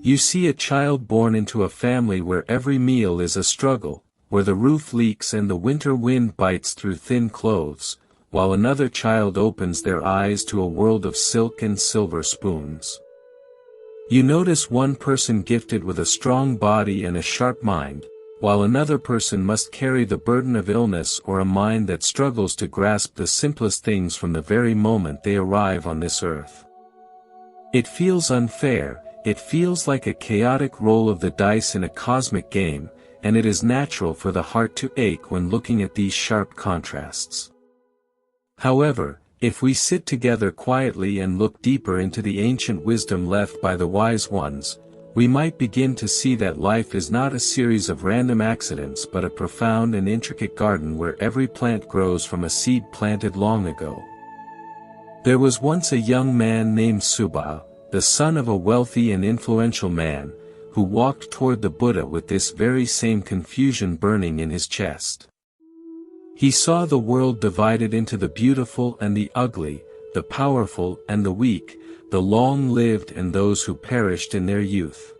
You see a child born into a family where every meal is a struggle, where the roof leaks and the winter wind bites through thin clothes, while another child opens their eyes to a world of silk and silver spoons. You notice one person gifted with a strong body and a sharp mind, while another person must carry the burden of illness or a mind that struggles to grasp the simplest things from the very moment they arrive on this earth. It feels unfair, it feels like a chaotic roll of the dice in a cosmic game, and it is natural for the heart to ache when looking at these sharp contrasts. However, if we sit together quietly and look deeper into the ancient wisdom left by the wise ones, we might begin to see that life is not a series of random accidents but a profound and intricate garden where every plant grows from a seed planted long ago. There was once a young man named Subha, the son of a wealthy and influential man, who walked toward the Buddha with this very same confusion burning in his chest. He saw the world divided into the beautiful and the ugly, the powerful and the weak, the long-lived and those who perished in their youth.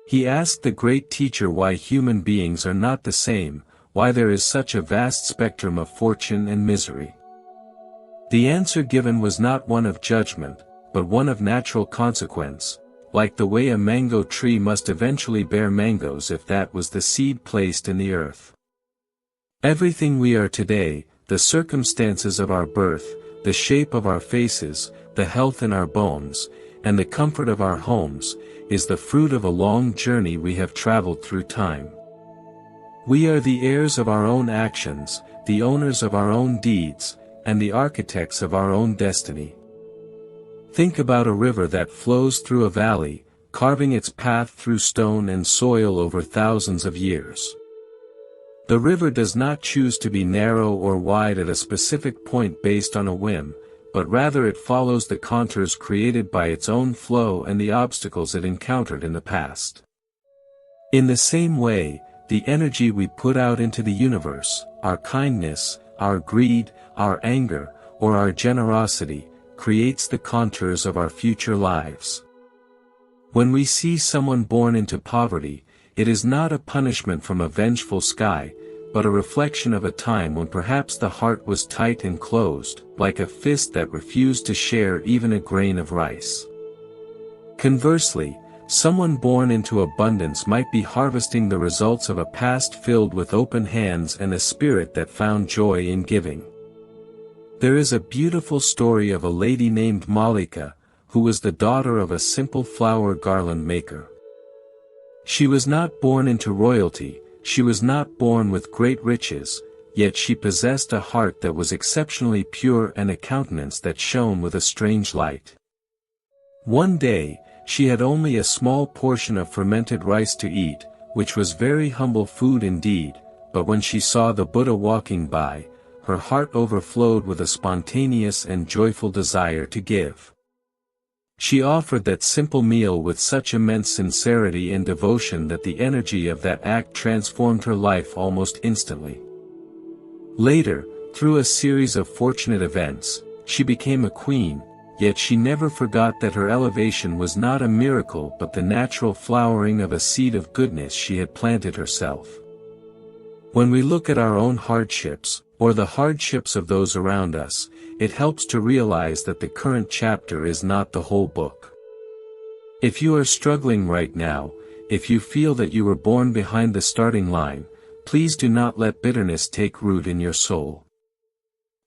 He asked the great teacher why human beings are not the same, why there is such a vast spectrum of fortune and misery. The answer given was not one of judgment, but one of natural consequence, like the way a mango tree must eventually bear mangoes if that was the seed placed in the earth. Everything we are today, the circumstances of our birth, the shape of our faces, the health in our bones, and the comfort of our homes, is the fruit of a long journey we have traveled through time. We are the heirs of our own actions, the owners of our own deeds, and the architects of our own destiny. Think about a river that flows through a valley, carving its path through stone and soil over thousands of years. The river does not choose to be narrow or wide at a specific point based on a whim, but rather it follows the contours created by its own flow and the obstacles it encountered in the past. In the same way, the energy we put out into the universe, our kindness, our greed, our anger, or our generosity, creates the contours of our future lives. When we see someone born into poverty, it is not a punishment from a vengeful sky, but a reflection of a time when perhaps the heart was tight and closed, like a fist that refused to share even a grain of rice. Conversely, someone born into abundance might be harvesting the results of a past filled with open hands and a spirit that found joy in giving. There is a beautiful story of a lady named Malika, who was the daughter of a simple flower garland maker. She was not born into royalty, she was not born with great riches, yet she possessed a heart that was exceptionally pure and a countenance that shone with a strange light. One day, she had only a small portion of fermented rice to eat, which was very humble food indeed, but when she saw the Buddha walking by, her heart overflowed with a spontaneous and joyful desire to give. She offered that simple meal with such immense sincerity and devotion that the energy of that act transformed her life almost instantly. Later, through a series of fortunate events, she became a queen, yet she never forgot that her elevation was not a miracle but the natural flowering of a seed of goodness she had planted herself. When we look at our own hardships, or the hardships of those around us, it helps to realize that the current chapter is not the whole book. If you are struggling right now, if you feel that you were born behind the starting line, please do not let bitterness take root in your soul.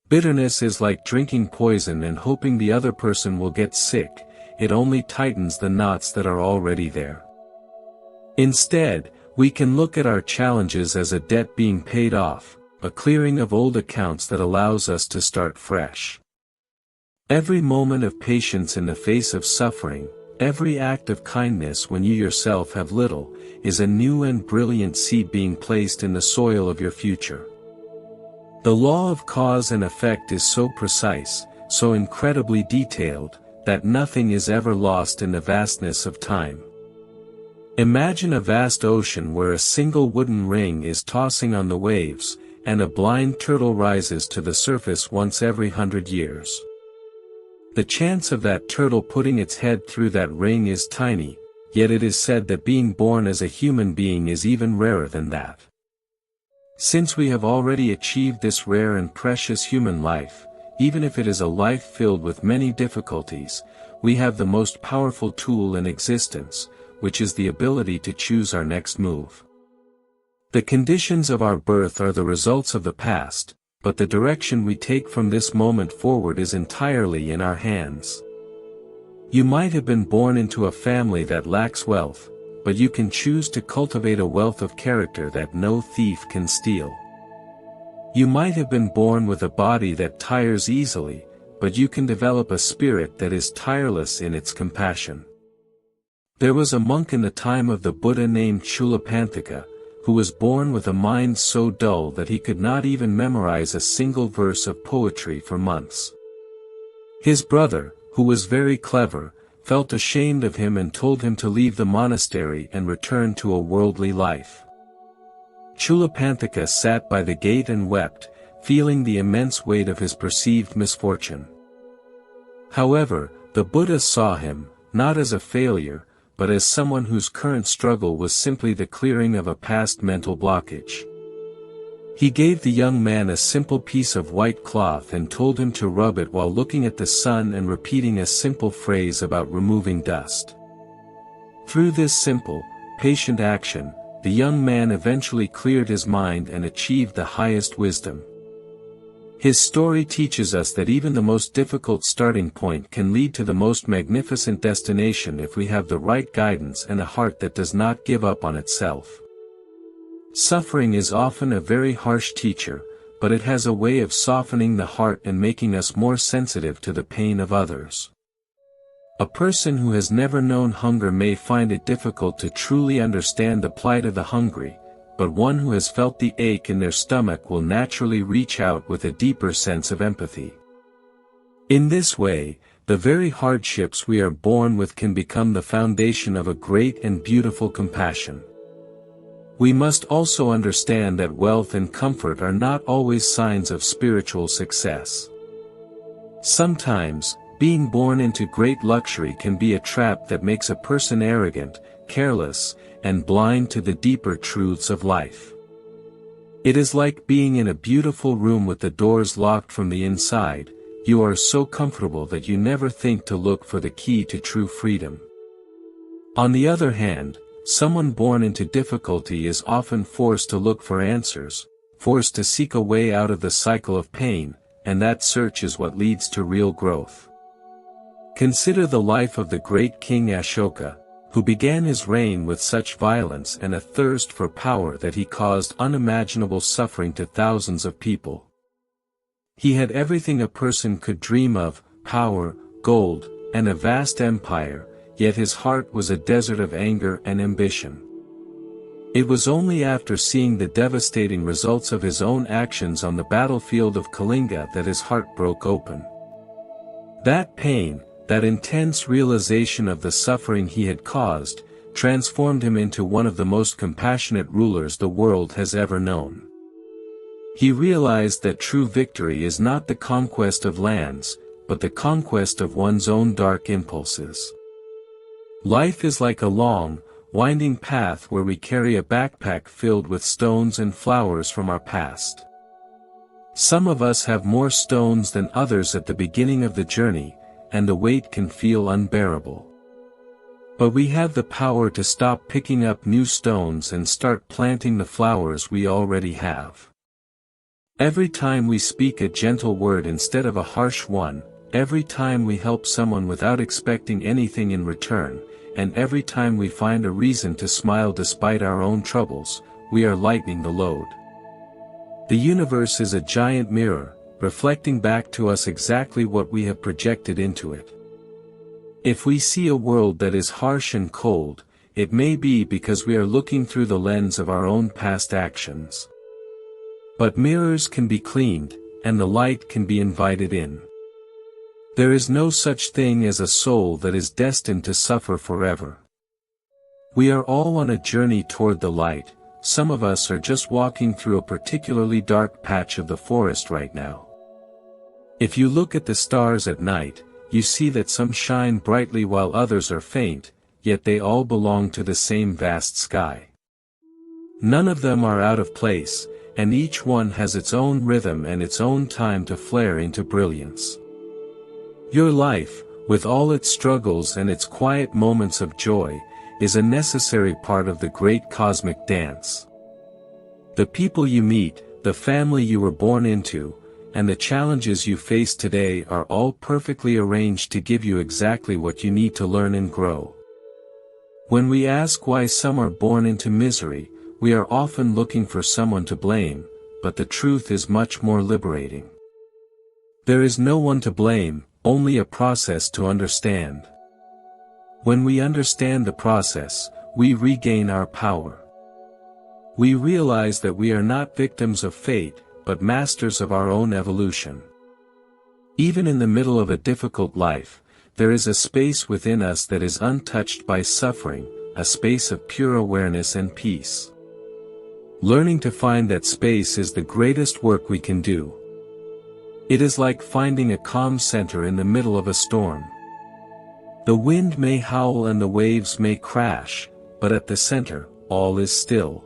Bitterness is like drinking poison and hoping the other person will get sick, it only tightens the knots that are already there. Instead, we can look at our challenges as a debt being paid off, a clearing of old accounts that allows us to start fresh. Every moment of patience in the face of suffering, every act of kindness when you yourself have little, is a new and brilliant seed being placed in the soil of your future. The law of cause and effect is so precise, so incredibly detailed, that nothing is ever lost in the vastness of time. Imagine a vast ocean where a single wooden ring is tossing on the waves, and a blind turtle rises to the surface once every 100 years. The chance of that turtle putting its head through that ring is tiny, yet it is said that being born as a human being is even rarer than that. Since we have already achieved this rare and precious human life, even if it is a life filled with many difficulties, we have the most powerful tool in existence, which is the ability to choose our next move. The conditions of our birth are the results of the past, but the direction we take from this moment forward is entirely in our hands. You might have been born into a family that lacks wealth, but you can choose to cultivate a wealth of character that no thief can steal. You might have been born with a body that tires easily, but you can develop a spirit that is tireless in its compassion. There was a monk in the time of the Buddha named Chulapanthaka, who was born with a mind so dull that he could not even memorize a single verse of poetry for months. His brother, who was very clever, felt ashamed of him and told him to leave the monastery and return to a worldly life. Chulapanthaka sat by the gate and wept, feeling the immense weight of his perceived misfortune. However, the Buddha saw him, not as a failure, but as someone whose current struggle was simply the clearing of a past mental blockage. He gave the young man a simple piece of white cloth and told him to rub it while looking at the sun and repeating a simple phrase about removing dust. Through this simple, patient action, the young man eventually cleared his mind and achieved the highest wisdom. His story teaches us that even the most difficult starting point can lead to the most magnificent destination if we have the right guidance and a heart that does not give up on itself. Suffering is often a very harsh teacher, but it has a way of softening the heart and making us more sensitive to the pain of others. A person who has never known hunger may find it difficult to truly understand the plight of the hungry, but one who has felt the ache in their stomach will naturally reach out with a deeper sense of empathy. In this way, the very hardships we are born with can become the foundation of a great and beautiful compassion. We must also understand that wealth and comfort are not always signs of spiritual success. Sometimes, being born into great luxury can be a trap that makes a person arrogant, careless, and blind to the deeper truths of life. It is like being in a beautiful room with the doors locked from the inside. You are so comfortable that you never think to look for the key to true freedom. On the other hand, someone born into difficulty is often forced to look for answers, forced to seek a way out of the cycle of pain, and that search is what leads to real growth. Consider the life of the great King Ashoka, who began his reign with such violence and a thirst for power that he caused unimaginable suffering to thousands of people. He had everything a person could dream of: power, gold, and a vast empire, yet his heart was a desert of anger and ambition. It was only after seeing the devastating results of his own actions on the battlefield of Kalinga that his heart broke open. That pain, that intense realization of the suffering he had caused, transformed him into one of the most compassionate rulers the world has ever known. He realized that true victory is not the conquest of lands, but the conquest of one's own dark impulses. Life is like a long, winding path where we carry a backpack filled with stones and flowers from our past. Some of us have more stones than others at the beginning of the journey, and the weight can feel unbearable. But we have the power to stop picking up new stones and start planting the flowers we already have. Every time we speak a gentle word instead of a harsh one, every time we help someone without expecting anything in return, and every time we find a reason to smile despite our own troubles, we are lightening the load. The universe is a giant mirror, reflecting back to us exactly what we have projected into it. If we see a world that is harsh and cold, it may be because we are looking through the lens of our own past actions. But mirrors can be cleaned, and the light can be invited in. There is no such thing as a soul that is destined to suffer forever. We are all on a journey toward the light. Some of us are just walking through a particularly dark patch of the forest right now. If you look at the stars at night, you see that some shine brightly while others are faint, yet they all belong to the same vast sky. None of them are out of place, and each one has its own rhythm and its own time to flare into brilliance. Your life, with all its struggles and its quiet moments of joy, is a necessary part of the great cosmic dance. The people you meet, the family you were born into, and the challenges you face today are all perfectly arranged to give you exactly what you need to learn and grow. When we ask why some are born into misery, we are often looking for someone to blame, but the truth is much more liberating. There is no one to blame, only a process to understand. When we understand the process, we regain our power. We realize that we are not victims of fate, but masters of our own evolution. Even in the middle of a difficult life, there is a space within us that is untouched by suffering, a space of pure awareness and peace. Learning to find that space is the greatest work we can do. It is like finding a calm center in the middle of a storm. The wind may howl and the waves may crash, but at the center, all is still.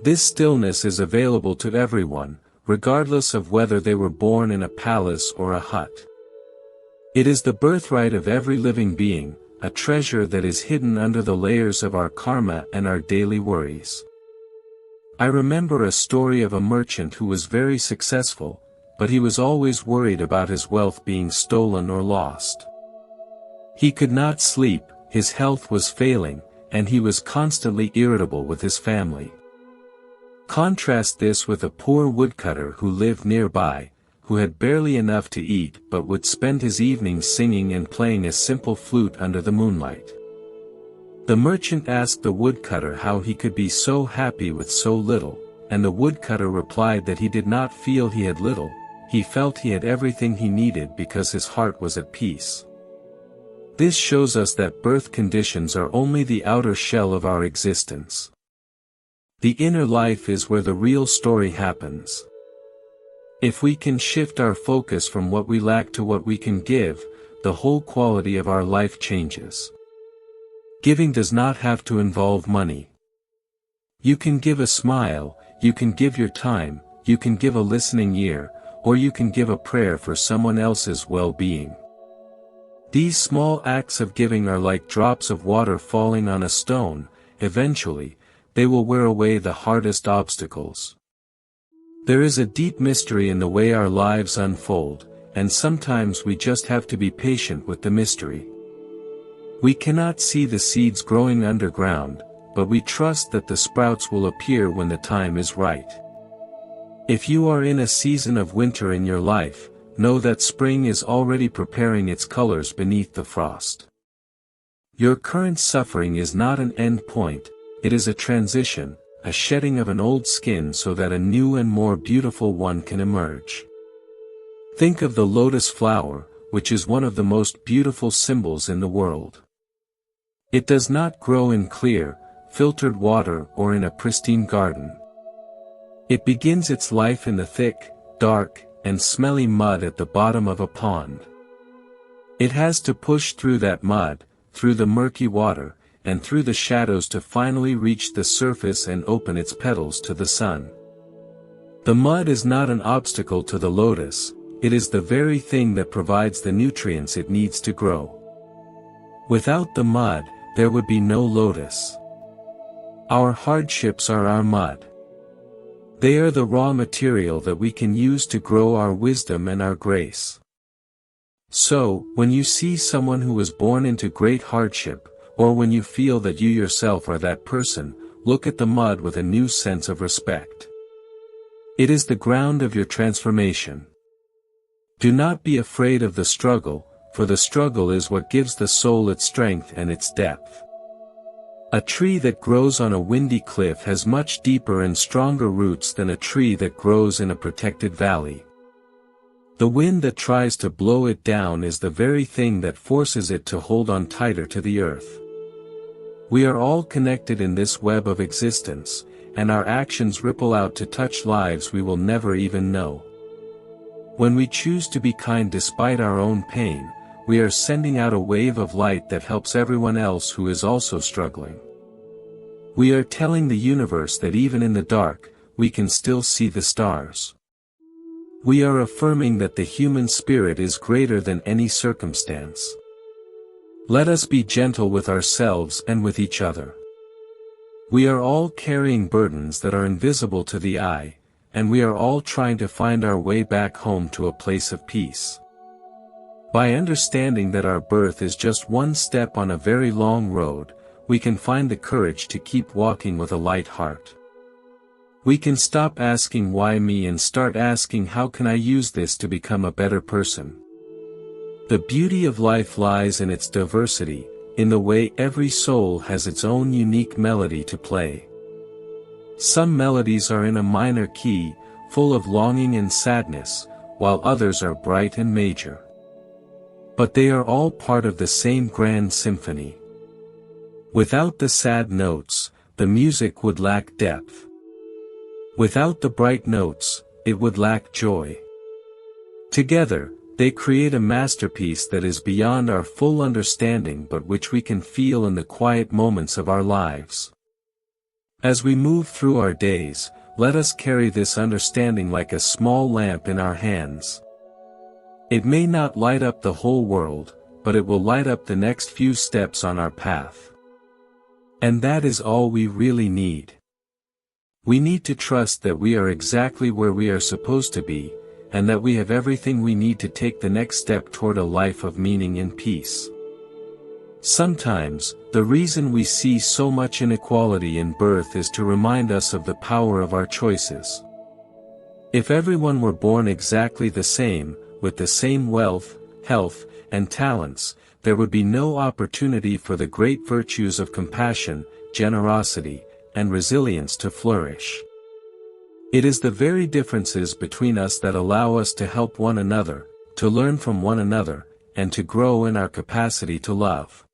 This stillness is available to everyone, regardless of whether they were born in a palace or a hut. It is the birthright of every living being, a treasure that is hidden under the layers of our karma and our daily worries. I remember a story of a merchant who was very successful, but he was always worried about his wealth being stolen or lost. He could not sleep, his health was failing, and he was constantly irritable with his family. Contrast this with a poor woodcutter who lived nearby, who had barely enough to eat but would spend his evenings singing and playing a simple flute under the moonlight. The merchant asked the woodcutter how he could be so happy with so little, and the woodcutter replied that he did not feel he had little, he felt he had everything he needed because his heart was at peace. This shows us that birth conditions are only the outer shell of our existence. The inner life is where the real story happens. If we can shift our focus from what we lack to what we can give, the whole quality of our life changes. Giving does not have to involve money. You can give a smile, you can give your time, you can give a listening ear, or you can give a prayer for someone else's well-being. These small acts of giving are like drops of water falling on a stone. Eventually, they will wear away the hardest obstacles. There is a deep mystery in the way our lives unfold, and sometimes we just have to be patient with the mystery. We cannot see the seeds growing underground, but we trust that the sprouts will appear when the time is right. If you are in a season of winter in your life, know that spring is already preparing its colors beneath the frost. Your current suffering is not an end point, it is a transition, a shedding of an old skin so that a new and more beautiful one can emerge. Think of the lotus flower, which is one of the most beautiful symbols in the world. It does not grow in clear, filtered water or in a pristine garden. It begins its life in the thick, dark, and smelly mud at the bottom of a pond. It has to push through that mud, through the murky water, and through the shadows to finally reach the surface and open its petals to the sun. The mud is not an obstacle to the lotus, it is the very thing that provides the nutrients it needs to grow. Without the mud, there would be no lotus. Our hardships are our mud. They are the raw material that we can use to grow our wisdom and our grace. So, when you see someone who was born into great hardship, or when you feel that you yourself are that person, look at the mud with a new sense of respect. It is the ground of your transformation. Do not be afraid of the struggle, for the struggle is what gives the soul its strength and its depth. A tree that grows on a windy cliff has much deeper and stronger roots than a tree that grows in a protected valley. The wind that tries to blow it down is the very thing that forces it to hold on tighter to the earth. We are all connected in this web of existence, and our actions ripple out to touch lives we will never even know. When we choose to be kind despite our own pain, we are sending out a wave of light that helps everyone else who is also struggling. We are telling the universe that even in the dark, we can still see the stars. We are affirming that the human spirit is greater than any circumstance. Let us be gentle with ourselves and with each other. We are all carrying burdens that are invisible to the eye, and we are all trying to find our way back home to a place of peace. By understanding that our birth is just one step on a very long road, we can find the courage to keep walking with a light heart. We can stop asking why me and start asking how can I use this to become a better person. The beauty of life lies in its diversity, in the way every soul has its own unique melody to play. Some melodies are in a minor key, full of longing and sadness, while others are bright and major. But they are all part of the same grand symphony. Without the sad notes, the music would lack depth. Without the bright notes, it would lack joy. Together, they create a masterpiece that is beyond our full understanding but which we can feel in the quiet moments of our lives. As we move through our days, let us carry this understanding like a small lamp in our hands. It may not light up the whole world, but it will light up the next few steps on our path. And that is all we really need. We need to trust that we are exactly where we are supposed to be, and that we have everything we need to take the next step toward a life of meaning and peace. Sometimes, the reason we see so much inequality in birth is to remind us of the power of our choices. If everyone were born exactly the same, with the same wealth, health, and talents, there would be no opportunity for the great virtues of compassion, generosity, and resilience to flourish. It is the very differences between us that allow us to help one another, to learn from one another, and to grow in our capacity to love.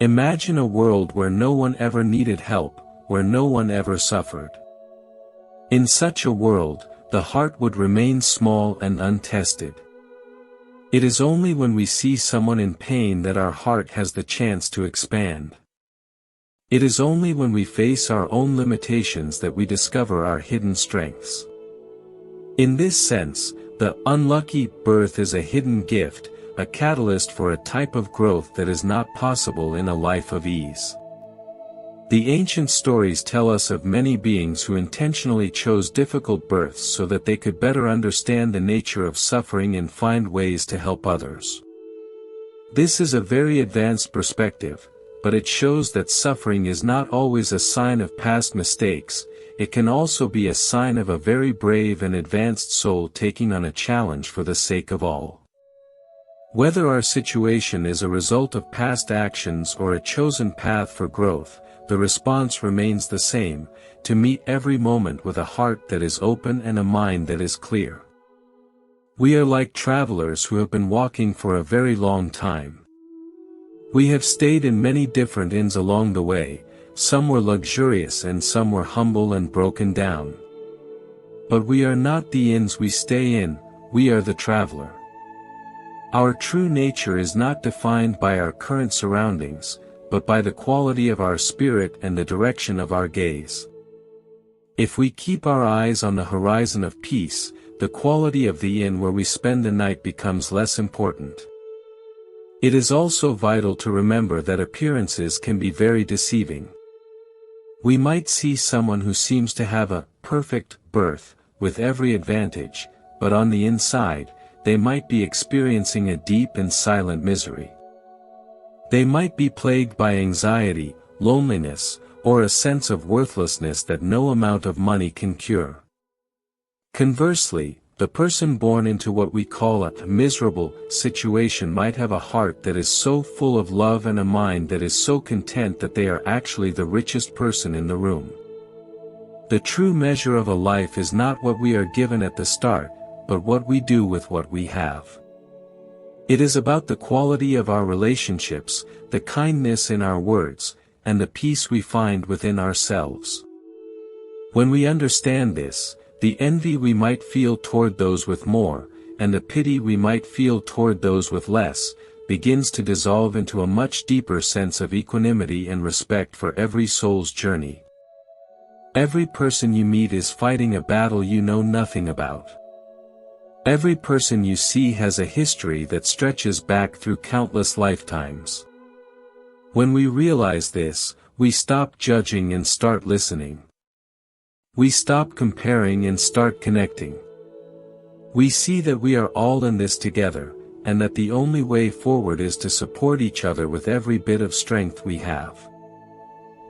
Imagine a world where no one ever needed help, where no one ever suffered. In such a world, the heart would remain small and untested. It is only when we see someone in pain that our heart has the chance to expand. It is only when we face our own limitations that we discover our hidden strengths. In this sense, the unlucky birth is a hidden gift, a catalyst for a type of growth that is not possible in a life of ease. The ancient stories tell us of many beings who intentionally chose difficult births so that they could better understand the nature of suffering and find ways to help others. This is a very advanced perspective, but it shows that suffering is not always a sign of past mistakes, it can also be a sign of a very brave and advanced soul taking on a challenge for the sake of all. Whether our situation is a result of past actions or a chosen path for growth, the response remains the same, to meet every moment with a heart that is open and a mind that is clear. We are like travelers who have been walking for a very long time. We have stayed in many different inns along the way, some were luxurious and some were humble and broken down. But we are not the inns we stay in, we are the traveler. Our true nature is not defined by our current surroundings, but by the quality of our spirit and the direction of our gaze. If we keep our eyes on the horizon of peace, the quality of the inn where we spend the night becomes less important. It is also vital to remember that appearances can be very deceiving. We might see someone who seems to have a perfect birth, with every advantage, but on the inside, they might be experiencing a deep and silent misery. They might be plagued by anxiety, loneliness, or a sense of worthlessness that no amount of money can cure. Conversely, the person born into what we call a miserable situation might have a heart that is so full of love and a mind that is so content that they are actually the richest person in the room. The true measure of a life is not what we are given at the start, but what we do with what we have. It is about the quality of our relationships, the kindness in our words, and the peace we find within ourselves. When we understand this, the envy we might feel toward those with more, and the pity we might feel toward those with less, begins to dissolve into a much deeper sense of equanimity and respect for every soul's journey. Every person you meet is fighting a battle you know nothing about. Every person you see has a history that stretches back through countless lifetimes. When we realize this, we stop judging and start listening. We stop comparing and start connecting. We see that we are all in this together, and that the only way forward is to support each other with every bit of strength we have.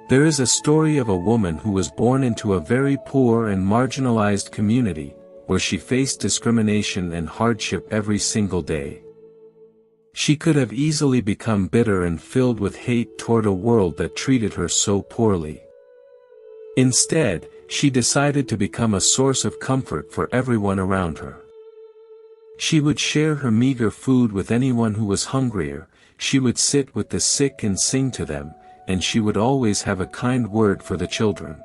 There is a story of a woman who was born into a very poor and marginalized community, where she faced discrimination and hardship every single day. She could have easily become bitter and filled with hate toward a world that treated her so poorly. Instead, she decided to become a source of comfort for everyone around her. She would share her meager food with anyone who was hungrier, she would sit with the sick and sing to them, and she would always have a kind word for the children.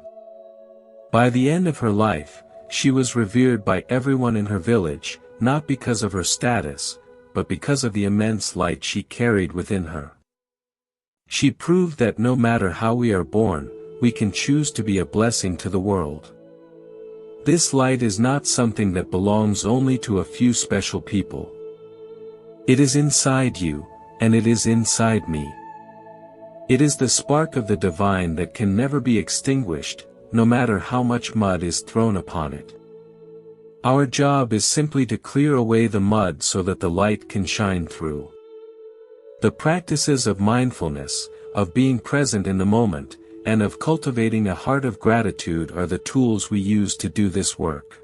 By the end of her life, she was revered by everyone in her village, not because of her status, but because of the immense light she carried within her. She proved that no matter how we are born, we can choose to be a blessing to the world. This light is not something that belongs only to a few special people. It is inside you, and it is inside me. It is the spark of the divine that can never be extinguished, no matter how much mud is thrown upon it. Our job is simply to clear away the mud so that the light can shine through. The practices of mindfulness, of being present in the moment, and of cultivating a heart of gratitude are the tools we use to do this work.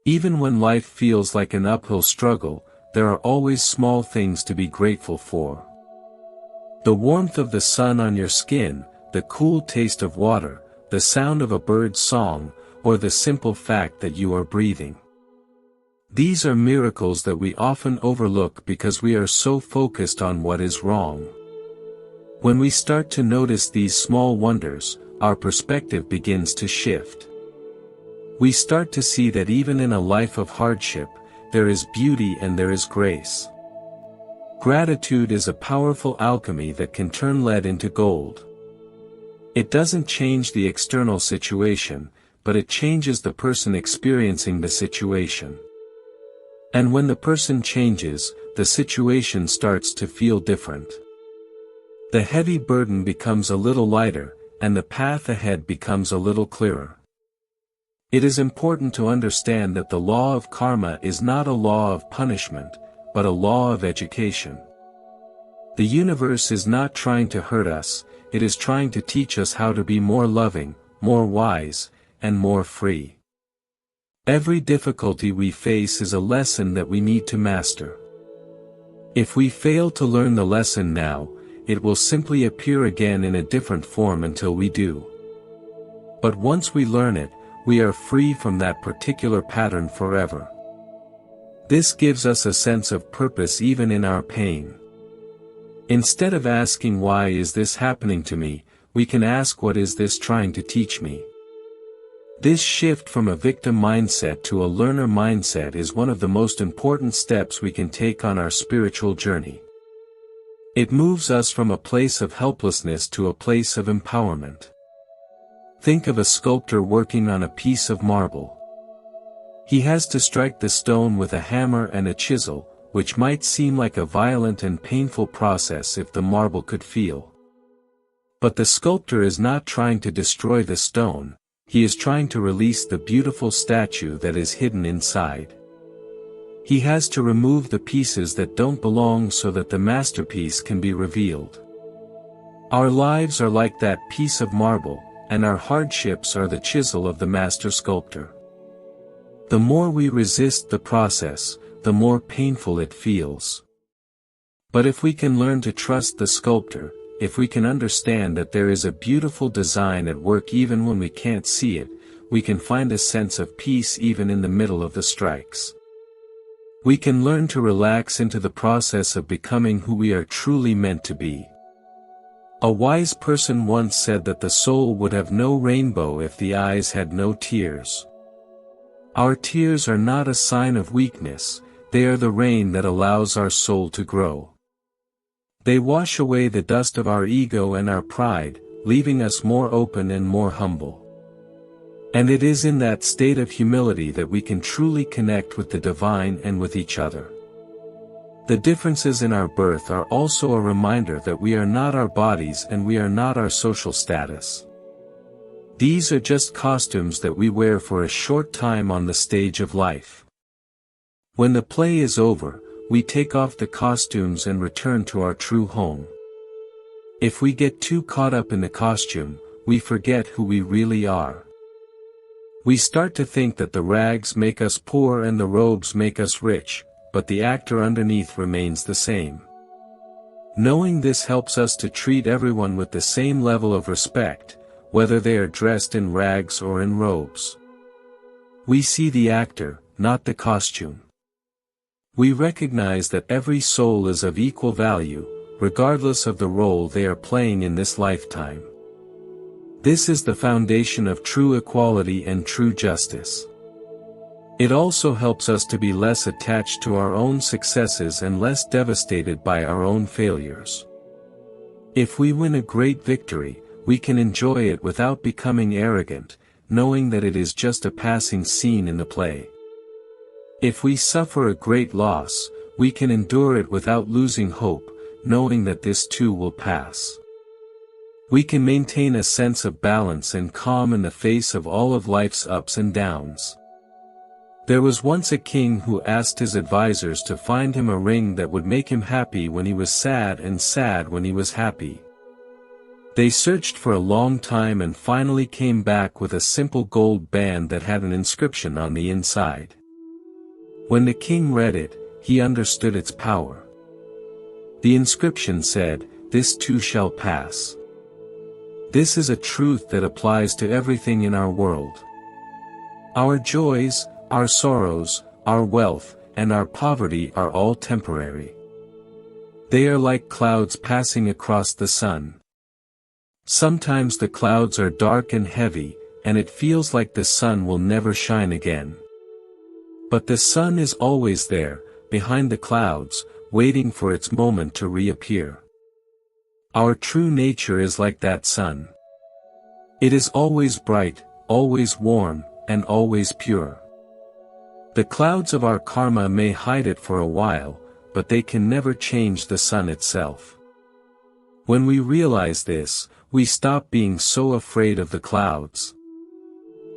Even when life feels like an uphill struggle, there are always small things to be grateful for. The warmth of the sun on your skin, the cool taste of water, the sound of a bird's song, or the simple fact that you are breathing. These are miracles that we often overlook because we are so focused on what is wrong. When we start to notice these small wonders, our perspective begins to shift. We start to see that even in a life of hardship, there is beauty and there is grace. Gratitude is a powerful alchemy that can turn lead into gold. It doesn't change the external situation, but it changes the person experiencing the situation. And when the person changes, the situation starts to feel different. The heavy burden becomes a little lighter, and the path ahead becomes a little clearer. It is important to understand that the law of karma is not a law of punishment, but a law of education. The universe is not trying to hurt us, it is trying to teach us how to be more loving, more wise, and more free. Every difficulty we face is a lesson that we need to master. If we fail to learn the lesson now, it will simply appear again in a different form until we do. But once we learn it, we are free from that particular pattern forever. This gives us a sense of purpose even in our pain. Instead of asking why is this happening to me, we can ask what is this trying to teach me. This shift from a victim mindset to a learner mindset is one of the most important steps we can take on our spiritual journey. It moves us from a place of helplessness to a place of empowerment. Think of a sculptor working on a piece of marble. He has to strike the stone with a hammer and a chisel, which might seem like a violent and painful process if the marble could feel. But the sculptor is not trying to destroy the stone, he is trying to release the beautiful statue that is hidden inside. He has to remove the pieces that don't belong so that the masterpiece can be revealed. Our lives are like that piece of marble, and our hardships are the chisel of the master sculptor. The more we resist the process, the more painful it feels. But if we can learn to trust the sculptor, if we can understand that there is a beautiful design at work even when we can't see it, we can find a sense of peace even in the middle of the strikes. We can learn to relax into the process of becoming who we are truly meant to be. A wise person once said that the soul would have no rainbow if the eyes had no tears. Our tears are not a sign of weakness, they are the rain that allows our soul to grow. They wash away the dust of our ego and our pride, leaving us more open and more humble. And it is in that state of humility that we can truly connect with the divine and with each other. The differences in our birth are also a reminder that we are not our bodies and we are not our social status. These are just costumes that we wear for a short time on the stage of life. When the play is over, we take off the costumes and return to our true home. If we get too caught up in the costume, we forget who we really are. We start to think that the rags make us poor and the robes make us rich, but the actor underneath remains the same. Knowing this helps us to treat everyone with the same level of respect, whether they are dressed in rags or in robes. We see the actor, not the costume. We recognize that every soul is of equal value, regardless of the role they are playing in this lifetime. This is the foundation of true equality and true justice. It also helps us to be less attached to our own successes and less devastated by our own failures. If we win a great victory, we can enjoy it without becoming arrogant, knowing that it is just a passing scene in the play. If we suffer a great loss, we can endure it without losing hope, knowing that this too will pass. We can maintain a sense of balance and calm in the face of all of life's ups and downs. There was once a king who asked his advisors to find him a ring that would make him happy when he was sad and sad when he was happy. They searched for a long time and finally came back with a simple gold band that had an inscription on the inside. When the king read it, he understood its power. The inscription said, "This too shall pass." This is a truth that applies to everything in our world. Our joys, our sorrows, our wealth, and our poverty are all temporary. They are like clouds passing across the sun. Sometimes the clouds are dark and heavy, and it feels like the sun will never shine again. But the sun is always there, behind the clouds, waiting for its moment to reappear. Our true nature is like that sun. It is always bright, always warm, and always pure. The clouds of our karma may hide it for a while, but they can never change the sun itself. When we realize this, we stop being so afraid of the clouds.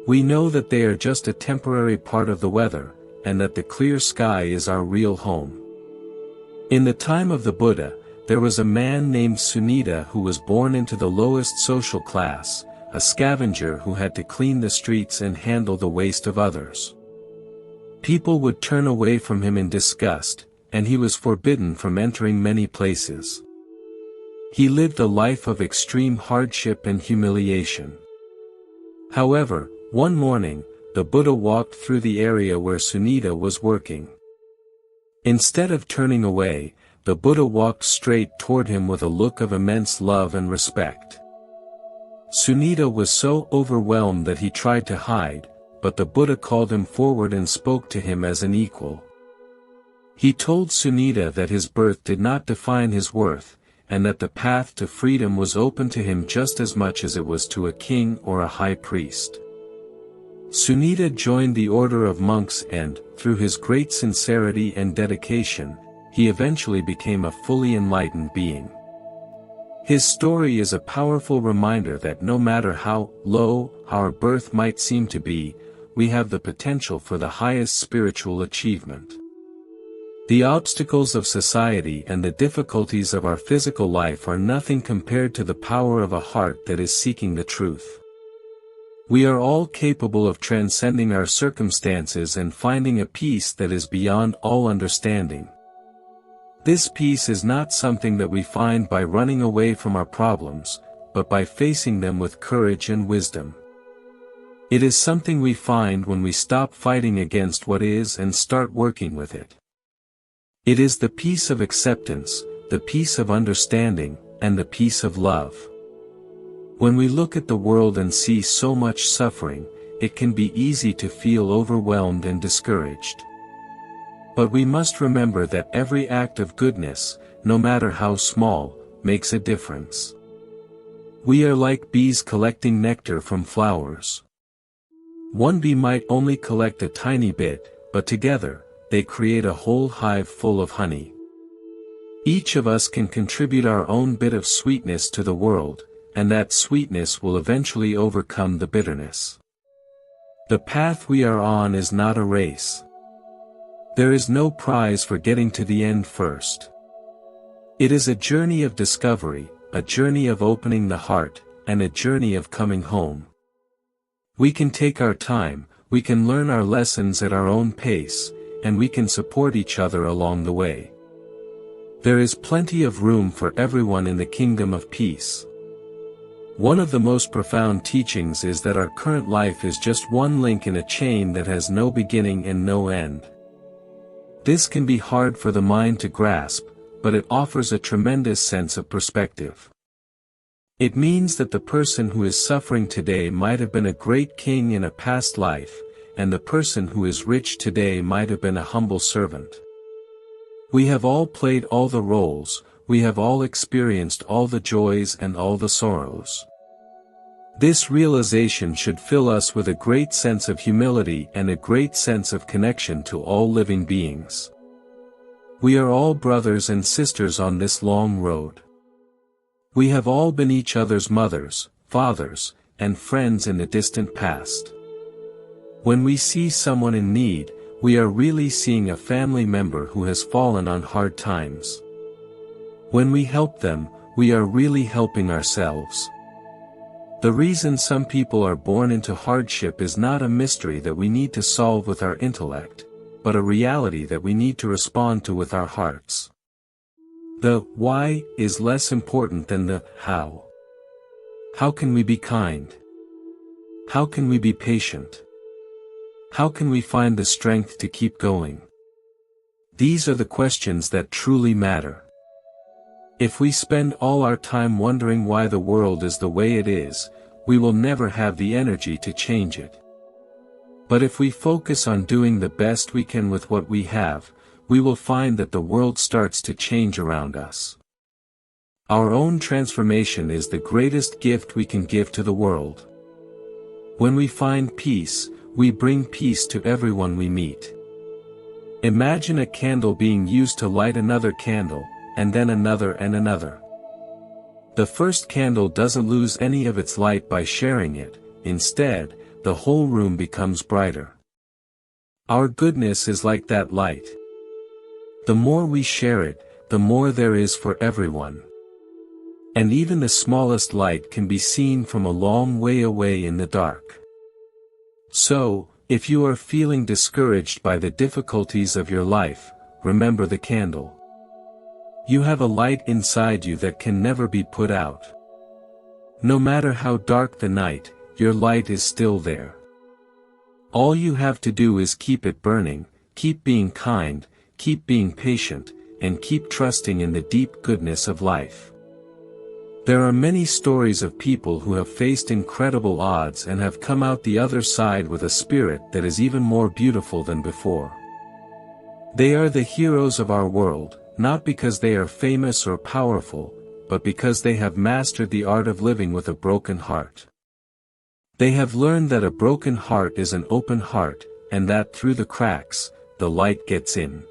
We know that they are just a temporary part of the weather, and that the clear sky is our real home. In the time of the Buddha, there was a man named Sunita who was born into the lowest social class, a scavenger who had to clean the streets and handle the waste of others. People would turn away from him in disgust, and he was forbidden from entering many places. He lived a life of extreme hardship and humiliation. However, one morning, the Buddha walked through the area where Sunita was working. Instead of turning away, the Buddha walked straight toward him with a look of immense love and respect. Sunita was so overwhelmed that he tried to hide, but the Buddha called him forward and spoke to him as an equal. He told Sunita that his birth did not define his worth, and that the path to freedom was open to him just as much as it was to a king or a high priest. Sunita joined the order of monks and, through his great sincerity and dedication, he eventually became a fully enlightened being. His story is a powerful reminder that no matter how low our birth might seem to be, we have the potential for the highest spiritual achievement. The obstacles of society and the difficulties of our physical life are nothing compared to the power of a heart that is seeking the truth. We are all capable of transcending our circumstances and finding a peace that is beyond all understanding. This peace is not something that we find by running away from our problems, but by facing them with courage and wisdom. It is something we find when we stop fighting against what is and start working with it. It is the peace of acceptance, the peace of understanding, and the peace of love. When we look at the world and see so much suffering, it can be easy to feel overwhelmed and discouraged. But we must remember that every act of goodness, no matter how small, makes a difference. We are like bees collecting nectar from flowers. One bee might only collect a tiny bit, but together, they create a whole hive full of honey. Each of us can contribute our own bit of sweetness to the world, and that sweetness will eventually overcome the bitterness. The path we are on is not a race. There is no prize for getting to the end first. It is a journey of discovery, a journey of opening the heart, and a journey of coming home. We can take our time, we can learn our lessons at our own pace, and we can support each other along the way. There is plenty of room for everyone in the kingdom of peace. One of the most profound teachings is that our current life is just one link in a chain that has no beginning and no end. This can be hard for the mind to grasp, but it offers a tremendous sense of perspective. It means that the person who is suffering today might have been a great king in a past life, and the person who is rich today might have been a humble servant. We have all played all the roles, we have all experienced all the joys and all the sorrows. This realization should fill us with a great sense of humility and a great sense of connection to all living beings. We are all brothers and sisters on this long road. We have all been each other's mothers, fathers, and friends in the distant past. When we see someone in need, we are really seeing a family member who has fallen on hard times. When we help them, we are really helping ourselves. The reason some people are born into hardship is not a mystery that we need to solve with our intellect, but a reality that we need to respond to with our hearts. The why is less important than the how. How can we be kind? How can we be patient? How can we find the strength to keep going? These are the questions that truly matter. If we spend all our time wondering why the world is the way it is, we will never have the energy to change it. But if we focus on doing the best we can with what we have, we will find that the world starts to change around us. Our own transformation is the greatest gift we can give to the world. When we find peace, we bring peace to everyone we meet. Imagine a candle being used to light another candle, and then another and another. The first candle doesn't lose any of its light by sharing it, instead, the whole room becomes brighter. Our goodness is like that light. The more we share it, the more there is for everyone. And even the smallest light can be seen from a long way away in the dark. So, if you are feeling discouraged by the difficulties of your life, remember the candle. You have a light inside you that can never be put out. No matter how dark the night, your light is still there. All you have to do is keep it burning, keep being kind, keep being patient, and keep trusting in the deep goodness of life. There are many stories of people who have faced incredible odds and have come out the other side with a spirit that is even more beautiful than before. They are the heroes of our world, not because they are famous or powerful, but because they have mastered the art of living with a broken heart. They have learned that a broken heart is an open heart, and that through the cracks, the light gets in.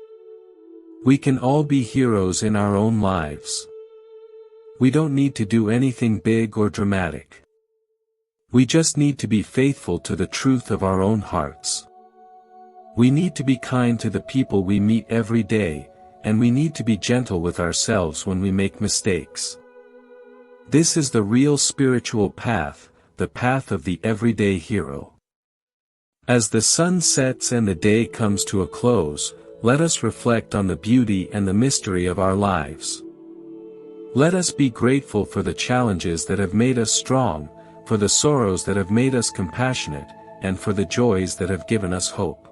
We can all be heroes in our own lives. We don't need to do anything big or dramatic. We just need to be faithful to the truth of our own hearts. We need to be kind to the people we meet every day, and we need to be gentle with ourselves when we make mistakes. This is the real spiritual path, the path of the everyday hero. As the sun sets and the day comes to a close, let us reflect on the beauty and the mystery of our lives. Let us be grateful for the challenges that have made us strong, for the sorrows that have made us compassionate, and for the joys that have given us hope.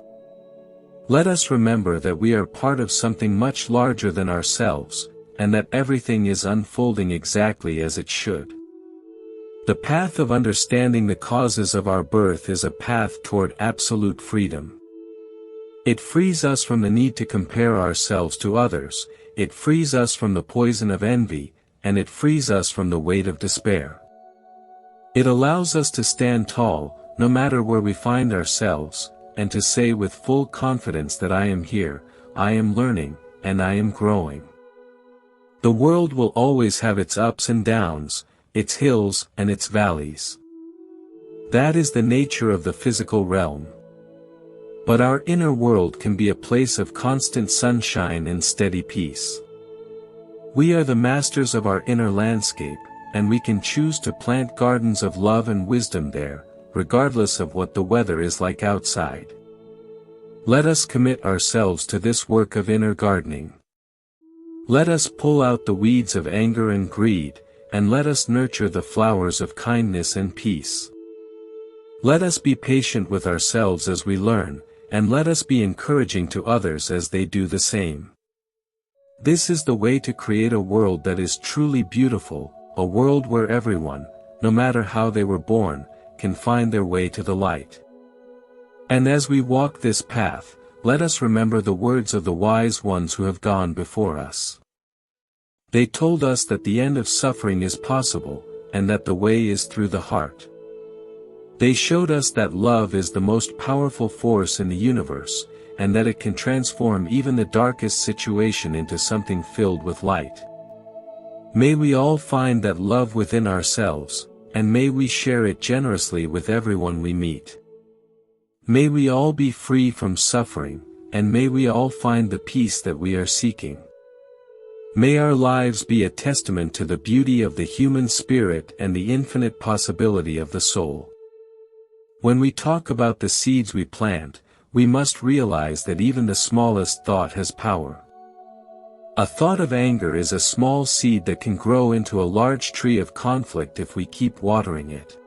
Let us remember that we are part of something much larger than ourselves, and that everything is unfolding exactly as it should. The path of understanding the causes of our birth is a path toward absolute freedom. It frees us from the need to compare ourselves to others, it frees us from the poison of envy, and it frees us from the weight of despair. It allows us to stand tall, no matter where we find ourselves, and to say with full confidence that I am here, I am learning, and I am growing. The world will always have its ups and downs, its hills and its valleys. That is the nature of the physical realm. But our inner world can be a place of constant sunshine and steady peace. We are the masters of our inner landscape, and we can choose to plant gardens of love and wisdom there, regardless of what the weather is like outside. Let us commit ourselves to this work of inner gardening. Let us pull out the weeds of anger and greed, and let us nurture the flowers of kindness and peace. Let us be patient with ourselves as we learn, and let us be encouraging to others as they do the same. This is the way to create a world that is truly beautiful, a world where everyone, no matter how they were born, can find their way to the light. And as we walk this path, let us remember the words of the wise ones who have gone before us. They told us that the end of suffering is possible, and that the way is through the heart. They showed us that love is the most powerful force in the universe, and that it can transform even the darkest situation into something filled with light. May we all find that love within ourselves, and may we share it generously with everyone we meet. May we all be free from suffering, and may we all find the peace that we are seeking. May our lives be a testament to the beauty of the human spirit and the infinite possibility of the soul. When we talk about the seeds we plant, we must realize that even the smallest thought has power. A thought of anger is a small seed that can grow into a large tree of conflict if we keep watering it.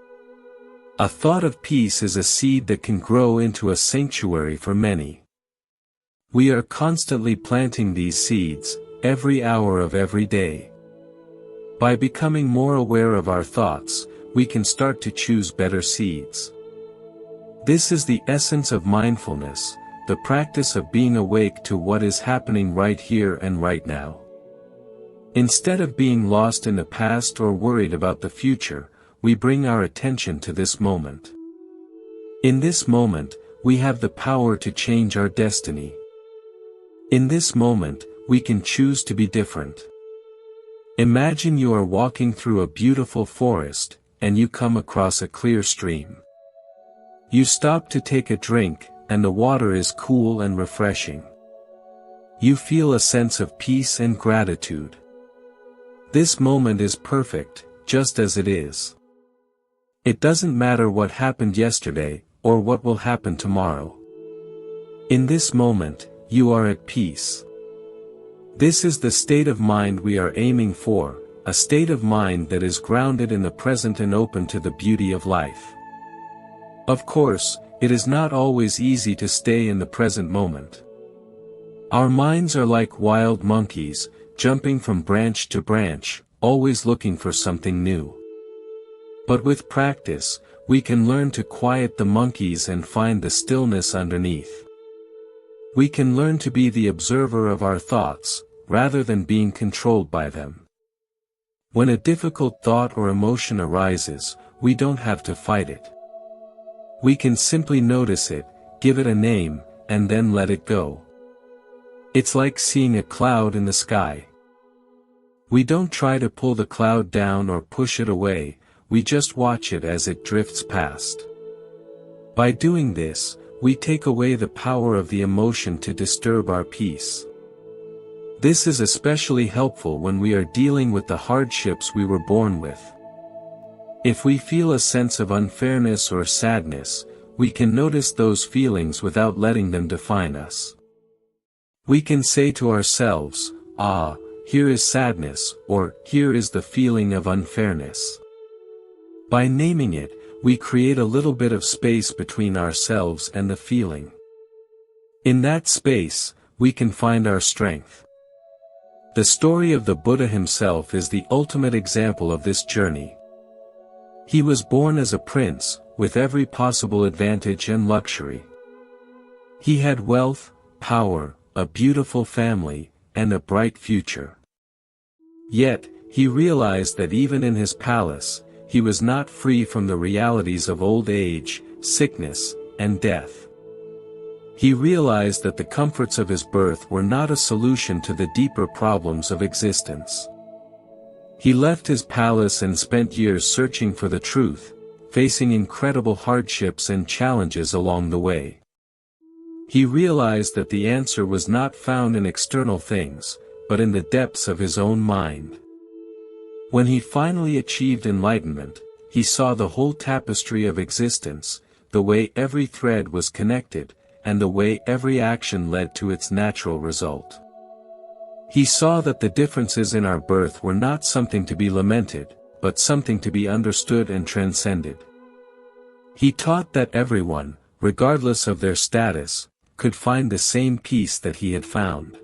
A thought of peace is a seed that can grow into a sanctuary for many. We are constantly planting these seeds, every hour of every day. By becoming more aware of our thoughts, we can start to choose better seeds. This is the essence of mindfulness, the practice of being awake to what is happening right here and right now. Instead of being lost in the past or worried about the future, we bring our attention to this moment. In this moment, we have the power to change our destiny. In this moment, we can choose to be different. Imagine you are walking through a beautiful forest, and you come across a clear stream. You stop to take a drink, and the water is cool and refreshing. You feel a sense of peace and gratitude. This moment is perfect, just as it is. It doesn't matter what happened yesterday, or what will happen tomorrow. In this moment, you are at peace. This is the state of mind we are aiming for, a state of mind that is grounded in the present and open to the beauty of life. Of course, it is not always easy to stay in the present moment. Our minds are like wild monkeys, jumping from branch to branch, always looking for something new. But with practice, we can learn to quiet the monkeys and find the stillness underneath. We can learn to be the observer of our thoughts, rather than being controlled by them. When a difficult thought or emotion arises, we don't have to fight it. We can simply notice it, give it a name, and then let it go. It's like seeing a cloud in the sky. We don't try to pull the cloud down or push it away, we just watch it as it drifts past. By doing this, we take away the power of the emotion to disturb our peace. This is especially helpful when we are dealing with the hardships we were born with. If we feel a sense of unfairness or sadness, we can notice those feelings without letting them define us. We can say to ourselves, here is sadness, or here is the feeling of unfairness. By naming it, we create a little bit of space between ourselves and the feeling. In that space, we can find our strength. The story of the Buddha himself is the ultimate example of this journey. He was born as a prince, with every possible advantage and luxury. He had wealth, power, a beautiful family, and a bright future. Yet, he realized that even in his palace, he was not free from the realities of old age, sickness, and death. He realized that the comforts of his birth were not a solution to the deeper problems of existence. He left his palace and spent years searching for the truth, facing incredible hardships and challenges along the way. He realized that the answer was not found in external things, but in the depths of his own mind. When he finally achieved enlightenment, he saw the whole tapestry of existence, the way every thread was connected, and the way every action led to its natural result. He saw that the differences in our birth were not something to be lamented, but something to be understood and transcended. He taught that everyone, regardless of their status, could find the same peace that he had found.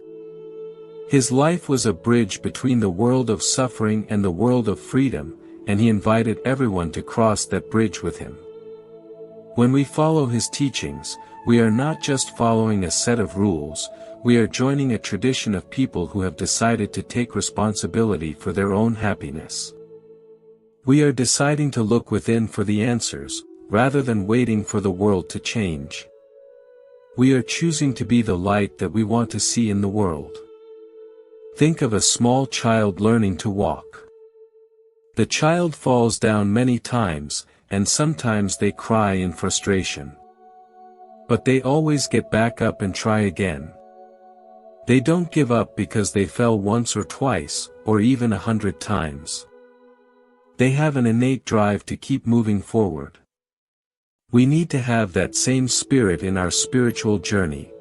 His life was a bridge between the world of suffering and the world of freedom, and he invited everyone to cross that bridge with him. When we follow his teachings, we are not just following a set of rules, we are joining a tradition of people who have decided to take responsibility for their own happiness. We are deciding to look within for the answers, rather than waiting for the world to change. We are choosing to be the light that we want to see in the world. Think of a small child learning to walk. The child falls down many times, and sometimes they cry in frustration. But they always get back up and try again. They don't give up because they fell once or twice, or even 100 times. They have an innate drive to keep moving forward. We need to have that same spirit in our spiritual journey.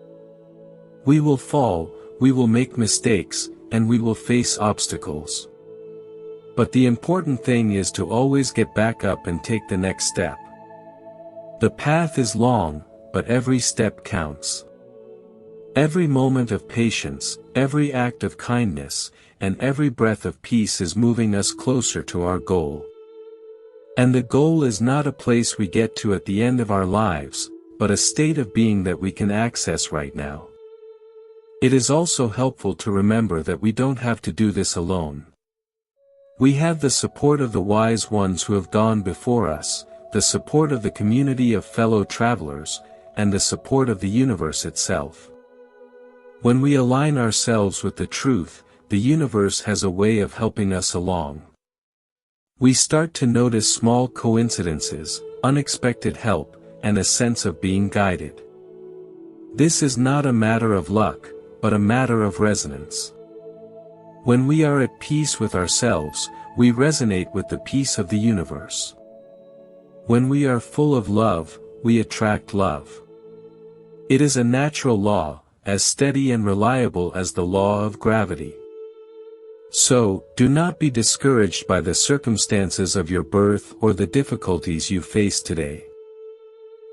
We will fall, we will make mistakes, and we will face obstacles. But the important thing is to always get back up and take the next step. The path is long, but every step counts. Every moment of patience, every act of kindness, and every breath of peace is moving us closer to our goal. And the goal is not a place we get to at the end of our lives, but a state of being that we can access right now. It is also helpful to remember that we don't have to do this alone. We have the support of the wise ones who have gone before us, the support of the community of fellow travelers, and the support of the universe itself. When we align ourselves with the truth, the universe has a way of helping us along. We start to notice small coincidences, unexpected help, and a sense of being guided. This is not a matter of luck, but a matter of resonance. When we are at peace with ourselves, we resonate with the peace of the universe. When we are full of love, we attract love. It is a natural law, as steady and reliable as the law of gravity. So, do not be discouraged by the circumstances of your birth or the difficulties you face today.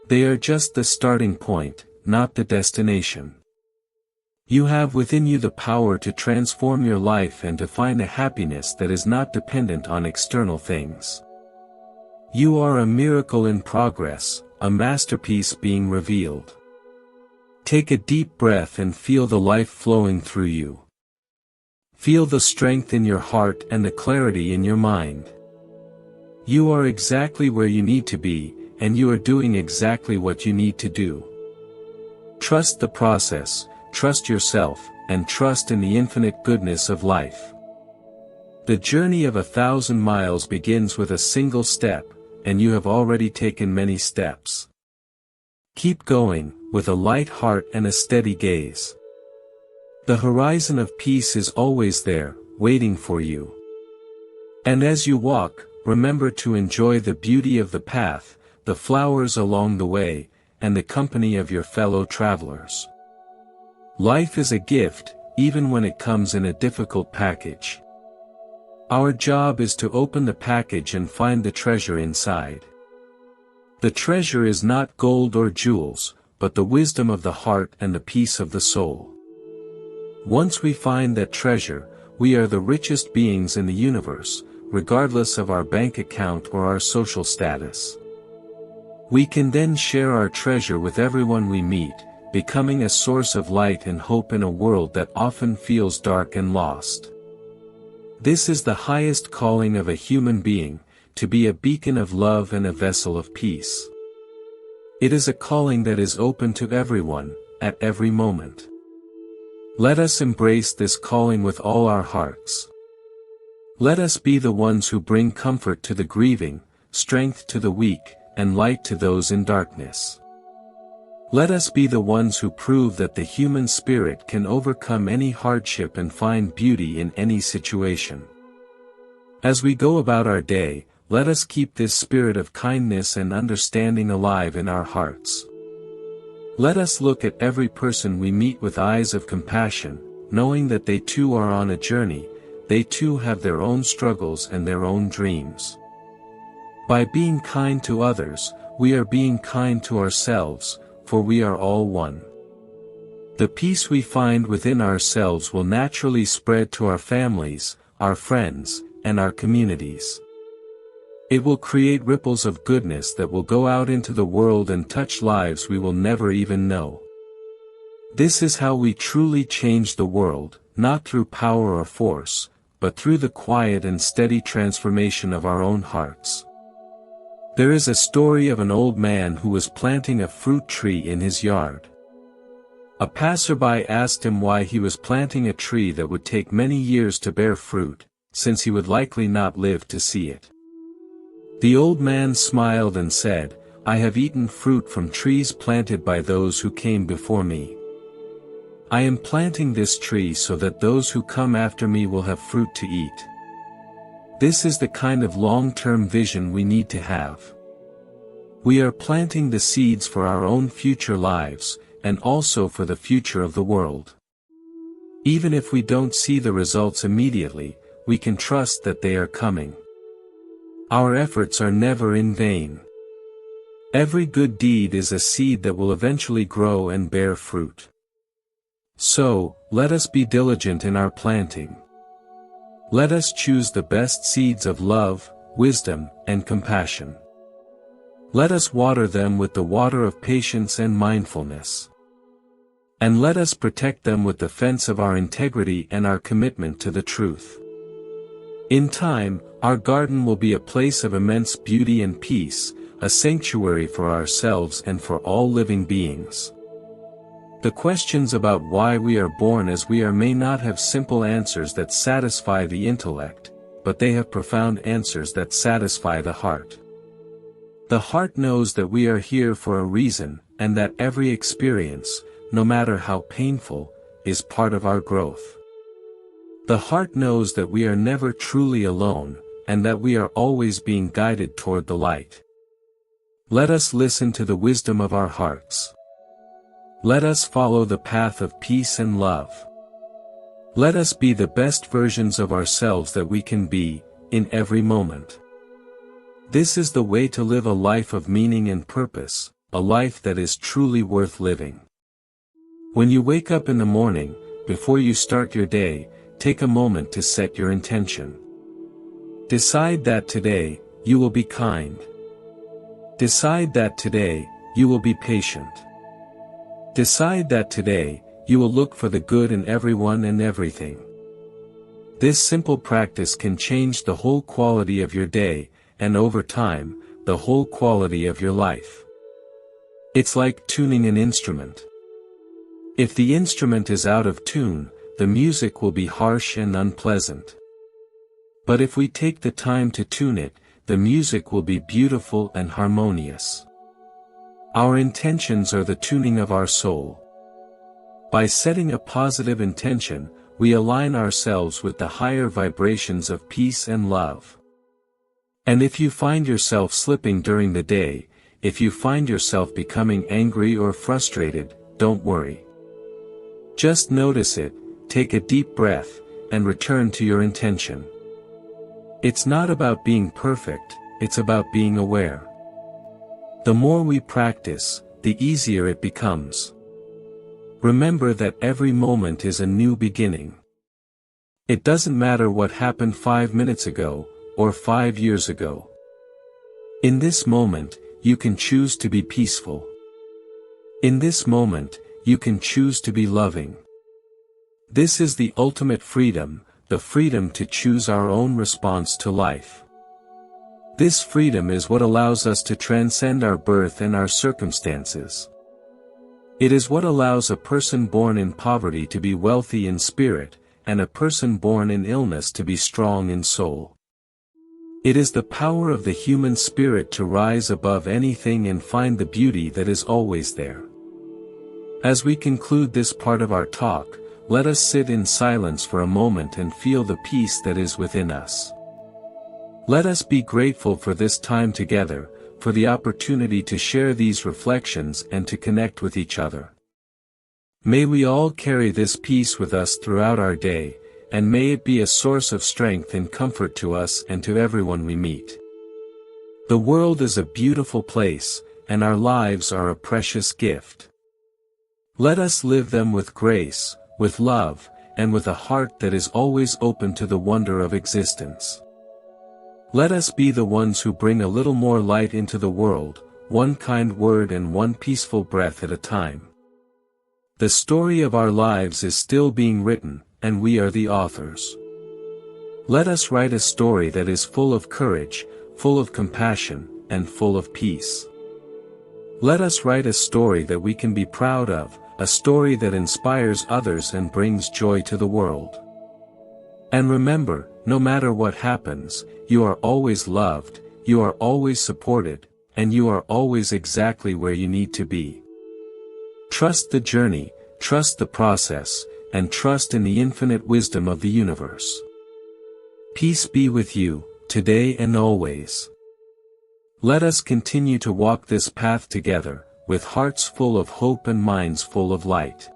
They are just the starting point, not the destination. You have within you the power to transform your life and to find a happiness that is not dependent on external things. You are a miracle in progress, a masterpiece being revealed. Take a deep breath and feel the life flowing through you. Feel the strength in your heart and the clarity in your mind. You are exactly where you need to be, and you are doing exactly what you need to do. Trust the process, trust yourself, and trust in the infinite goodness of life. The journey of 1,000 miles begins with a single step, and you have already taken many steps. Keep going, with a light heart and a steady gaze. The horizon of peace is always there, waiting for you. And as you walk, remember to enjoy the beauty of the path, the flowers along the way, and the company of your fellow travelers. Life is a gift, even when it comes in a difficult package. Our job is to open the package and find the treasure inside. The treasure is not gold or jewels, but the wisdom of the heart and the peace of the soul. Once we find that treasure, we are the richest beings in the universe, regardless of our bank account or our social status. We can then share our treasure with everyone we meet, becoming a source of light and hope in a world that often feels dark and lost. This is the highest calling of a human being, to be a beacon of love and a vessel of peace. It is a calling that is open to everyone, at every moment. Let us embrace this calling with all our hearts. Let us be the ones who bring comfort to the grieving, strength to the weak, and light to those in darkness. Let us be the ones who prove that the human spirit can overcome any hardship and find beauty in any situation. As we go about our day, let us keep this spirit of kindness and understanding alive in our hearts. Let us look at every person we meet with eyes of compassion, knowing that they too are on a journey, they too have their own struggles and their own dreams. By being kind to others, we are being kind to ourselves, for we are all one. The peace we find within ourselves will naturally spread to our families, our friends, and our communities. It will create ripples of goodness that will go out into the world and touch lives we will never even know. This is how we truly change the world, not through power or force, but through the quiet and steady transformation of our own hearts. There is a story of an old man who was planting a fruit tree in his yard. A passerby asked him why he was planting a tree that would take many years to bear fruit, since he would likely not live to see it. The old man smiled and said, "I have eaten fruit from trees planted by those who came before me. I am planting this tree so that those who come after me will have fruit to eat." This is the kind of long-term vision we need to have. We are planting the seeds for our own future lives, and also for the future of the world. Even if we don't see the results immediately, we can trust that they are coming. Our efforts are never in vain. Every good deed is a seed that will eventually grow and bear fruit. So, let us be diligent in our planting. Let us choose the best seeds of love, wisdom, and compassion. Let us water them with the water of patience and mindfulness. And let us protect them with the fence of our integrity and our commitment to the truth. In time, our garden will be a place of immense beauty and peace, a sanctuary for ourselves and for all living beings. The questions about why we are born as we are may not have simple answers that satisfy the intellect, but they have profound answers that satisfy the heart. The heart knows that we are here for a reason, and that every experience, no matter how painful, is part of our growth. The heart knows that we are never truly alone, and that we are always being guided toward the light. Let us listen to the wisdom of our hearts. Let us follow the path of peace and love. Let us be the best versions of ourselves that we can be, in every moment. This is the way to live a life of meaning and purpose, a life that is truly worth living. When you wake up in the morning, before you start your day, take a moment to set your intention. Decide that today, you will be kind. Decide that today, you will be patient. Decide that today, you will look for the good in everyone and everything. This simple practice can change the whole quality of your day, and over time, the whole quality of your life. It's like tuning an instrument. If the instrument is out of tune, the music will be harsh and unpleasant. But if we take the time to tune it, the music will be beautiful and harmonious. Our intentions are the tuning of our soul. By setting a positive intention, we align ourselves with the higher vibrations of peace and love. And if you find yourself slipping during the day, if you find yourself becoming angry or frustrated, don't worry. Just notice it, take a deep breath, and return to your intention. It's not about being perfect, it's about being aware. The more we practice, the easier it becomes. Remember that every moment is a new beginning. It doesn't matter what happened 5 minutes ago, or 5 years ago. In this moment, you can choose to be peaceful. In this moment, you can choose to be loving. This is the ultimate freedom, the freedom to choose our own response to life. This freedom is what allows us to transcend our birth and our circumstances. It is what allows a person born in poverty to be wealthy in spirit, and a person born in illness to be strong in soul. It is the power of the human spirit to rise above anything and find the beauty that is always there. As we conclude this part of our talk, let us sit in silence for a moment and feel the peace that is within us. Let us be grateful for this time together, for the opportunity to share these reflections and to connect with each other. May we all carry this peace with us throughout our day, and may it be a source of strength and comfort to us and to everyone we meet. The world is a beautiful place, and our lives are a precious gift. Let us live them with grace, with love, and with a heart that is always open to the wonder of existence. Let us be the ones who bring a little more light into the world, one kind word and one peaceful breath at a time. The story of our lives is still being written, and we are the authors. Let us write a story that is full of courage, full of compassion, and full of peace. Let us write a story that we can be proud of, a story that inspires others and brings joy to the world. And remember, no matter what happens, you are always loved, you are always supported, and you are always exactly where you need to be. Trust the journey, trust the process, and trust in the infinite wisdom of the universe. Peace be with you, today and always. Let us continue to walk this path together, with hearts full of hope and minds full of light.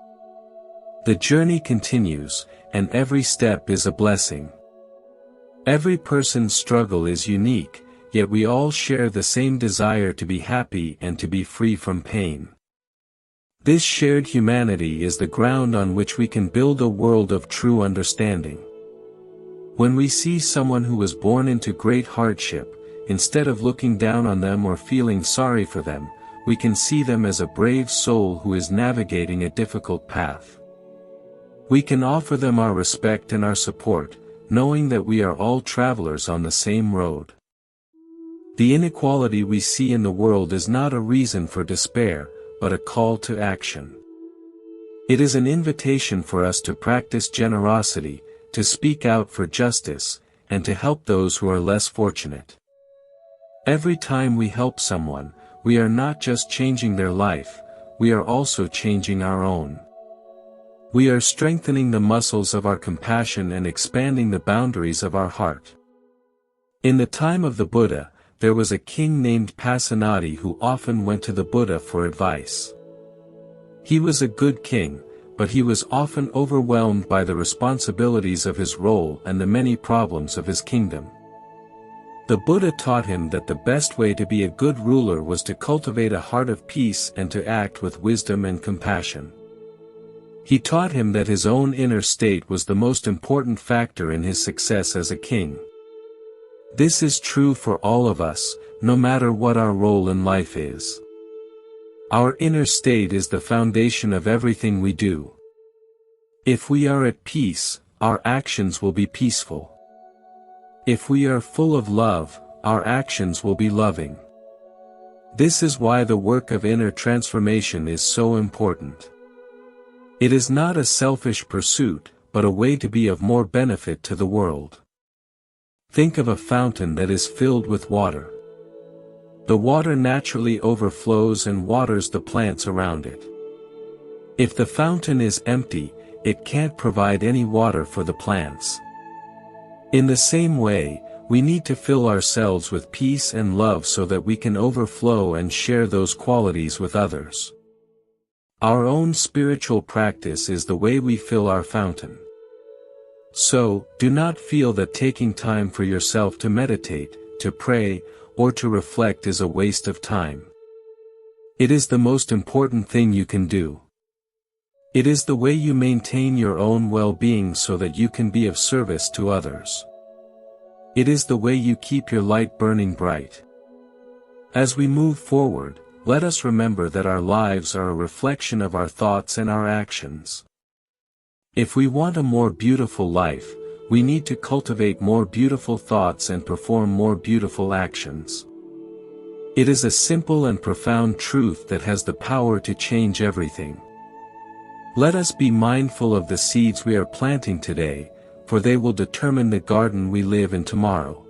The journey continues, and every step is a blessing. Every person's struggle is unique, yet we all share the same desire to be happy and to be free from pain. This shared humanity is the ground on which we can build a world of true understanding. When we see someone who was born into great hardship, instead of looking down on them or feeling sorry for them, we can see them as a brave soul who is navigating a difficult path. We can offer them our respect and our support, knowing that we are all travelers on the same road. The inequality we see in the world is not a reason for despair, but a call to action. It is an invitation for us to practice generosity, to speak out for justice, and to help those who are less fortunate. Every time we help someone, we are not just changing their life, we are also changing our own. We are strengthening the muscles of our compassion and expanding the boundaries of our heart. In the time of the Buddha, there was a king named Pasenadi who often went to the Buddha for advice. He was a good king, but he was often overwhelmed by the responsibilities of his role and the many problems of his kingdom. The Buddha taught him that the best way to be a good ruler was to cultivate a heart of peace and to act with wisdom and compassion. He taught him that his own inner state was the most important factor in his success as a king. This is true for all of us, no matter what our role in life is. Our inner state is the foundation of everything we do. If we are at peace, our actions will be peaceful. If we are full of love, our actions will be loving. This is why the work of inner transformation is so important. It is not a selfish pursuit, but a way to be of more benefit to the world. Think of a fountain that is filled with water. The water naturally overflows and waters the plants around it. If the fountain is empty, it can't provide any water for the plants. In the same way, we need to fill ourselves with peace and love so that we can overflow and share those qualities with others. Our own spiritual practice is the way we fill our fountain. So, do not feel that taking time for yourself to meditate, to pray, or to reflect is a waste of time. It is the most important thing you can do. It is the way you maintain your own well-being so that you can be of service to others. It is the way you keep your light burning bright. As we move forward, let us remember that our lives are a reflection of our thoughts and our actions. If we want a more beautiful life, we need to cultivate more beautiful thoughts and perform more beautiful actions. It is a simple and profound truth that has the power to change everything. Let us be mindful of the seeds we are planting today, for they will determine the garden we live in tomorrow.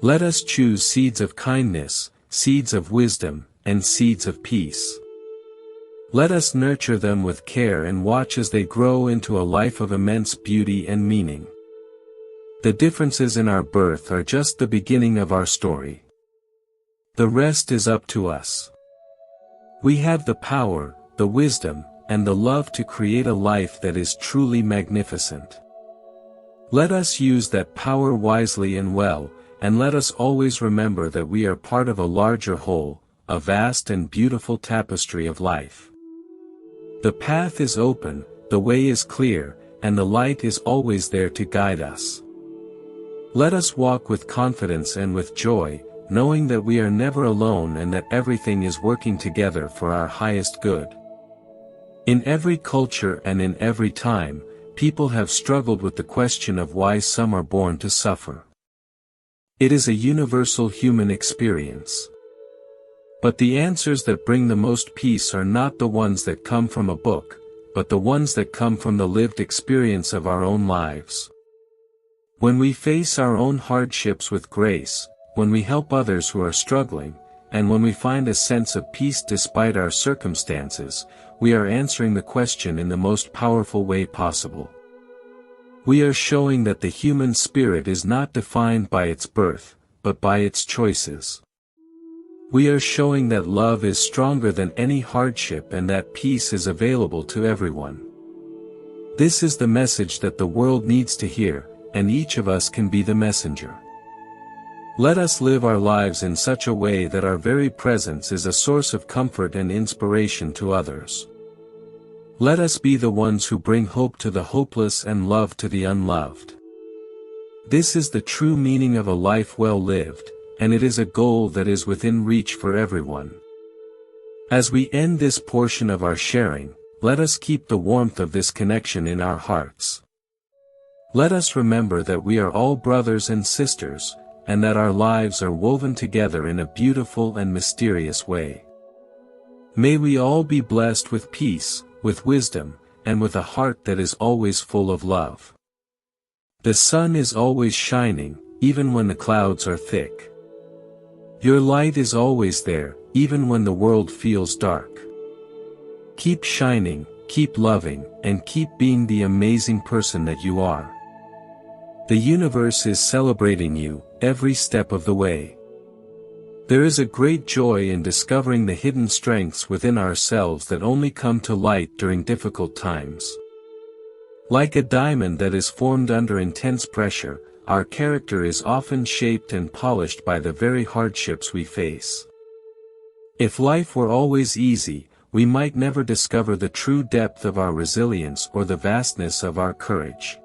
Let us choose seeds of kindness, seeds of wisdom, and seeds of peace. Let us nurture them with care and watch as they grow into a life of immense beauty and meaning. The differences in our birth are just the beginning of our story. The rest is up to us. We have the power, the wisdom, and the love to create a life that is truly magnificent. Let us use that power wisely and well, and let us always remember that we are part of a larger whole, a vast and beautiful tapestry of life. The path is open, the way is clear, and the light is always there to guide us. Let us walk with confidence and with joy, knowing that we are never alone and that everything is working together for our highest good. In every culture and in every time, people have struggled with the question of why some are born to suffer. It is a universal human experience. But the answers that bring the most peace are not the ones that come from a book, but the ones that come from the lived experience of our own lives. When we face our own hardships with grace, when we help others who are struggling, and when we find a sense of peace despite our circumstances, we are answering the question in the most powerful way possible. We are showing that the human spirit is not defined by its birth, but by its choices. We are showing that love is stronger than any hardship and that peace is available to everyone. This is the message that the world needs to hear, and each of us can be the messenger. Let us live our lives in such a way that our very presence is a source of comfort and inspiration to others. Let us be the ones who bring hope to the hopeless and love to the unloved. This is the true meaning of a life well lived, and it is a goal that is within reach for everyone. As we end this portion of our sharing, let us keep the warmth of this connection in our hearts. Let us remember that we are all brothers and sisters, and that our lives are woven together in a beautiful and mysterious way. May we all be blessed with peace, with wisdom, and with a heart that is always full of love. The sun is always shining, even when the clouds are thick. Your light is always there, even when the world feels dark. Keep shining, keep loving, and keep being the amazing person that you are. The universe is celebrating you, every step of the way. There is a great joy in discovering the hidden strengths within ourselves that only come to light during difficult times. Like a diamond that is formed under intense pressure, our character is often shaped and polished by the very hardships we face. If life were always easy, we might never discover the true depth of our resilience or the vastness of our courage.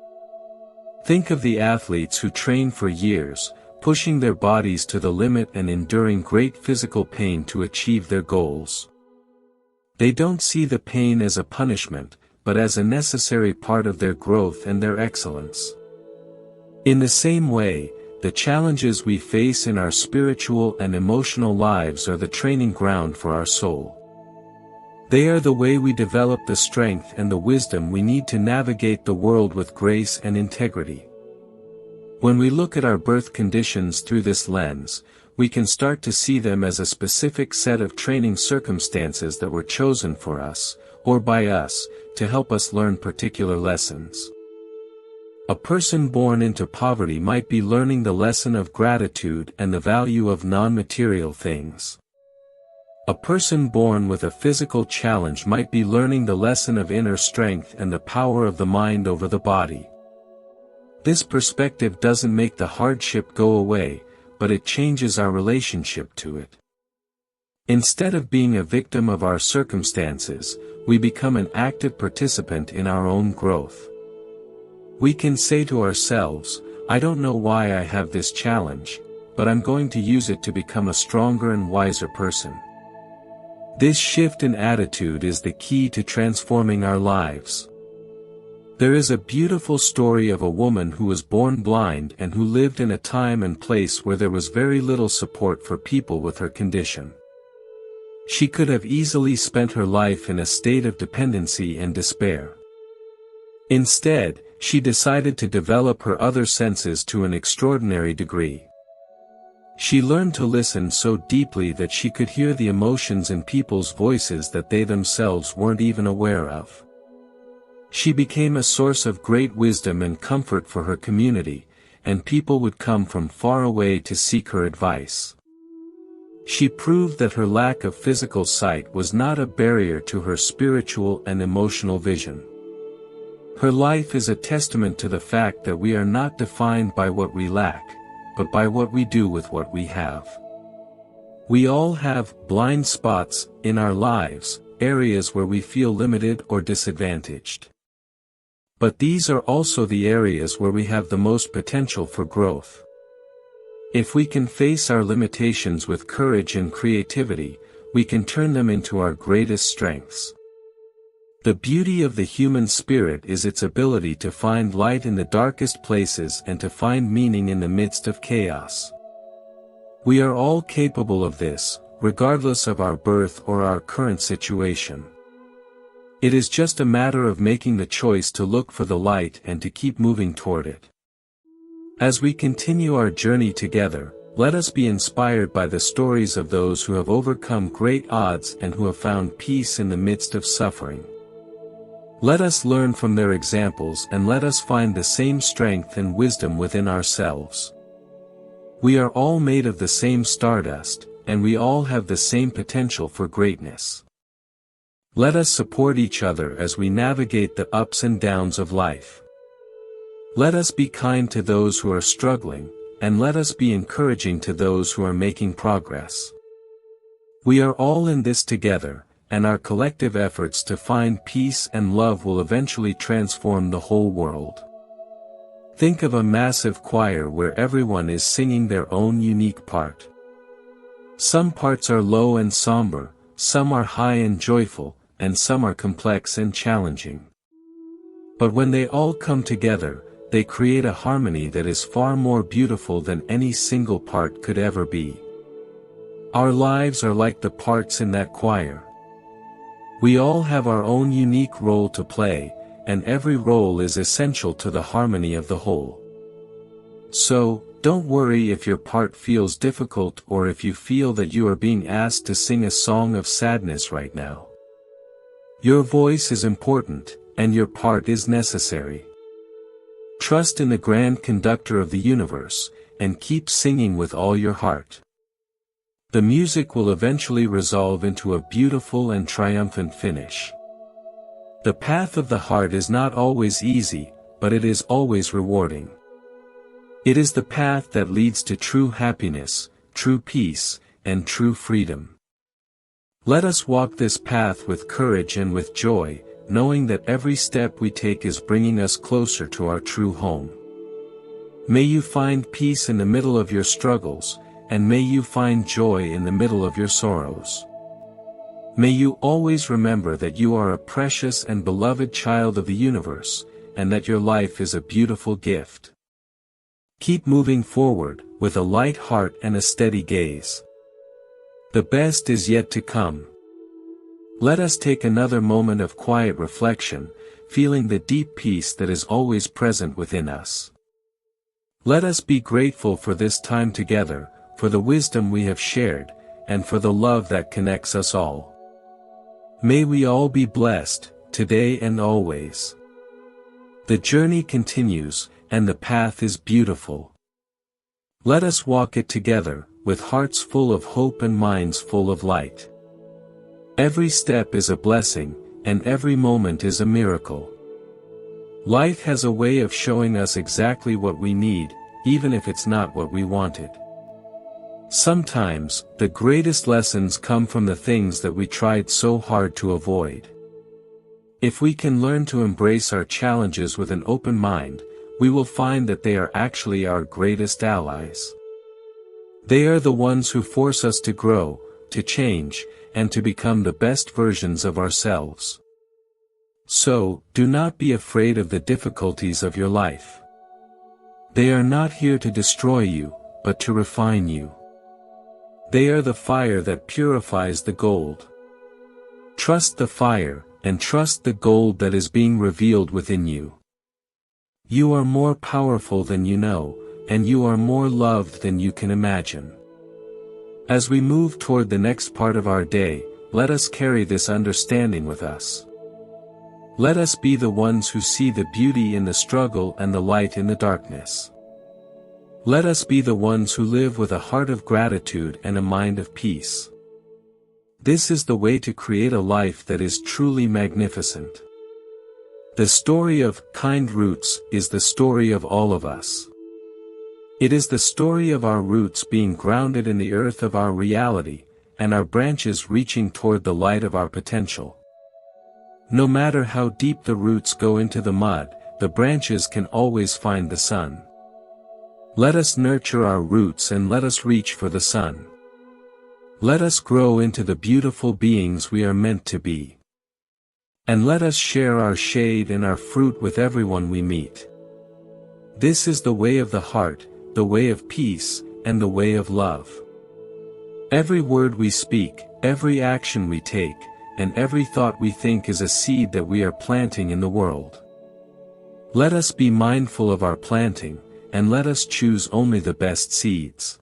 Think of the athletes who train for years, pushing their bodies to the limit and enduring great physical pain to achieve their goals. They don't see the pain as a punishment, but as a necessary part of their growth and their excellence. In the same way, the challenges we face in our spiritual and emotional lives are the training ground for our soul. They are the way we develop the strength and the wisdom we need to navigate the world with grace and integrity. When we look at our birth conditions through this lens, we can start to see them as a specific set of training circumstances that were chosen for us, or by us, to help us learn particular lessons. A person born into poverty might be learning the lesson of gratitude and the value of non-material things. A person born with a physical challenge might be learning the lesson of inner strength and the power of the mind over the body. This perspective doesn't make the hardship go away, but it changes our relationship to it. Instead of being a victim of our circumstances, we become an active participant in our own growth. We can say to ourselves, I don't know why I have this challenge, but I'm going to use it to become a stronger and wiser person. This shift in attitude is the key to transforming our lives. There is a beautiful story of a woman who was born blind and who lived in a time and place where there was very little support for people with her condition. She could have easily spent her life in a state of dependency and despair. Instead, she decided to develop her other senses to an extraordinary degree. She learned to listen so deeply that she could hear the emotions in people's voices that they themselves weren't even aware of. She became a source of great wisdom and comfort for her community, and people would come from far away to seek her advice. She proved that her lack of physical sight was not a barrier to her spiritual and emotional vision. Her life is a testament to the fact that we are not defined by what we lack, but by what we do with what we have. We all have blind spots in our lives, areas where we feel limited or disadvantaged. But these are also the areas where we have the most potential for growth. If we can face our limitations with courage and creativity, we can turn them into our greatest strengths. The beauty of the human spirit is its ability to find light in the darkest places and to find meaning in the midst of chaos. We are all capable of this, regardless of our birth or our current situation. It is just a matter of making the choice to look for the light and to keep moving toward it. As we continue our journey together, let us be inspired by the stories of those who have overcome great odds and who have found peace in the midst of suffering. Let us learn from their examples and let us find the same strength and wisdom within ourselves. We are all made of the same stardust, and we all have the same potential for greatness. Let us support each other as we navigate the ups and downs of life. Let us be kind to those who are struggling, and let us be encouraging to those who are making progress. We are all in this together, and our collective efforts to find peace and love will eventually transform the whole world. Think of a massive choir where everyone is singing their own unique part. Some parts are low and somber, some are high and joyful, and some are complex and challenging. But when they all come together, they create a harmony that is far more beautiful than any single part could ever be. Our lives are like the parts in that choir. We all have our own unique role to play, and every role is essential to the harmony of the whole. So, don't worry if your part feels difficult or if you feel that you are being asked to sing a song of sadness right now. Your voice is important, and your part is necessary. Trust in the grand conductor of the universe, and keep singing with all your heart. The music will eventually resolve into a beautiful and triumphant finish. The path of the heart is not always easy, but it is always rewarding. It is the path that leads to true happiness, true peace, and true freedom. Let us walk this path with courage and with joy, knowing that every step we take is bringing us closer to our true home. May you find peace in the middle of your struggles, and may you find joy in the middle of your sorrows. May you always remember that you are a precious and beloved child of the universe, and that your life is a beautiful gift. Keep moving forward, with a light heart and a steady gaze. The best is yet to come. Let us take another moment of quiet reflection, feeling the deep peace that is always present within us. Let us be grateful for this time together, for the wisdom we have shared, and for the love that connects us all. May we all be blessed, today and always. The journey continues, and the path is beautiful. Let us walk it together, with hearts full of hope and minds full of light. Every step is a blessing, and every moment is a miracle. Life has a way of showing us exactly what we need, even if it's not what we wanted. Sometimes, the greatest lessons come from the things that we tried so hard to avoid. If we can learn to embrace our challenges with an open mind, we will find that they are actually our greatest allies. They are the ones who force us to grow, to change, and to become the best versions of ourselves. So, do not be afraid of the difficulties of your life. They are not here to destroy you, but to refine you. They are the fire that purifies the gold. Trust the fire, and trust the gold that is being revealed within you. You are more powerful than you know, and you are more loved than you can imagine. As we move toward the next part of our day, let us carry this understanding with us. Let us be the ones who see the beauty in the struggle and the light in the darkness. Let us be the ones who live with a heart of gratitude and a mind of peace. This is the way to create a life that is truly magnificent. The story of kind roots is the story of all of us. It is the story of our roots being grounded in the earth of our reality, and our branches reaching toward the light of our potential. No matter how deep the roots go into the mud, the branches can always find the sun. Let us nurture our roots and let us reach for the sun. Let us grow into the beautiful beings we are meant to be. And let us share our shade and our fruit with everyone we meet. This is the way of the heart, the way of peace, and the way of love. Every word we speak, every action we take, and every thought we think is a seed that we are planting in the world. Let us be mindful of our planting, and let us choose only the best seeds.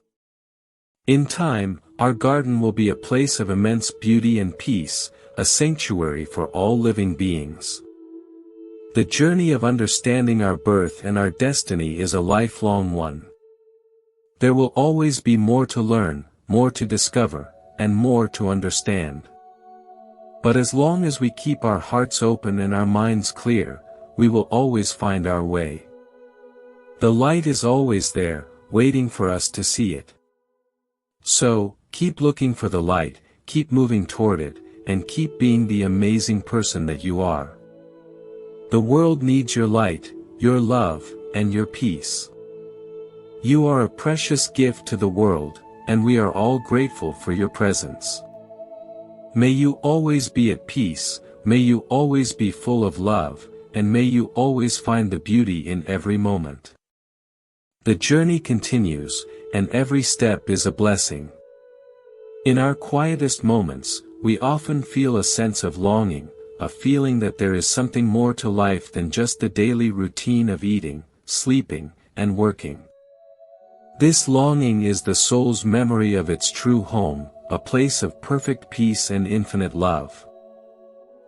In time, our garden will be a place of immense beauty and peace, a sanctuary for all living beings. The journey of understanding our birth and our destiny is a lifelong one. There will always be more to learn, more to discover, and more to understand. But as long as we keep our hearts open and our minds clear, we will always find our way. The light is always there, waiting for us to see it. So, keep looking for the light, keep moving toward it, and keep being the amazing person that you are. The world needs your light, your love, and your peace. You are a precious gift to the world, and we are all grateful for your presence. May you always be at peace, may you always be full of love, and may you always find the beauty in every moment. The journey continues, and every step is a blessing. In our quietest moments, we often feel a sense of longing, a feeling that there is something more to life than just the daily routine of eating, sleeping, and working. This longing is the soul's memory of its true home, a place of perfect peace and infinite love.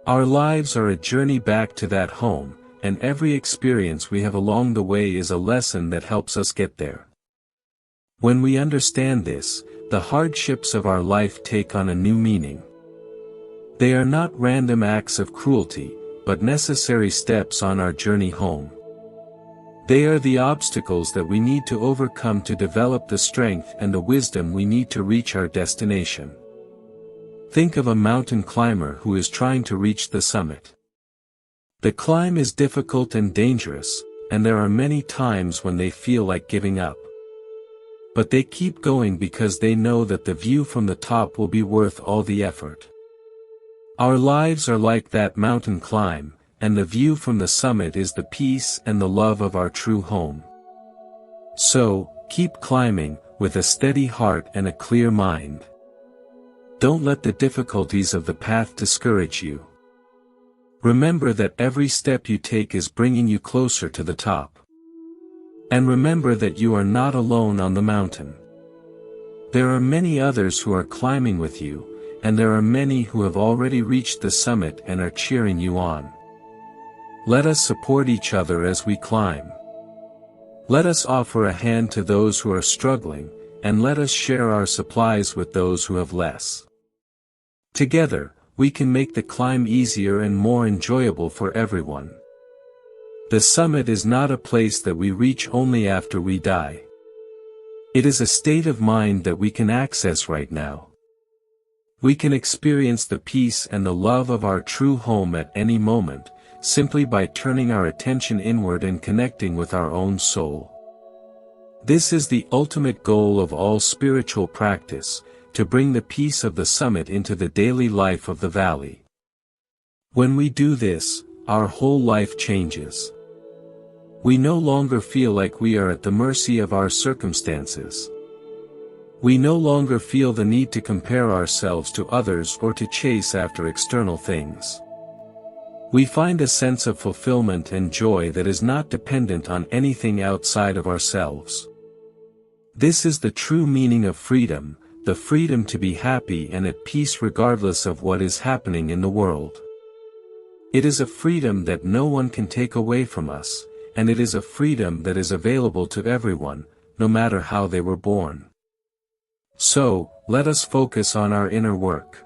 Our lives are a journey back to that home, and every experience we have along the way is a lesson that helps us get there. When we understand this, the hardships of our life take on a new meaning. They are not random acts of cruelty, but necessary steps on our journey home. They are the obstacles that we need to overcome to develop the strength and the wisdom we need to reach our destination. Think of a mountain climber who is trying to reach the summit. The climb is difficult and dangerous, and there are many times when they feel like giving up. But they keep going because they know that the view from the top will be worth all the effort. Our lives are like that mountain climb, and the view from the summit is the peace and the love of our true home. So, keep climbing, with a steady heart and a clear mind. Don't let the difficulties of the path discourage you. Remember that every step you take is bringing you closer to the top. And remember that you are not alone on the mountain. There are many others who are climbing with you, and there are many who have already reached the summit and are cheering you on. Let us support each other as we climb. Let us offer a hand to those who are struggling, and let us share our supplies with those who have less. Together, we can make the climb easier and more enjoyable for everyone. The summit is not a place that we reach only after we die. It is a state of mind that we can access right now. We can experience the peace and the love of our true home at any moment, simply by turning our attention inward and connecting with our own soul. This is the ultimate goal of all spiritual practice, to bring the peace of the summit into the daily life of the valley. When we do this, our whole life changes. We no longer feel like we are at the mercy of our circumstances. We no longer feel the need to compare ourselves to others or to chase after external things. We find a sense of fulfillment and joy that is not dependent on anything outside of ourselves. This is the true meaning of freedom, the freedom to be happy and at peace regardless of what is happening in the world. It is a freedom that no one can take away from us, and it is a freedom that is available to everyone, no matter how they were born. So, let us focus on our inner work.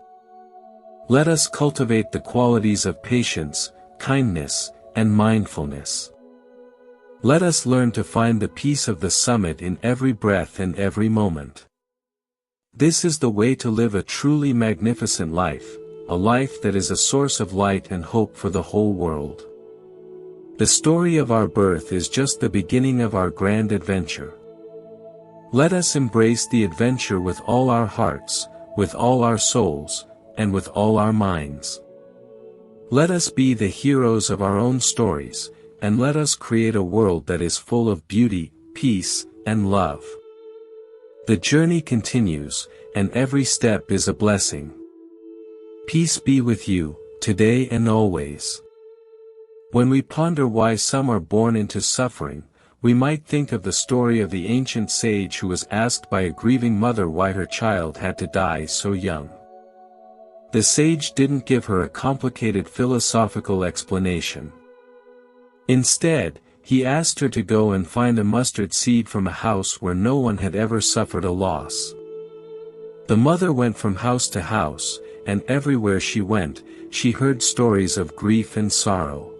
Let us cultivate the qualities of patience, kindness, and mindfulness. Let us learn to find the peace of the summit in every breath and every moment. This is the way to live a truly magnificent life, a life that is a source of light and hope for the whole world. The story of our birth is just the beginning of our grand adventure. Let us embrace the adventure with all our hearts, with all our souls, and with all our minds. Let us be the heroes of our own stories, and let us create a world that is full of beauty, peace, and love. The journey continues, and every step is a blessing. Peace be with you, today and always. When we ponder why some are born into suffering, we might think of the story of the ancient sage who was asked by a grieving mother why her child had to die so young. The sage didn't give her a complicated philosophical explanation. Instead, he asked her to go and find a mustard seed from a house where no one had ever suffered a loss. The mother went from house to house, and everywhere she went, she heard stories of grief and sorrow.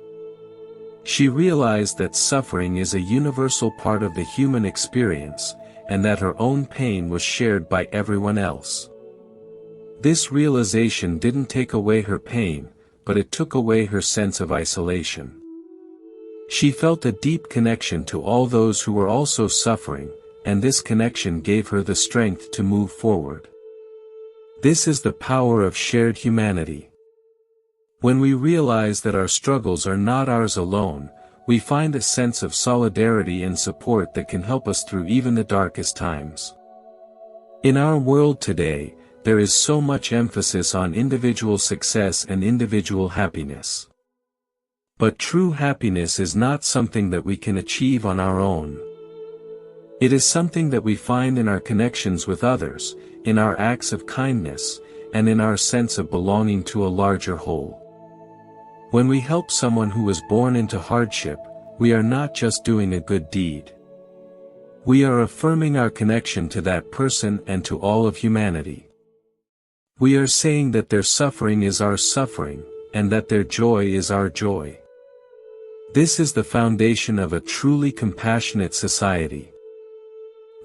She realized that suffering is a universal part of the human experience, and that her own pain was shared by everyone else. This realization didn't take away her pain, but it took away her sense of isolation. She felt a deep connection to all those who were also suffering, and this connection gave her the strength to move forward. This is the power of shared humanity. When we realize that our struggles are not ours alone, we find a sense of solidarity and support that can help us through even the darkest times. In our world today, there is so much emphasis on individual success and individual happiness. But true happiness is not something that we can achieve on our own. It is something that we find in our connections with others, in our acts of kindness, and in our sense of belonging to a larger whole. When we help someone who was born into hardship, we are not just doing a good deed. We are affirming our connection to that person and to all of humanity. We are saying that their suffering is our suffering, and that their joy is our joy. This is the foundation of a truly compassionate society.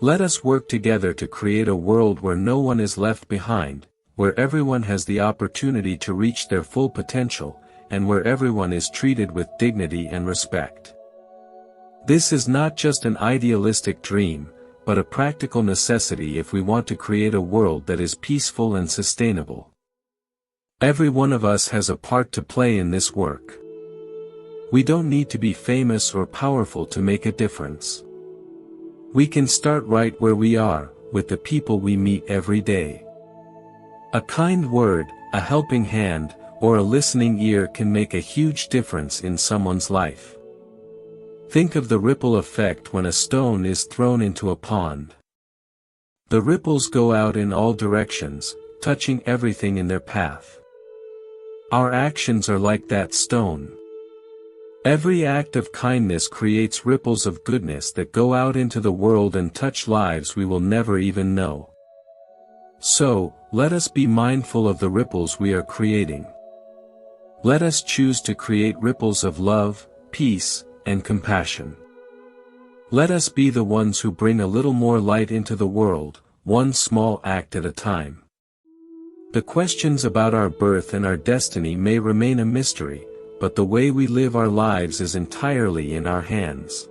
Let us work together to create a world where no one is left behind, where everyone has the opportunity to reach their full potential, and where everyone is treated with dignity and respect. This is not just an idealistic dream, but a practical necessity if we want to create a world that is peaceful and sustainable. Every one of us has a part to play in this work. We don't need to be famous or powerful to make a difference. We can start right where we are, with the people we meet every day. A kind word, a helping hand, or a listening ear can make a huge difference in someone's life. Think of the ripple effect when a stone is thrown into a pond. The ripples go out in all directions, touching everything in their path. Our actions are like that stone. Every act of kindness creates ripples of goodness that go out into the world and touch lives we will never even know. So, let us be mindful of the ripples we are creating. Let us choose to create ripples of love, peace, and compassion. Let us be the ones who bring a little more light into the world, one small act at a time. The questions about our birth and our destiny may remain a mystery, but the way we live our lives is entirely in our hands.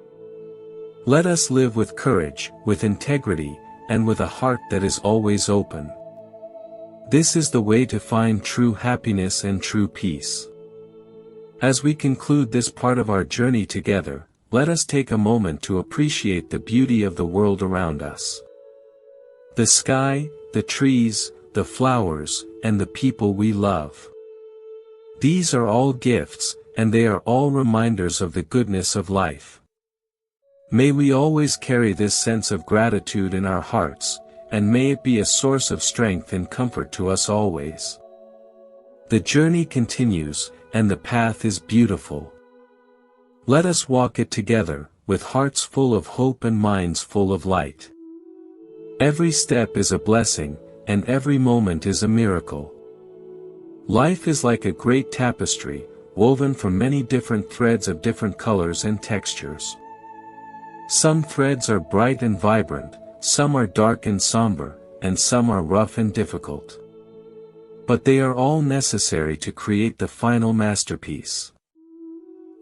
Let us live with courage, with integrity, and with a heart that is always open. This is the way to find true happiness and true peace. As we conclude this part of our journey together, let us take a moment to appreciate the beauty of the world around us. The sky, the trees, the flowers, and the people we love. These are all gifts, and they are all reminders of the goodness of life. May we always carry this sense of gratitude in our hearts, and may it be a source of strength and comfort to us always. The journey continues, and the path is beautiful. Let us walk it together, with hearts full of hope and minds full of light. Every step is a blessing, and every moment is a miracle. Life is like a great tapestry, woven from many different threads of different colors and textures. Some threads are bright and vibrant, some are dark and somber, and some are rough and difficult. But they are all necessary to create the final masterpiece.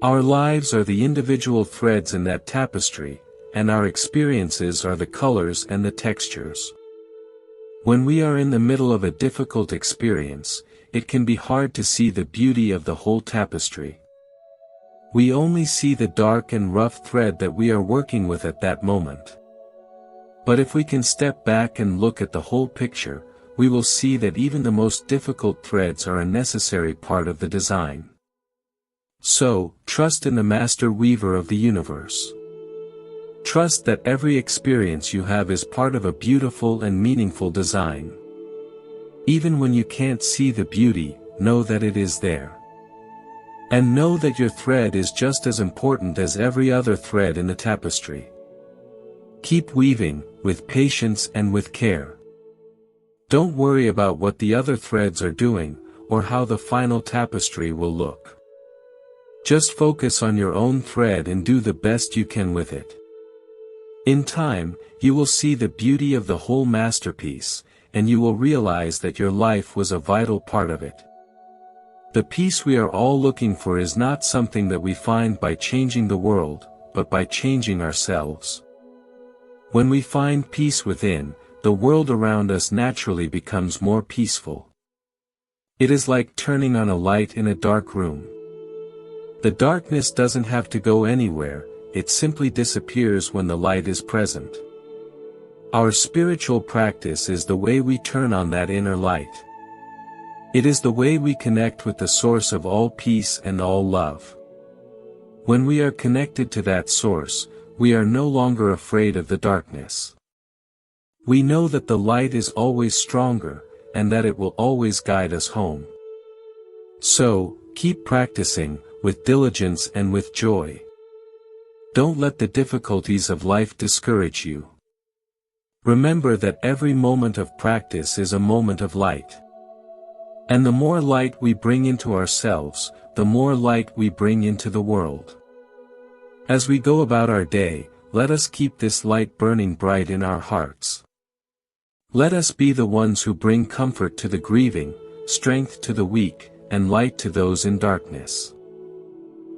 Our lives are the individual threads in that tapestry, and our experiences are the colors and the textures. When we are in the middle of a difficult experience, it can be hard to see the beauty of the whole tapestry. We only see the dark and rough thread that we are working with at that moment. But if we can step back and look at the whole picture, we will see that even the most difficult threads are a necessary part of the design. So, trust in the master weaver of the universe. Trust that every experience you have is part of a beautiful and meaningful design. Even when you can't see the beauty, know that it is there. And know that your thread is just as important as every other thread in the tapestry. Keep weaving, with patience and with care. Don't worry about what the other threads are doing, or how the final tapestry will look. Just focus on your own thread and do the best you can with it. In time, you will see the beauty of the whole masterpiece, and you will realize that your life was a vital part of it. The peace we are all looking for is not something that we find by changing the world, but by changing ourselves. When we find peace within, the world around us naturally becomes more peaceful. It is like turning on a light in a dark room. The darkness doesn't have to go anywhere, it simply disappears when the light is present. Our spiritual practice is the way we turn on that inner light. It is the way we connect with the source of all peace and all love. When we are connected to that source, we are no longer afraid of the darkness. We know that the light is always stronger, and that it will always guide us home. So, keep practicing, with diligence and with joy. Don't let the difficulties of life discourage you. Remember that every moment of practice is a moment of light. And the more light we bring into ourselves, the more light we bring into the world. As we go about our day, let us keep this light burning bright in our hearts. Let us be the ones who bring comfort to the grieving, strength to the weak, and light to those in darkness.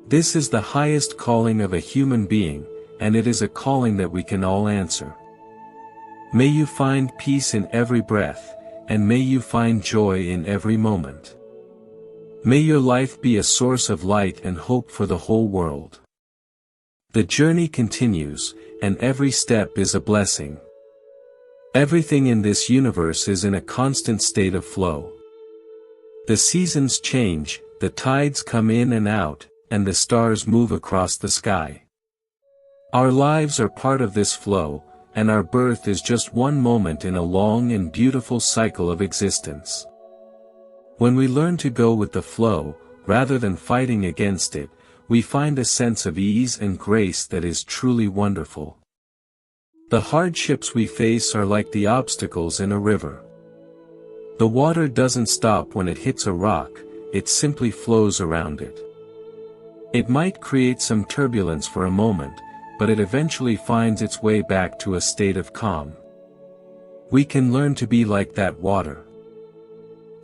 This is the highest calling of a human being, and it is a calling that we can all answer. May you find peace in every breath, and may you find joy in every moment. May your life be a source of light and hope for the whole world. The journey continues, and every step is a blessing. Everything in this universe is in a constant state of flow. The seasons change, the tides come in and out, and the stars move across the sky. Our lives are part of this flow, and our birth is just one moment in a long and beautiful cycle of existence. When we learn to go with the flow, rather than fighting against it, we find a sense of ease and grace that is truly wonderful. The hardships we face are like the obstacles in a river. The water doesn't stop when it hits a rock, it simply flows around it. It might create some turbulence for a moment, but it eventually finds its way back to a state of calm. We can learn to be like that water.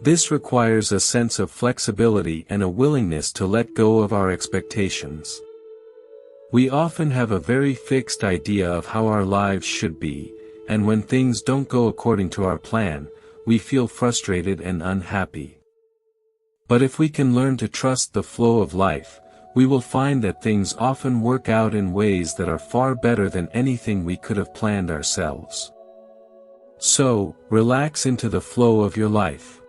This requires a sense of flexibility and a willingness to let go of our expectations. We often have a very fixed idea of how our lives should be, and when things don't go according to our plan, we feel frustrated and unhappy. But if we can learn to trust the flow of life, we will find that things often work out in ways that are far better than anything we could have planned ourselves. So, relax into the flow of your life.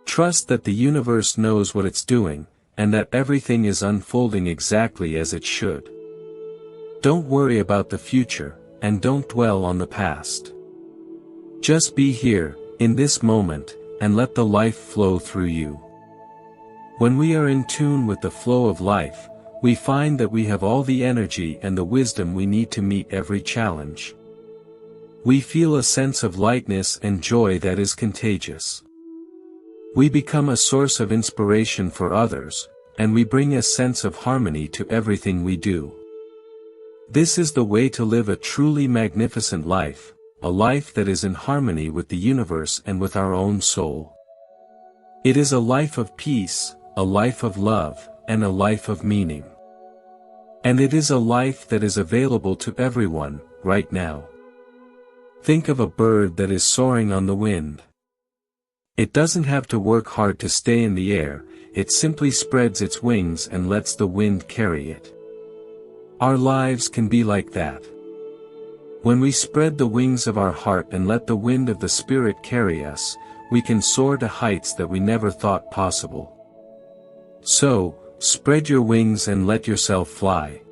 Trust that the universe knows what it's doing, and that everything is unfolding exactly as it should. Don't worry about the future, and don't dwell on the past. Just be here, in this moment, and let the life flow through you. When we are in tune with the flow of life, we find that we have all the energy and the wisdom we need to meet every challenge. We feel a sense of lightness and joy that is contagious. We become a source of inspiration for others, and we bring a sense of harmony to everything we do. This is the way to live a truly magnificent life, a life that is in harmony with the universe and with our own soul. It is a life of peace, a life of love, and a life of meaning. And it is a life that is available to everyone, right now. Think of a bird that is soaring on the wind. It doesn't have to work hard to stay in the air, it simply spreads its wings and lets the wind carry it. Our lives can be like that. When we spread the wings of our heart and let the wind of the Spirit carry us, we can soar to heights that we never thought possible. So, spread your wings and let yourself fly.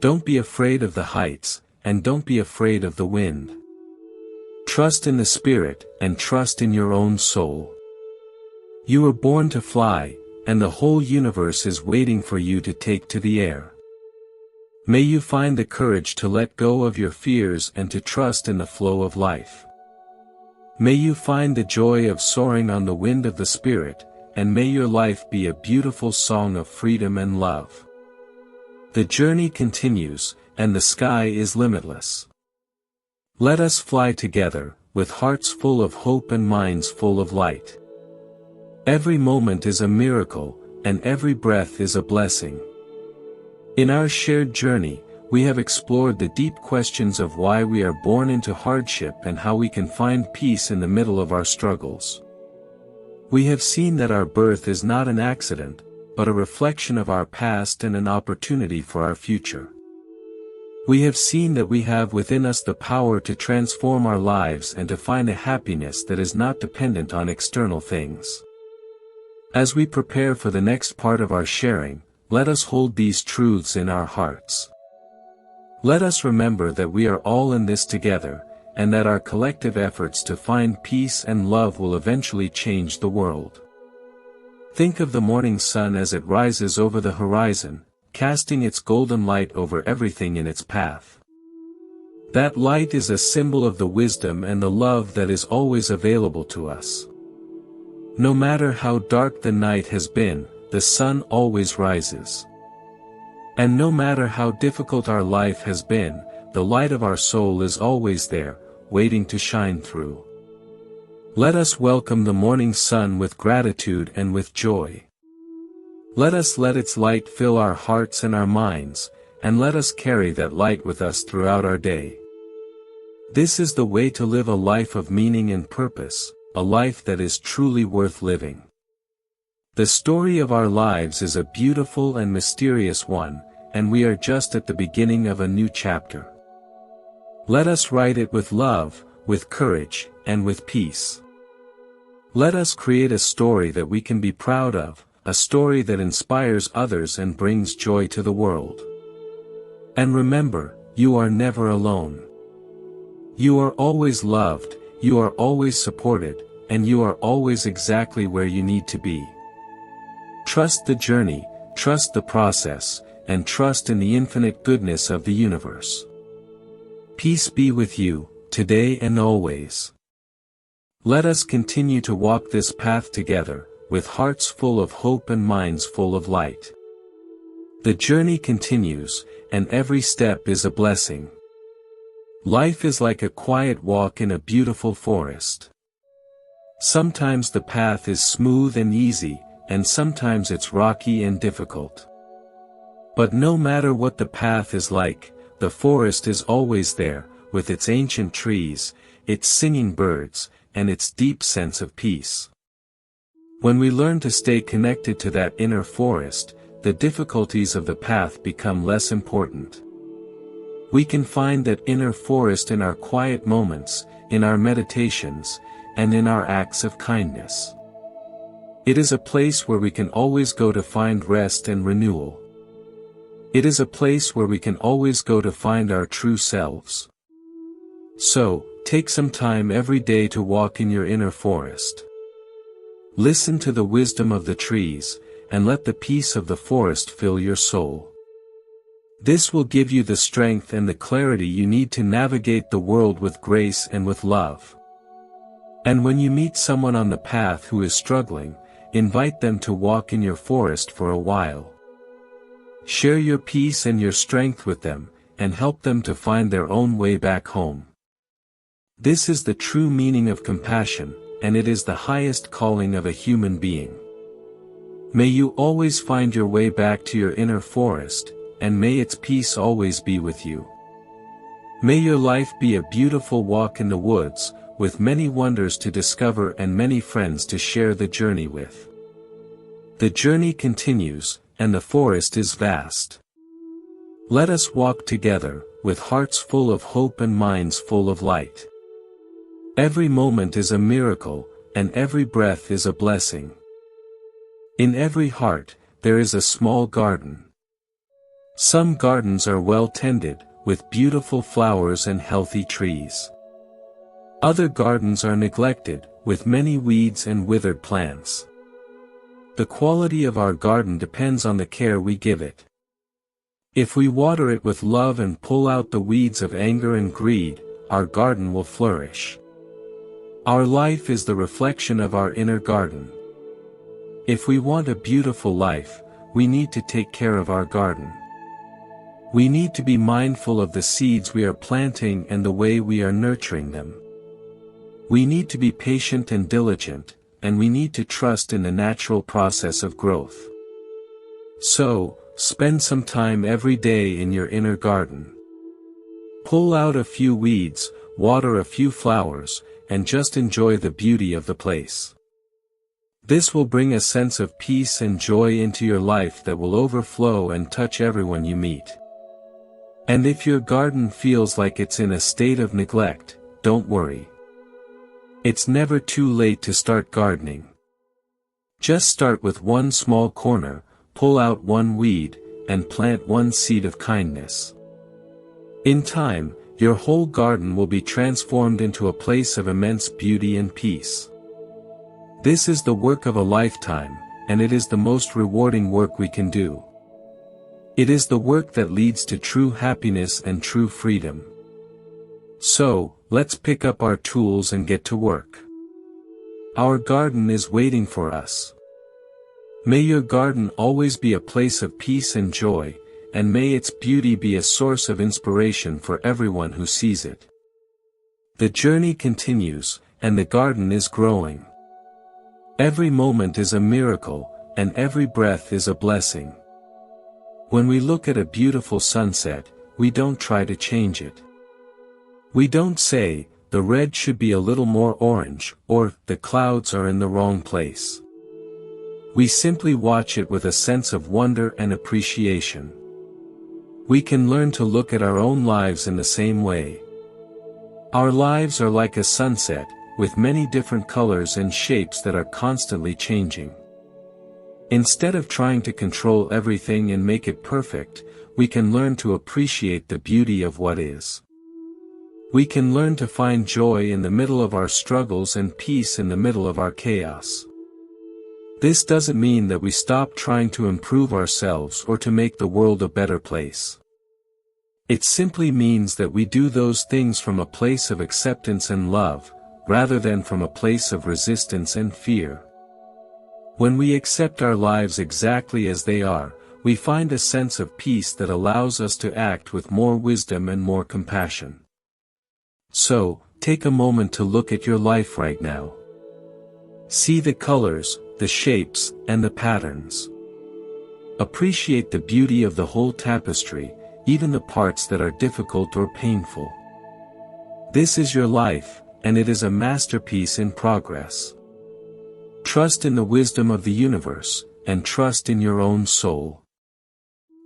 Don't be afraid of the heights, and don't be afraid of the wind. Trust in the Spirit, and trust in your own soul. You were born to fly, and the whole universe is waiting for you to take to the air. May you find the courage to let go of your fears and to trust in the flow of life. May you find the joy of soaring on the wind of the Spirit, and may your life be a beautiful song of freedom and love. The journey continues, and the sky is limitless. Let us fly together, with hearts full of hope and minds full of light. Every moment is a miracle, and every breath is a blessing. In our shared journey, we have explored the deep questions of why we are born into hardship and how we can find peace in the middle of our struggles. We have seen that our birth is not an accident, but a reflection of our past and an opportunity for our future. We have seen that we have within us the power to transform our lives and to find a happiness that is not dependent on external things. As we prepare for the next part of our sharing, let us hold these truths in our hearts. Let us remember that we are all in this together, and that our collective efforts to find peace and love will eventually change the world. Think of the morning sun as it rises over the horizon, casting its golden light over everything in its path. That light is a symbol of the wisdom and the love that is always available to us. No matter how dark the night has been, the sun always rises. And no matter how difficult our life has been, the light of our soul is always there, waiting to shine through. Let us welcome the morning sun with gratitude and with joy. Let us let its light fill our hearts and our minds, and let us carry that light with us throughout our day. This is the way to live a life of meaning and purpose, a life that is truly worth living. The story of our lives is a beautiful and mysterious one, and we are just at the beginning of a new chapter. Let us write it with love, with courage, and with peace. Let us create a story that we can be proud of, a story that inspires others and brings joy to the world. And remember, you are never alone. You are always loved, you are always supported, and you are always exactly where you need to be. Trust the journey, trust the process, and trust in the infinite goodness of the universe. Peace be with you, today and always. Let us continue to walk this path together, with hearts full of hope and minds full of light. The journey continues, and every step is a blessing. Life is like a quiet walk in a beautiful forest. Sometimes the path is smooth and easy, and sometimes it's rocky and difficult. But no matter what the path is like, the forest is always there, with its ancient trees, its singing birds, and its deep sense of peace. When we learn to stay connected to that inner forest, the difficulties of the path become less important. We can find that inner forest in our quiet moments, in our meditations, and in our acts of kindness. It is a place where we can always go to find rest and renewal. It is a place where we can always go to find our true selves. So, take some time every day to walk in your inner forest. Listen to the wisdom of the trees, and let the peace of the forest fill your soul. This will give you the strength and the clarity you need to navigate the world with grace and with love. And when you meet someone on the path who is struggling, invite them to walk in your forest for a while. Share your peace and your strength with them, and help them to find their own way back home. This is the true meaning of compassion, and it is the highest calling of a human being. May you always find your way back to your inner forest, and may its peace always be with you. May your life be a beautiful walk in the woods, with many wonders to discover and many friends to share the journey with. The journey continues, and the forest is vast. Let us walk together, with hearts full of hope and minds full of light. Every moment is a miracle, and every breath is a blessing. In every heart, there is a small garden. Some gardens are well tended, with beautiful flowers and healthy trees. Other gardens are neglected, with many weeds and withered plants. The quality of our garden depends on the care we give it. If we water it with love and pull out the weeds of anger and greed, our garden will flourish. Our life is the reflection of our inner garden. If we want a beautiful life, we need to take care of our garden. We need to be mindful of the seeds we are planting and the way we are nurturing them. We need to be patient and diligent, and we need to trust in the natural process of growth. So, spend some time every day in your inner garden. Pull out a few weeds, water a few flowers, and just enjoy the beauty of the place. This will bring a sense of peace and joy into your life that will overflow and touch everyone you meet. And if your garden feels like it's in a state of neglect, don't worry. It's never too late to start gardening. Just start with one small corner, pull out one weed, and plant one seed of kindness. In time, your whole garden will be transformed into a place of immense beauty and peace. This is the work of a lifetime, and it is the most rewarding work we can do. It is the work that leads to true happiness and true freedom. So, let's pick up our tools and get to work. Our garden is waiting for us. May your garden always be a place of peace and joy, and may its beauty be a source of inspiration for everyone who sees it. The journey continues, and the garden is growing. Every moment is a miracle, and every breath is a blessing. When we look at a beautiful sunset, we don't try to change it. We don't say, the red should be a little more orange, or, the clouds are in the wrong place. We simply watch it with a sense of wonder and appreciation. We can learn to look at our own lives in the same way. Our lives are like a sunset, with many different colors and shapes that are constantly changing. Instead of trying to control everything and make it perfect, we can learn to appreciate the beauty of what is. We can learn to find joy in the middle of our struggles and peace in the middle of our chaos. This doesn't mean that we stop trying to improve ourselves or to make the world a better place. It simply means that we do those things from a place of acceptance and love, rather than from a place of resistance and fear. When we accept our lives exactly as they are, we find a sense of peace that allows us to act with more wisdom and more compassion. So, take a moment to look at your life right now. See the colors, the shapes, and the patterns. Appreciate the beauty of the whole tapestry, even the parts that are difficult or painful. This is your life, and it is a masterpiece in progress. Trust in the wisdom of the universe, and trust in your own soul.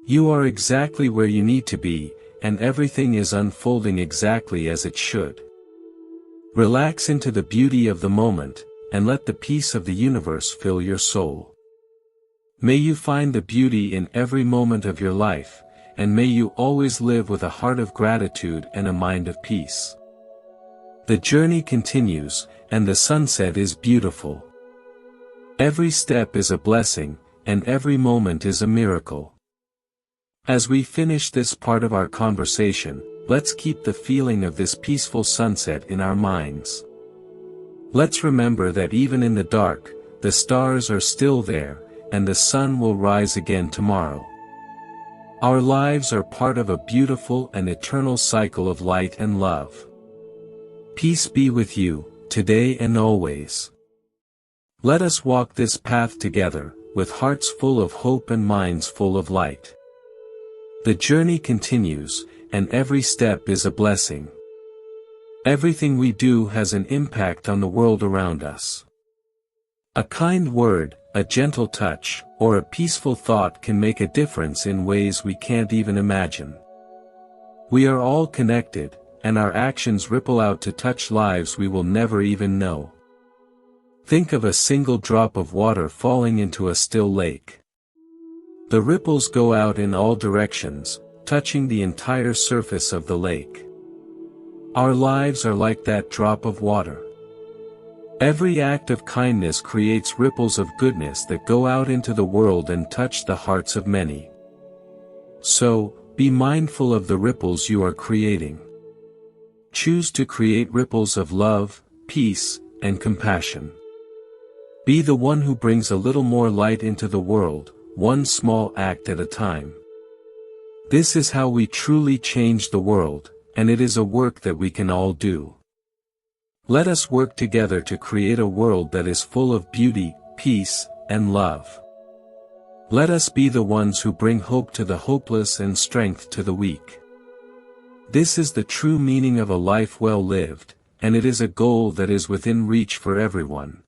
You are exactly where you need to be, and everything is unfolding exactly as it should. Relax into the beauty of the moment, and let the peace of the universe fill your soul. May you find the beauty in every moment of your life, and may you always live with a heart of gratitude and a mind of peace. The journey continues, and the sunset is beautiful. Every step is a blessing, and every moment is a miracle. As we finish this part of our conversation, let's keep the feeling of this peaceful sunset in our minds. Let's remember that even in the dark, the stars are still there, and the sun will rise again tomorrow. Our lives are part of a beautiful and eternal cycle of light and love. Peace be with you, today and always. Let us walk this path together, with hearts full of hope and minds full of light. The journey continues, and every step is a blessing. Everything we do has an impact on the world around us. A kind word, a gentle touch, or a peaceful thought can make a difference in ways we can't even imagine. We are all connected, and our actions ripple out to touch lives we will never even know. Think of a single drop of water falling into a still lake. The ripples go out in all directions, touching the entire surface of the lake. Our lives are like that drop of water. Every act of kindness creates ripples of goodness that go out into the world and touch the hearts of many. So, be mindful of the ripples you are creating. Choose to create ripples of love, peace, and compassion. Be the one who brings a little more light into the world, one small act at a time. This is how we truly change the world, and it is a work that we can all do. Let us work together to create a world that is full of beauty, peace, and love. Let us be the ones who bring hope to the hopeless and strength to the weak. This is the true meaning of a life well lived, and it is a goal that is within reach for everyone.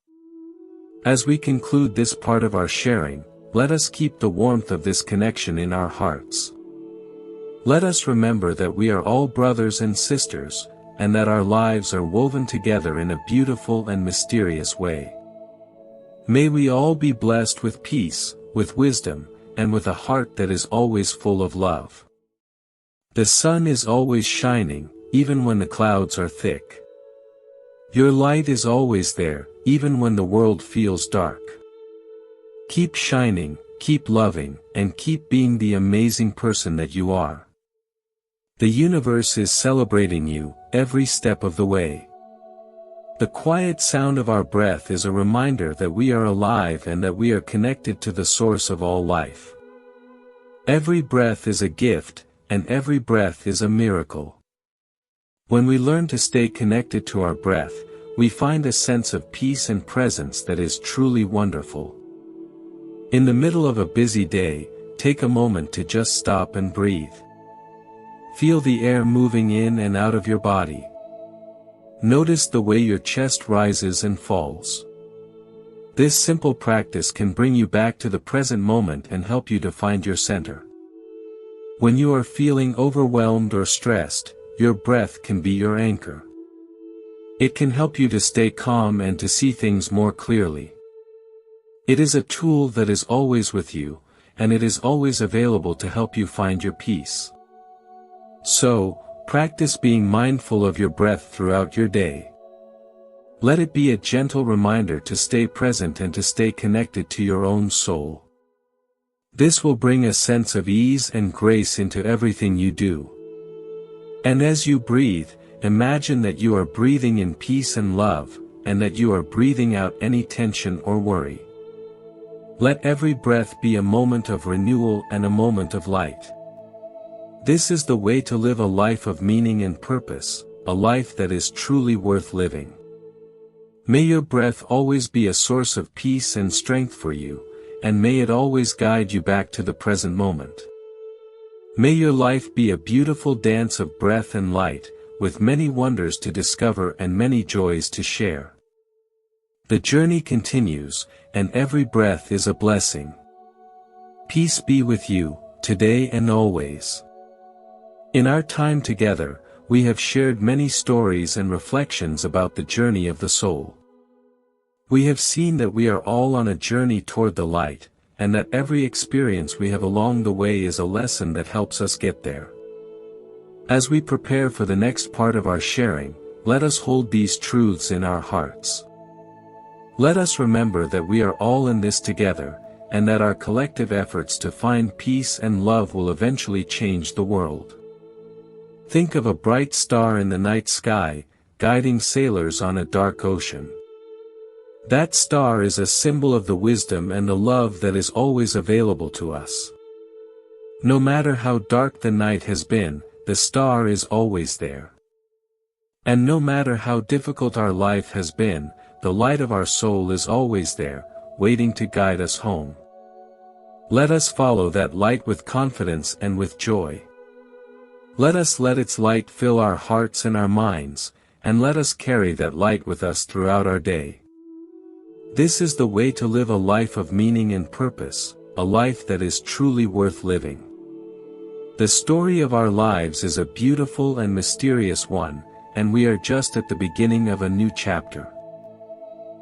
As we conclude this part of our sharing, let us keep the warmth of this connection in our hearts. Let us remember that we are all brothers and sisters, and that our lives are woven together in a beautiful and mysterious way. May we all be blessed with peace, with wisdom, and with a heart that is always full of love. The sun is always shining, even when the clouds are thick. Your light is always there, even when the world feels dark. Keep shining, keep loving, and keep being the amazing person that you are. The universe is celebrating you, every step of the way. The quiet sound of our breath is a reminder that we are alive and that we are connected to the source of all life. Every breath is a gift, and every breath is a miracle. When we learn to stay connected to our breath, we find a sense of peace and presence that is truly wonderful. In the middle of a busy day, take a moment to just stop and breathe. Feel the air moving in and out of your body. Notice the way your chest rises and falls. This simple practice can bring you back to the present moment and help you to find your center. When you are feeling overwhelmed or stressed, your breath can be your anchor. It can help you to stay calm and to see things more clearly. It is a tool that is always with you, and it is always available to help you find your peace. So, practice being mindful of your breath throughout your day. Let it be a gentle reminder to stay present and to stay connected to your own soul. This will bring a sense of ease and grace into everything you do. And as you breathe, imagine that you are breathing in peace and love, and that you are breathing out any tension or worry. Let every breath be a moment of renewal and a moment of light. This is the way to live a life of meaning and purpose, a life that is truly worth living. May your breath always be a source of peace and strength for you, and may it always guide you back to the present moment. May your life be a beautiful dance of breath and light, with many wonders to discover and many joys to share. The journey continues, and every breath is a blessing. Peace be with you, today and always. In our time together, we have shared many stories and reflections about the journey of the soul. We have seen that we are all on a journey toward the light, and that every experience we have along the way is a lesson that helps us get there. As we prepare for the next part of our sharing, let us hold these truths in our hearts. Let us remember that we are all in this together, and that our collective efforts to find peace and love will eventually change the world. Think of a bright star in the night sky, guiding sailors on a dark ocean. That star is a symbol of the wisdom and the love that is always available to us. No matter how dark the night has been, the star is always there. And no matter how difficult our life has been, the light of our soul is always there, waiting to guide us home. Let us follow that light with confidence and with joy. Let us let its light fill our hearts and our minds, and let us carry that light with us throughout our day. This is the way to live a life of meaning and purpose, a life that is truly worth living. The story of our lives is a beautiful and mysterious one, and we are just at the beginning of a new chapter.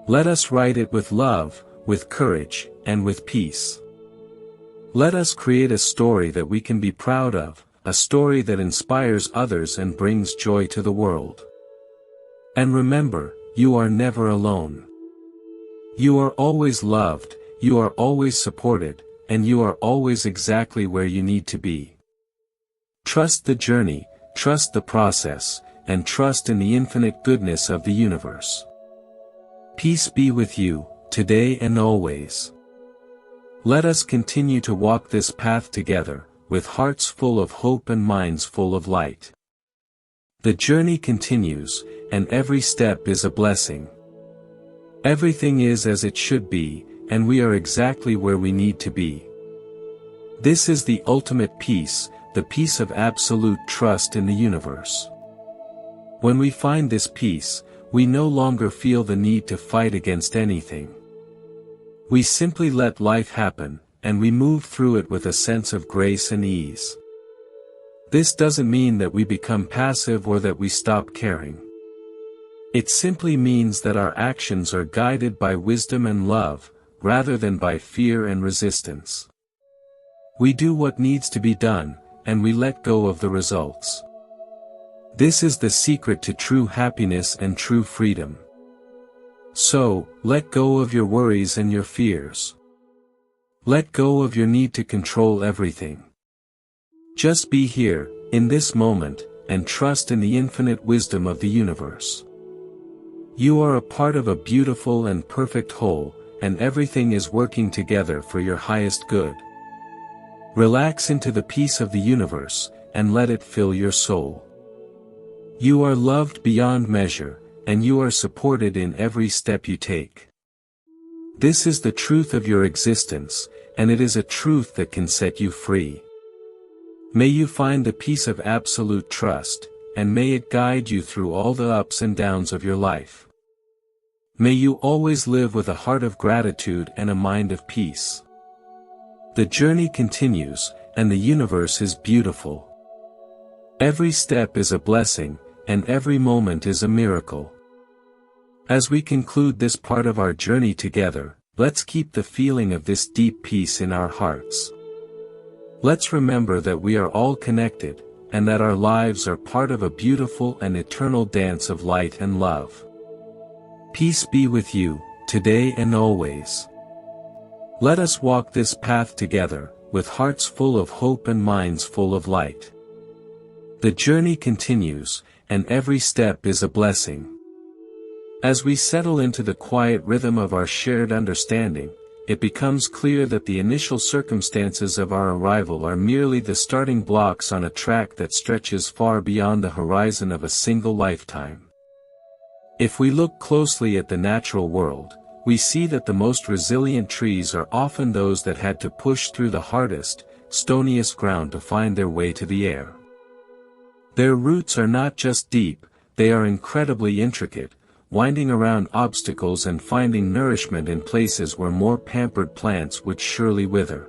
Let us write it with love, with courage, and with peace. Let us create a story that we can be proud of, a story that inspires others and brings joy to the world. And remember, you are never alone. You are always loved, you are always supported, and you are always exactly where you need to be. Trust the journey, trust the process, and trust in the infinite goodness of the universe. Peace be with you, today and always. Let us continue to walk this path together, with hearts full of hope and minds full of light. The journey continues, and every step is a blessing. Everything is as it should be, and we are exactly where we need to be. This is the ultimate peace, the peace of absolute trust in the universe. When we find this peace, we no longer feel the need to fight against anything. We simply let life happen, and we move through it with a sense of grace and ease. This doesn't mean that we become passive or that we stop caring. It simply means that our actions are guided by wisdom and love, rather than by fear and resistance. We do what needs to be done, and we let go of the results. This is the secret to true happiness and true freedom. So, let go of your worries and your fears. Let go of your need to control everything. Just be here, in this moment, and trust in the infinite wisdom of the universe. You are a part of a beautiful and perfect whole, and everything is working together for your highest good. Relax into the peace of the universe, and let it fill your soul. You are loved beyond measure, and you are supported in every step you take. This is the truth of your existence, and it is a truth that can set you free. May you find the peace of absolute trust, and may it guide you through all the ups and downs of your life. May you always live with a heart of gratitude and a mind of peace. The journey continues, and the universe is beautiful. Every step is a blessing, and every moment is a miracle. As we conclude this part of our journey together, let's keep the feeling of this deep peace in our hearts. Let's remember that we are all connected, and that our lives are part of a beautiful and eternal dance of light and love. Peace be with you, today and always. Let us walk this path together, with hearts full of hope and minds full of light. The journey continues, and every step is a blessing. As we settle into the quiet rhythm of our shared understanding, it becomes clear that the initial circumstances of our arrival are merely the starting blocks on a track that stretches far beyond the horizon of a single lifetime. If we look closely at the natural world, we see that the most resilient trees are often those that had to push through the hardest, stoniest ground to find their way to the air. Their roots are not just deep, they are incredibly intricate, winding around obstacles and finding nourishment in places where more pampered plants would surely wither.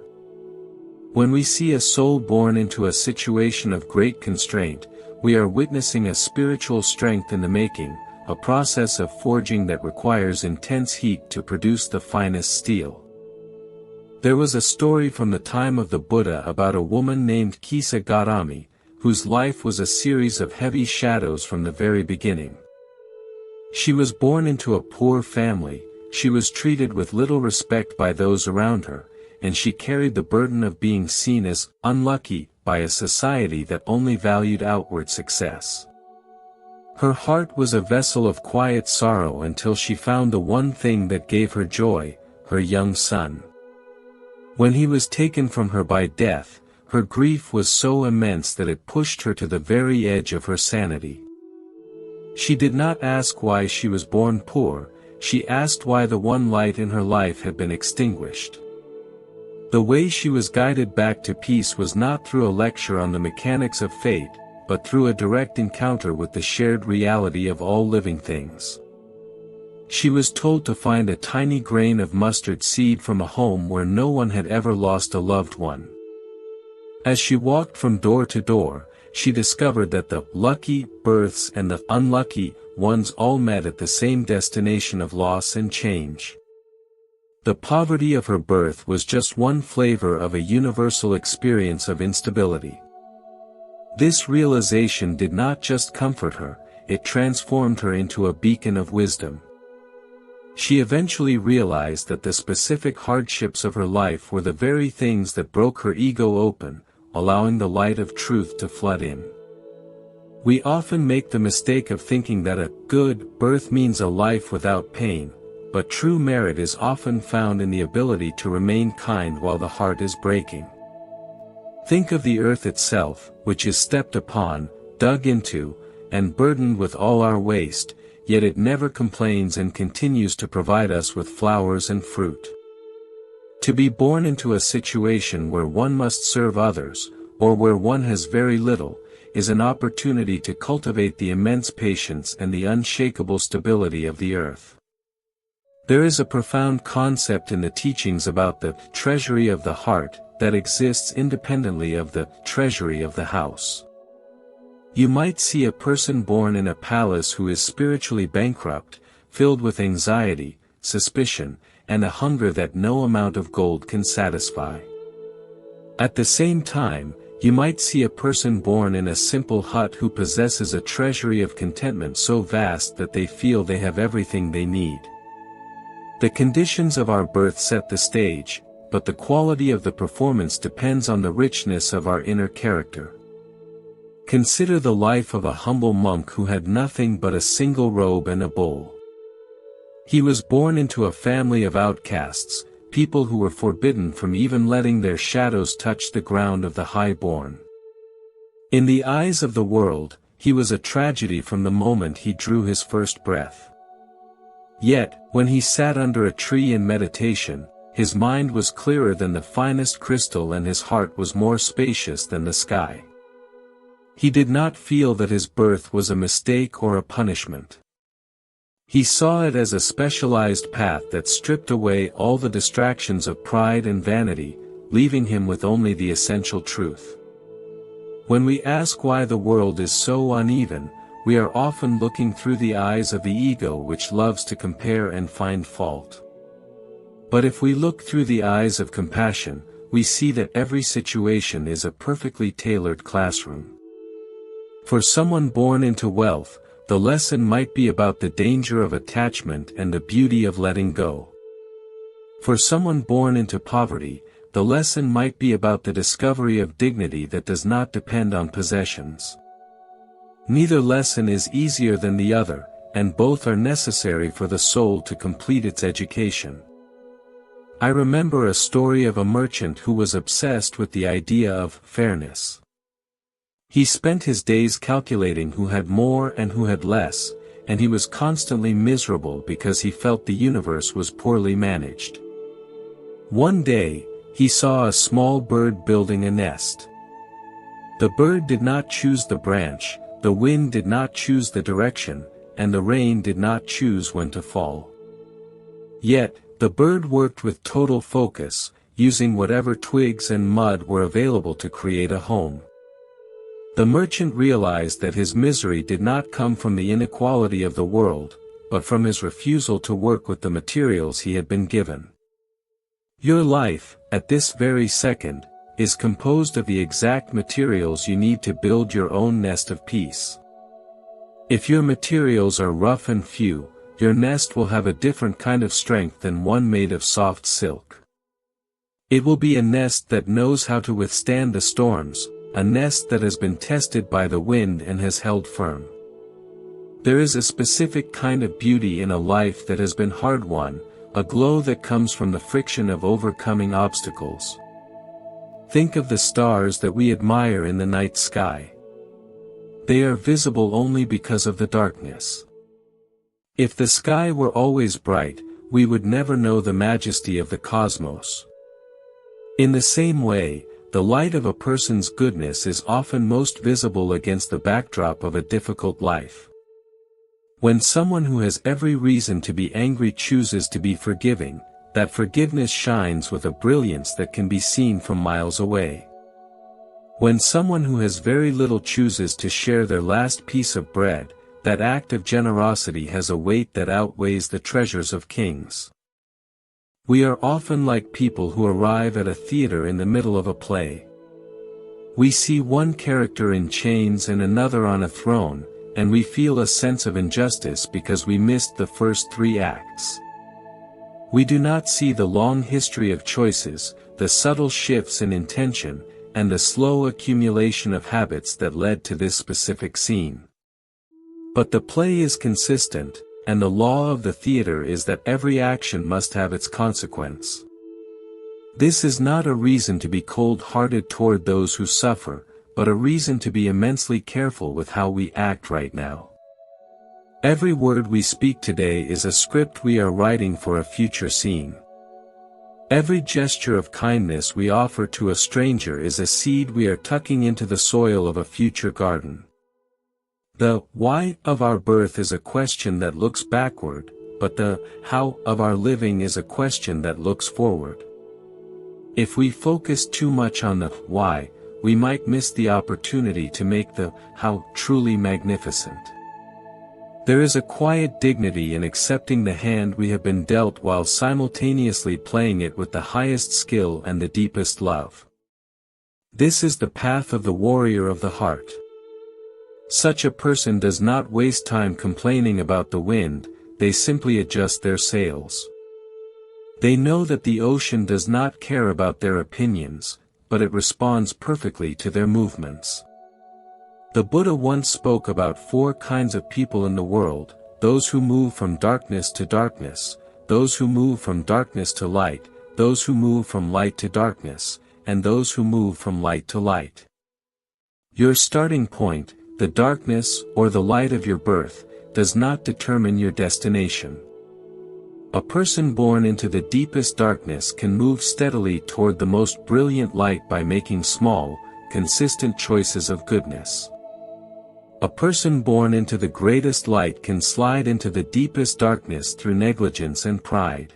When we see a soul born into a situation of great constraint, we are witnessing a spiritual strength in the making, a process of forging that requires intense heat to produce the finest steel. There was a story from the time of the Buddha about a woman named Kisa Gautami, whose life was a series of heavy shadows from the very beginning. She was born into a poor family, she was treated with little respect by those around her, and she carried the burden of being seen as unlucky by a society that only valued outward success. Her heart was a vessel of quiet sorrow until she found the one thing that gave her joy, her young son. When he was taken from her by death, her grief was so immense that it pushed her to the very edge of her sanity. She did not ask why she was born poor, she asked why the one light in her life had been extinguished. The way she was guided back to peace was not through a lecture on the mechanics of fate, but through a direct encounter with the shared reality of all living things. She was told to find a tiny grain of mustard seed from a home where no one had ever lost a loved one. As she walked from door to door, she discovered that the lucky births and the unlucky ones all met at the same destination of loss and change. The poverty of her birth was just one flavor of a universal experience of instability. This realization did not just comfort her, it transformed her into a beacon of wisdom. She eventually realized that the specific hardships of her life were the very things that broke her ego open, allowing the light of truth to flood in. We often make the mistake of thinking that a good birth means a life without pain, but true merit is often found in the ability to remain kind while the heart is breaking. Think of the earth itself, which is stepped upon, dug into, and burdened with all our waste, yet it never complains and continues to provide us with flowers and fruit. To be born into a situation where one must serve others, or where one has very little, is an opportunity to cultivate the immense patience and the unshakable stability of the earth. There is a profound concept in the teachings about the treasury of the heart that exists independently of the treasury of the house. You might see a person born in a palace who is spiritually bankrupt, filled with anxiety, suspicion, and a hunger that no amount of gold can satisfy. At the same time, you might see a person born in a simple hut who possesses a treasury of contentment so vast that they feel they have everything they need. The conditions of our birth set the stage, but the quality of the performance depends on the richness of our inner character. Consider the life of a humble monk who had nothing but a single robe and a bowl. He was born into a family of outcasts, people who were forbidden from even letting their shadows touch the ground of the high-born. In the eyes of the world, he was a tragedy from the moment he drew his first breath. Yet, when he sat under a tree in meditation, his mind was clearer than the finest crystal and his heart was more spacious than the sky. He did not feel that his birth was a mistake or a punishment. He saw it as a specialized path that stripped away all the distractions of pride and vanity, leaving him with only the essential truth. When we ask why the world is so uneven, we are often looking through the eyes of the ego which loves to compare and find fault. But if we look through the eyes of compassion, we see that every situation is a perfectly tailored classroom. For someone born into wealth, the lesson might be about the danger of attachment and the beauty of letting go. For someone born into poverty, the lesson might be about the discovery of dignity that does not depend on possessions. Neither lesson is easier than the other, and both are necessary for the soul to complete its education. I remember a story of a merchant who was obsessed with the idea of fairness. He spent his days calculating who had more and who had less, and he was constantly miserable because he felt the universe was poorly managed. One day, he saw a small bird building a nest. The bird did not choose the branch, the wind did not choose the direction, and the rain did not choose when to fall. Yet, the bird worked with total focus, using whatever twigs and mud were available to create a home. The merchant realized that his misery did not come from the inequality of the world, but from his refusal to work with the materials he had been given. Your life, at this very second, is composed of the exact materials you need to build your own nest of peace. If your materials are rough and few, your nest will have a different kind of strength than one made of soft silk. It will be a nest that knows how to withstand the storms, a nest that has been tested by the wind and has held firm. There is a specific kind of beauty in a life that has been hard-won, a glow that comes from the friction of overcoming obstacles. Think of the stars that we admire in the night sky. They are visible only because of the darkness. If the sky were always bright, we would never know the majesty of the cosmos. In the same way, the light of a person's goodness is often most visible against the backdrop of a difficult life. When someone who has every reason to be angry chooses to be forgiving, that forgiveness shines with a brilliance that can be seen from miles away. When someone who has very little chooses to share their last piece of bread, that act of generosity has a weight that outweighs the treasures of kings. We are often like people who arrive at a theater in the middle of a play. We see one character in chains and another on a throne, and we feel a sense of injustice because we missed the first 3 acts. We do not see the long history of choices, the subtle shifts in intention, and the slow accumulation of habits that led to this specific scene. But the play is consistent, and the law of the theater is that every action must have its consequence. This is not a reason to be cold-hearted toward those who suffer, but a reason to be immensely careful with how we act right now. Every word we speak today is a script we are writing for a future scene. Every gesture of kindness we offer to a stranger is a seed we are tucking into the soil of a future garden. The why of our birth is a question that looks backward, but the how of our living is a question that looks forward. If we focus too much on the why, we might miss the opportunity to make the how truly magnificent. There is a quiet dignity in accepting the hand we have been dealt while simultaneously playing it with the highest skill and the deepest love. This is the path of the warrior of the heart. Such a person does not waste time complaining about the wind, they simply adjust their sails. They know that the ocean does not care about their opinions, but it responds perfectly to their movements. The Buddha once spoke about 4 kinds of people in the world: those who move from darkness to darkness, those who move from darkness to light, those who move from light to darkness, and those who move from light to light. Your starting point, the darkness or the light of your birth, does not determine your destination. A person born into the deepest darkness can move steadily toward the most brilliant light by making small, consistent choices of goodness. A person born into the greatest light can slide into the deepest darkness through negligence and pride.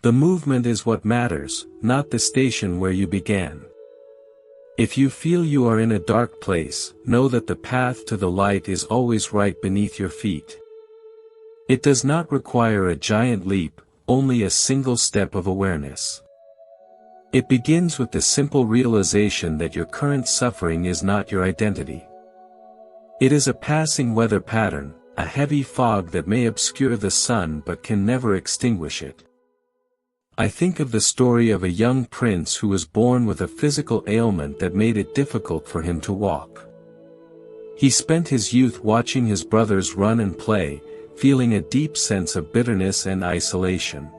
The movement is what matters, not the station where you began. If you feel you are in a dark place, know that the path to the light is always right beneath your feet. It does not require a giant leap, only a single step of awareness. It begins with the simple realization that your current suffering is not your identity. It is a passing weather pattern, a heavy fog that may obscure the sun but can never extinguish it. I think of the story of a young prince who was born with a physical ailment that made it difficult for him to walk. He spent his youth watching his brothers run and play, feeling a deep sense of bitterness and isolation.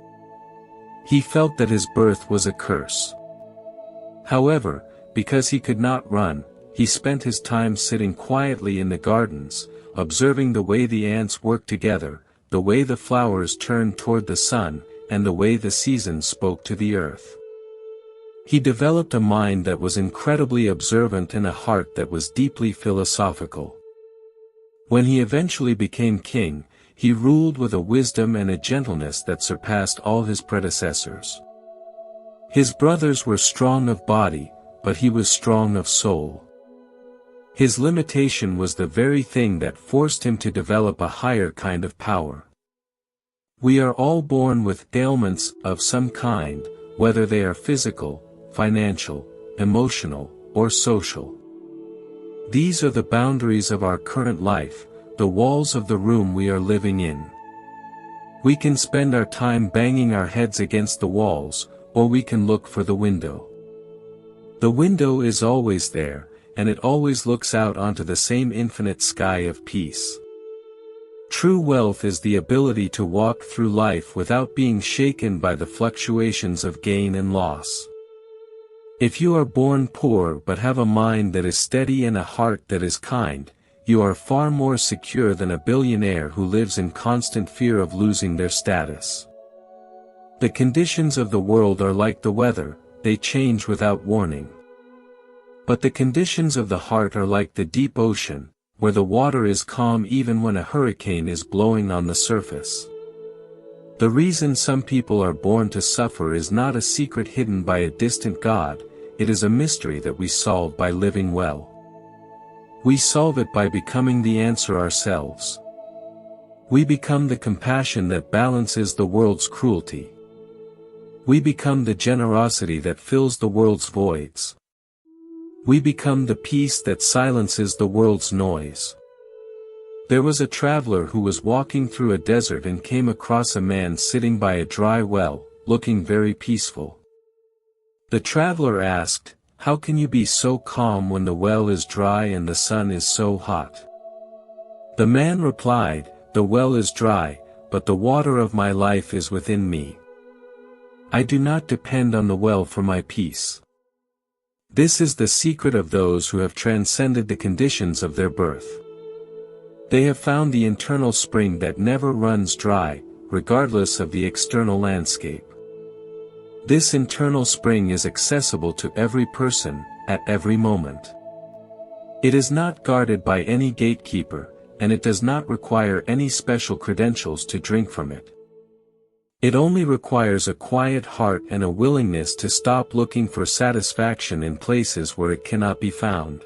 He felt that his birth was a curse. However, because he could not run, he spent his time sitting quietly in the gardens, observing the way the ants worked together, the way the flowers turned toward the sun, and the way the seasons spoke to the earth. He developed a mind that was incredibly observant and a heart that was deeply philosophical. When he eventually became king, he ruled with a wisdom and a gentleness that surpassed all his predecessors. His brothers were strong of body, but he was strong of soul. His limitation was the very thing that forced him to develop a higher kind of power. We are all born with ailments of some kind, whether they are physical, financial, emotional, or social. These are the boundaries of our current life, the walls of the room we are living in. We can spend our time banging our heads against the walls, or we can look for the window. The window is always there, and it always looks out onto the same infinite sky of peace. True wealth is the ability to walk through life without being shaken by the fluctuations of gain and loss. If you are born poor but have a mind that is steady and a heart that is kind, you are far more secure than a billionaire who lives in constant fear of losing their status. The conditions of the world are like the weather, they change without warning. But the conditions of the heart are like the deep ocean, where the water is calm even when a hurricane is blowing on the surface. The reason some people are born to suffer is not a secret hidden by a distant God, it is a mystery that we solve by living well. We solve it by becoming the answer ourselves. We become the compassion that balances the world's cruelty. We become the generosity that fills the world's voids. We become the peace that silences the world's noise. There was a traveler who was walking through a desert and came across a man sitting by a dry well, looking very peaceful. The traveler asked, "How can you be so calm when the well is dry and the sun is so hot?" The man replied, "The well is dry, but the water of my life is within me. I do not depend on the well for my peace." This is the secret of those who have transcended the conditions of their birth. They have found the internal spring that never runs dry, regardless of the external landscape. This internal spring is accessible to every person, at every moment. It is not guarded by any gatekeeper, and it does not require any special credentials to drink from it. It only requires a quiet heart and a willingness to stop looking for satisfaction in places where it cannot be found.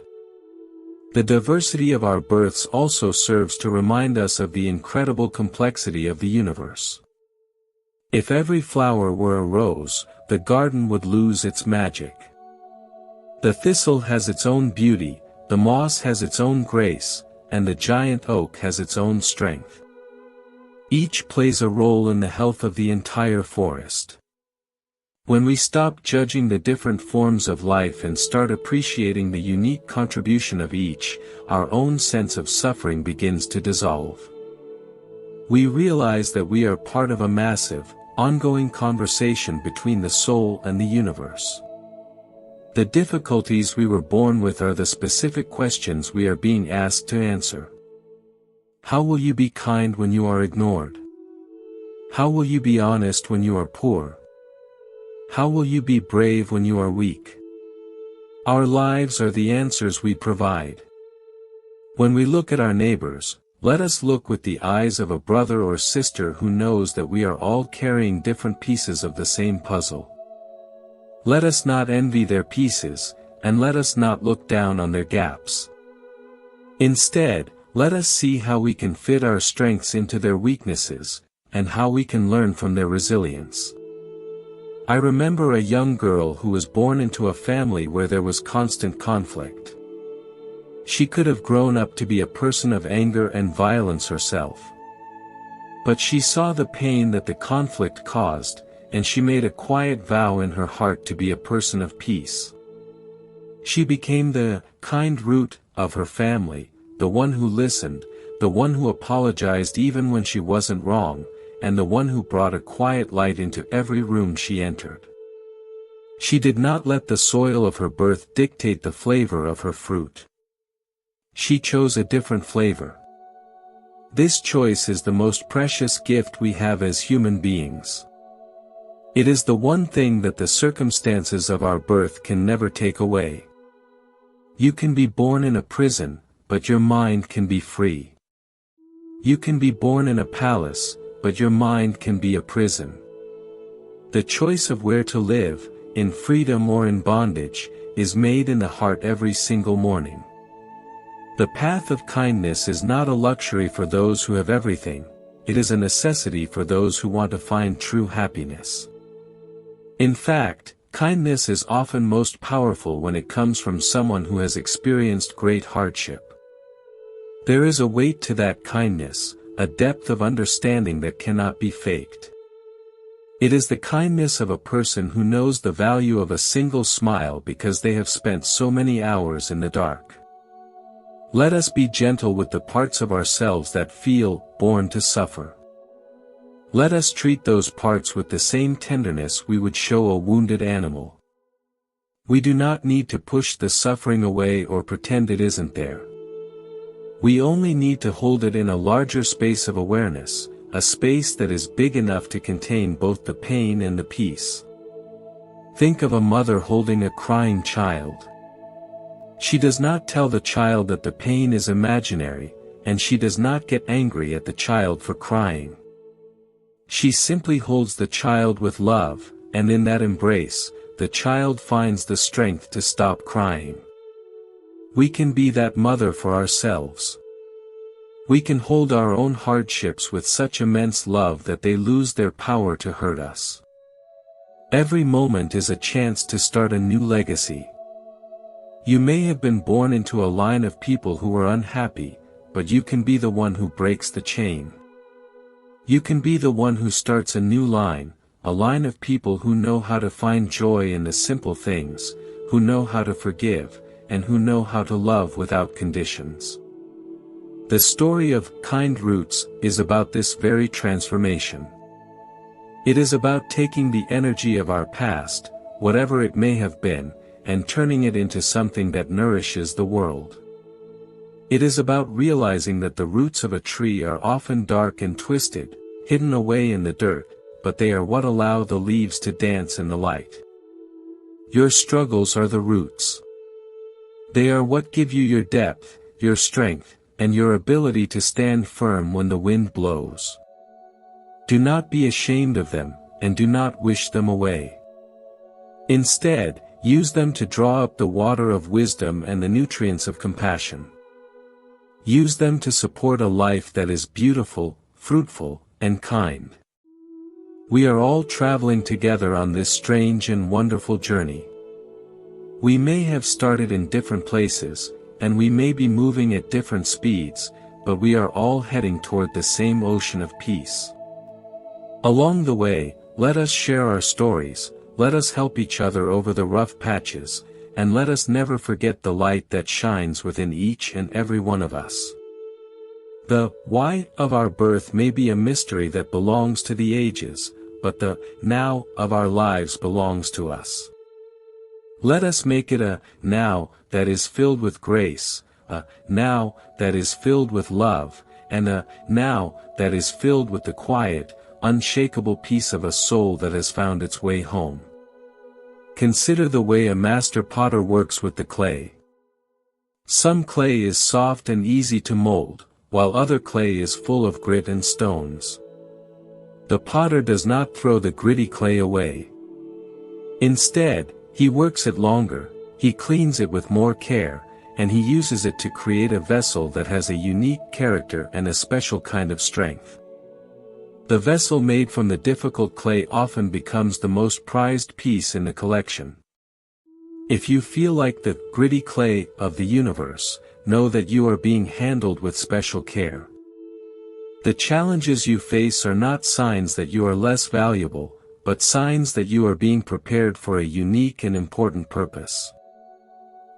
The diversity of our births also serves to remind us of the incredible complexity of the universe. If every flower were a rose, the garden would lose its magic. The thistle has its own beauty, the moss has its own grace, and the giant oak has its own strength. Each plays a role in the health of the entire forest. When we stop judging the different forms of life and start appreciating the unique contribution of each, our own sense of suffering begins to dissolve. We realize that we are part of a massive, ongoing conversation between the soul and the universe. The difficulties we were born with are the specific questions we are being asked to answer. How will you be kind when you are ignored? How will you be honest when you are poor? How will you be brave when you are weak? Our lives are the answers we provide. When we look at our neighbors, let us look with the eyes of a brother or sister who knows that we are all carrying different pieces of the same puzzle. Let us not envy their pieces, and let us not look down on their gaps. Instead, let us see how we can fit our strengths into their weaknesses, and how we can learn from their resilience. I remember a young girl who was born into a family where there was constant conflict. She could have grown up to be a person of anger and violence herself. But she saw the pain that the conflict caused, and she made a quiet vow in her heart to be a person of peace. She became the kind root of her family, the one who listened, the one who apologized even when she wasn't wrong, and the one who brought a quiet light into every room she entered. She did not let the soil of her birth dictate the flavor of her fruit. She chose a different flavor. This choice is the most precious gift we have as human beings. It is the one thing that the circumstances of our birth can never take away. You can be born in a prison, but your mind can be free. You can be born in a palace, but your mind can be a prison. The choice of where to live, in freedom or in bondage, is made in the heart every single morning. The path of kindness is not a luxury for those who have everything, it is a necessity for those who want to find true happiness. In fact, kindness is often most powerful when it comes from someone who has experienced great hardship. There is a weight to that kindness, a depth of understanding that cannot be faked. It is the kindness of a person who knows the value of a single smile because they have spent so many hours in the dark. Let us be gentle with the parts of ourselves that feel born to suffer. Let us treat those parts with the same tenderness we would show a wounded animal. We do not need to push the suffering away or pretend it isn't there. We only need to hold it in a larger space of awareness, a space that is big enough to contain both the pain and the peace. Think of a mother holding a crying child. She does not tell the child that the pain is imaginary, and she does not get angry at the child for crying. She simply holds the child with love, and in that embrace, the child finds the strength to stop crying. We can be that mother for ourselves. We can hold our own hardships with such immense love that they lose their power to hurt us. Every moment is a chance to start a new legacy. You may have been born into a line of people who are unhappy, but you can be the one who breaks the chain. You can be the one who starts a new line, a line of people who know how to find joy in the simple things, who know how to forgive, and who know how to love without conditions. The story of Kind Roots is about this very transformation. It is about taking the energy of our past, whatever it may have been, and turning it into something that nourishes the world. It is about realizing that the roots of a tree are often dark and twisted, hidden away in the dirt, but they are what allow the leaves to dance in the light. Your struggles are the roots. They are what give you your depth, your strength, and your ability to stand firm when the wind blows. Do not be ashamed of them, and do not wish them away. Instead, use them to draw up the water of wisdom and the nutrients of compassion. Use them to support a life that is beautiful, fruitful, and kind. We are all traveling together on this strange and wonderful journey. We may have started in different places, and we may be moving at different speeds, but we are all heading toward the same ocean of peace. Along the way, let us share our stories, let us help each other over the rough patches, and let us never forget the light that shines within each and every one of us. The why of our birth may be a mystery that belongs to the ages, but the now of our lives belongs to us. Let us make it a now that is filled with grace, a now that is filled with love, and a now that is filled with the quiet, unshakable peace of a soul that has found its way home. Consider the way a master potter works with the clay. Some clay is soft and easy to mold, while other clay is full of grit and stones. The potter does not throw the gritty clay away. Instead, he works it longer, he cleans it with more care, and he uses it to create a vessel that has a unique character and a special kind of strength. The vessel made from the difficult clay often becomes the most prized piece in the collection. If you feel like the gritty clay of the universe, know that you are being handled with special care. The challenges you face are not signs that you are less valuable, but signs that you are being prepared for a unique and important purpose.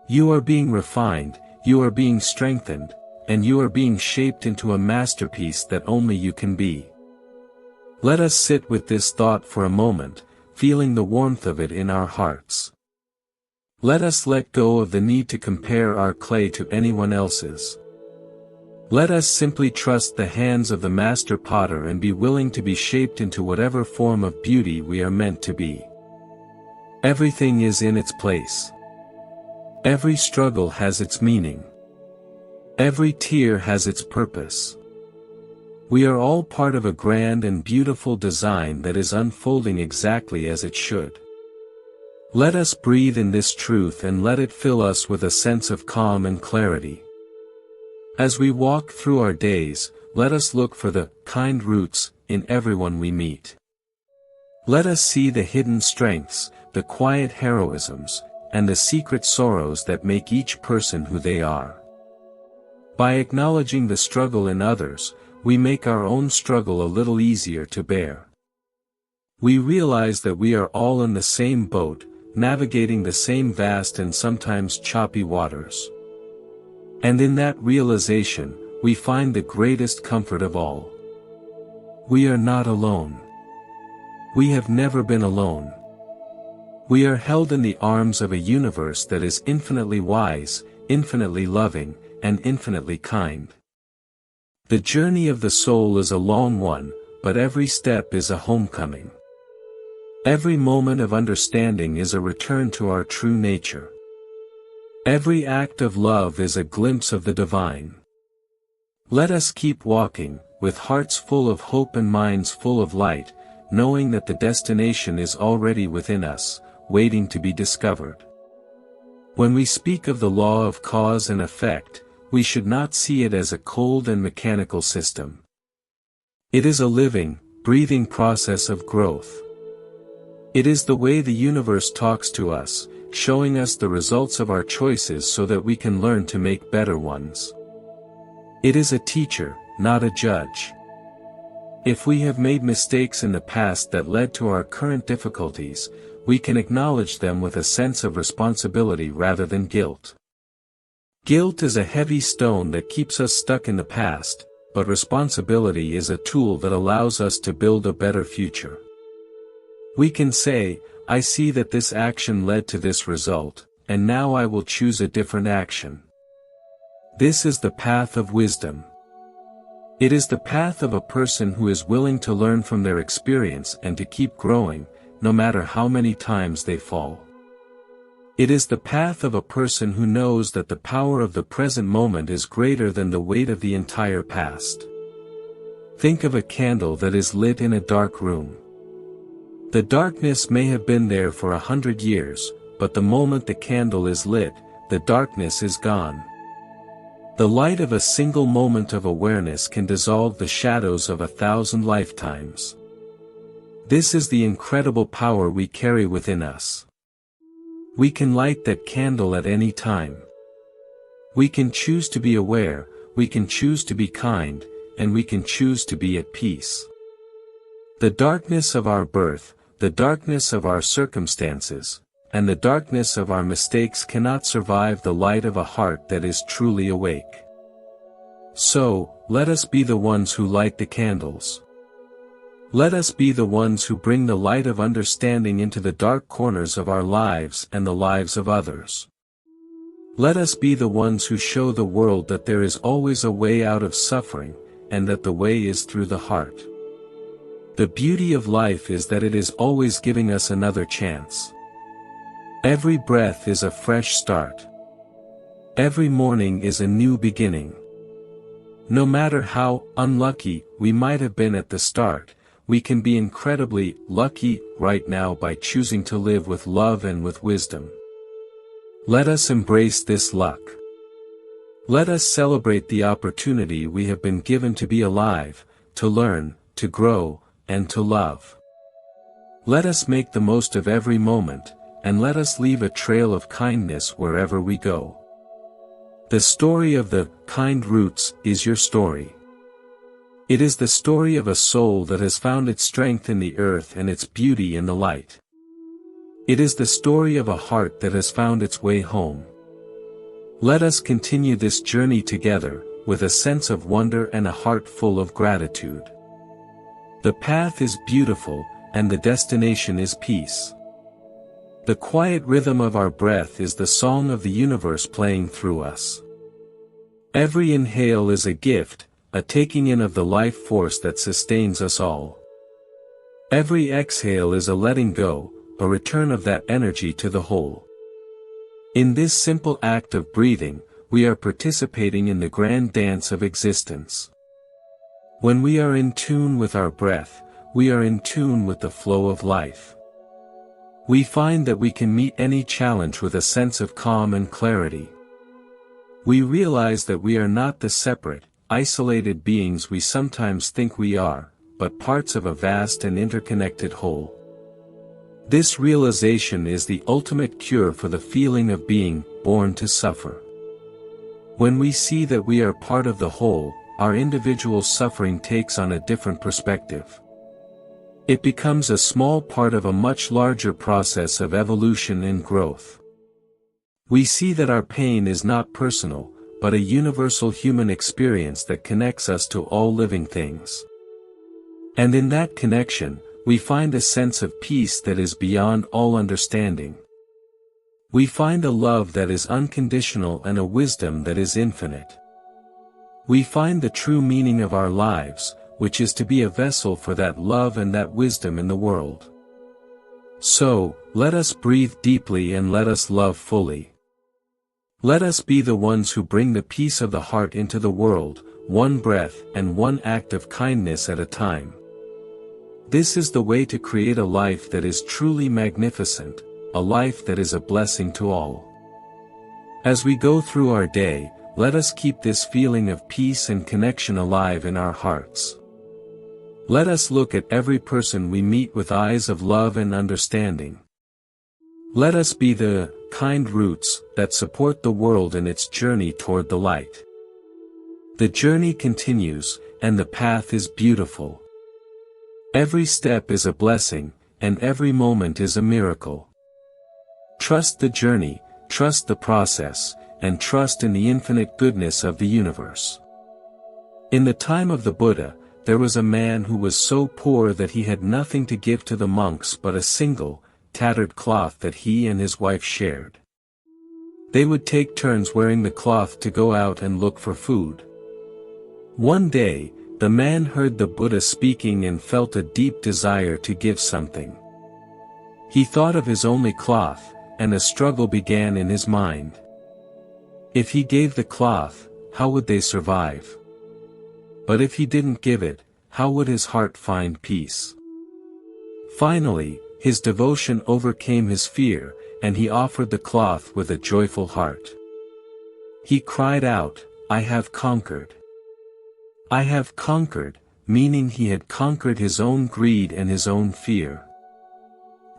You are being refined, you are being strengthened, and you are being shaped into a masterpiece that only you can be. Let us sit with this thought for a moment, feeling the warmth of it in our hearts. Let us let go of the need to compare our clay to anyone else's. Let us simply trust the hands of the master potter and be willing to be shaped into whatever form of beauty we are meant to be. Everything is in its place. Every struggle has its meaning. Every tear has its purpose. We are all part of a grand and beautiful design that is unfolding exactly as it should. Let us breathe in this truth and let it fill us with a sense of calm and clarity. As we walk through our days, let us look for the kind roots in everyone we meet. Let us see the hidden strengths, the quiet heroisms, and the secret sorrows that make each person who they are. By acknowledging the struggle in others, we make our own struggle a little easier to bear. We realize that we are all in the same boat, navigating the same vast and sometimes choppy waters. And in that realization, we find the greatest comfort of all. We are not alone. We have never been alone. We are held in the arms of a universe that is infinitely wise, infinitely loving, and infinitely kind. The journey of the soul is a long one, but every step is a homecoming. Every moment of understanding is a return to our true nature. Every act of love is a glimpse of the divine. Let us keep walking, with hearts full of hope and minds full of light, knowing that the destination is already within us, waiting to be discovered. When we speak of the law of cause and effect, we should not see it as a cold and mechanical system. It is a living, breathing process of growth. It is the way the universe talks to us, showing us the results of our choices so that we can learn to make better ones. It is a teacher, not a judge. If we have made mistakes in the past that led to our current difficulties, we can acknowledge them with a sense of responsibility rather than guilt. Guilt is a heavy stone that keeps us stuck in the past, but responsibility is a tool that allows us to build a better future. We can say, I see that this action led to this result, and now I will choose a different action. This is the path of wisdom. It is the path of a person who is willing to learn from their experience and to keep growing, no matter how many times they fall. It is the path of a person who knows that the power of the present moment is greater than the weight of the entire past. Think of a candle that is lit in a dark room. The darkness may have been there for 100 years, but the moment the candle is lit, the darkness is gone. The light of a single moment of awareness can dissolve the shadows of 1,000 lifetimes. This is the incredible power we carry within us. We can light that candle at any time. We can choose to be aware, we can choose to be kind, and we can choose to be at peace. The darkness of our birth, the darkness of our circumstances, and the darkness of our mistakes cannot survive the light of a heart that is truly awake. So, let us be the ones who light the candles. Let us be the ones who bring the light of understanding into the dark corners of our lives and the lives of others. Let us be the ones who show the world that there is always a way out of suffering, and that the way is through the heart. The beauty of life is that it is always giving us another chance. Every breath is a fresh start. Every morning is a new beginning. No matter how unlucky we might have been at the start, we can be incredibly lucky right now by choosing to live with love and with wisdom. Let us embrace this luck. Let us celebrate the opportunity we have been given to be alive, to learn, to grow, and to love. Let us make the most of every moment, and let us leave a trail of kindness wherever we go. The story of the kind roots is your story. It is the story of a soul that has found its strength in the earth and its beauty in the light. It is the story of a heart that has found its way home. Let us continue this journey together, with a sense of wonder and a heart full of gratitude. The path is beautiful, and the destination is peace. The quiet rhythm of our breath is the song of the universe playing through us. Every inhale is a gift, a taking in of the life force that sustains us all. Every exhale is a letting go, a return of that energy to the whole. In this simple act of breathing, we are participating in the grand dance of existence. When we are in tune with our breath, we are in tune with the flow of life. We find that we can meet any challenge with a sense of calm and clarity. We realize that we are not the separate, isolated beings we sometimes think we are, but parts of a vast and interconnected whole. This realization is the ultimate cure for the feeling of being born to suffer. When we see that we are part of the whole, our individual suffering takes on a different perspective. It becomes a small part of a much larger process of evolution and growth. We see that our pain is not personal, but a universal human experience that connects us to all living things. And in that connection, we find a sense of peace that is beyond all understanding. We find a love that is unconditional and a wisdom that is infinite. We find the true meaning of our lives, which is to be a vessel for that love and that wisdom in the world. So, let us breathe deeply and let us love fully. Let us be the ones who bring the peace of the heart into the world, one breath and one act of kindness at a time. This is the way to create a life that is truly magnificent, a life that is a blessing to all. As we go through our day, let us keep this feeling of peace and connection alive in our hearts. Let us look at every person we meet with eyes of love and understanding. Let us be the kind roots that support the world in its journey toward the light. The journey continues, and the path is beautiful. Every step is a blessing, and every moment is a miracle. Trust the journey, trust the process, and trust in the infinite goodness of the universe. In the time of the Buddha, there was a man who was so poor that he had nothing to give to the monks but a single, tattered cloth that he and his wife shared. They would take turns wearing the cloth to go out and look for food. One day, the man heard the Buddha speaking and felt a deep desire to give something. He thought of his only cloth, and a struggle began in his mind. If he gave the cloth, how would they survive? But if he didn't give it, how would his heart find peace? Finally, his devotion overcame his fear, and he offered the cloth with a joyful heart. He cried out, "I have conquered. I have conquered," meaning he had conquered his own greed and his own fear.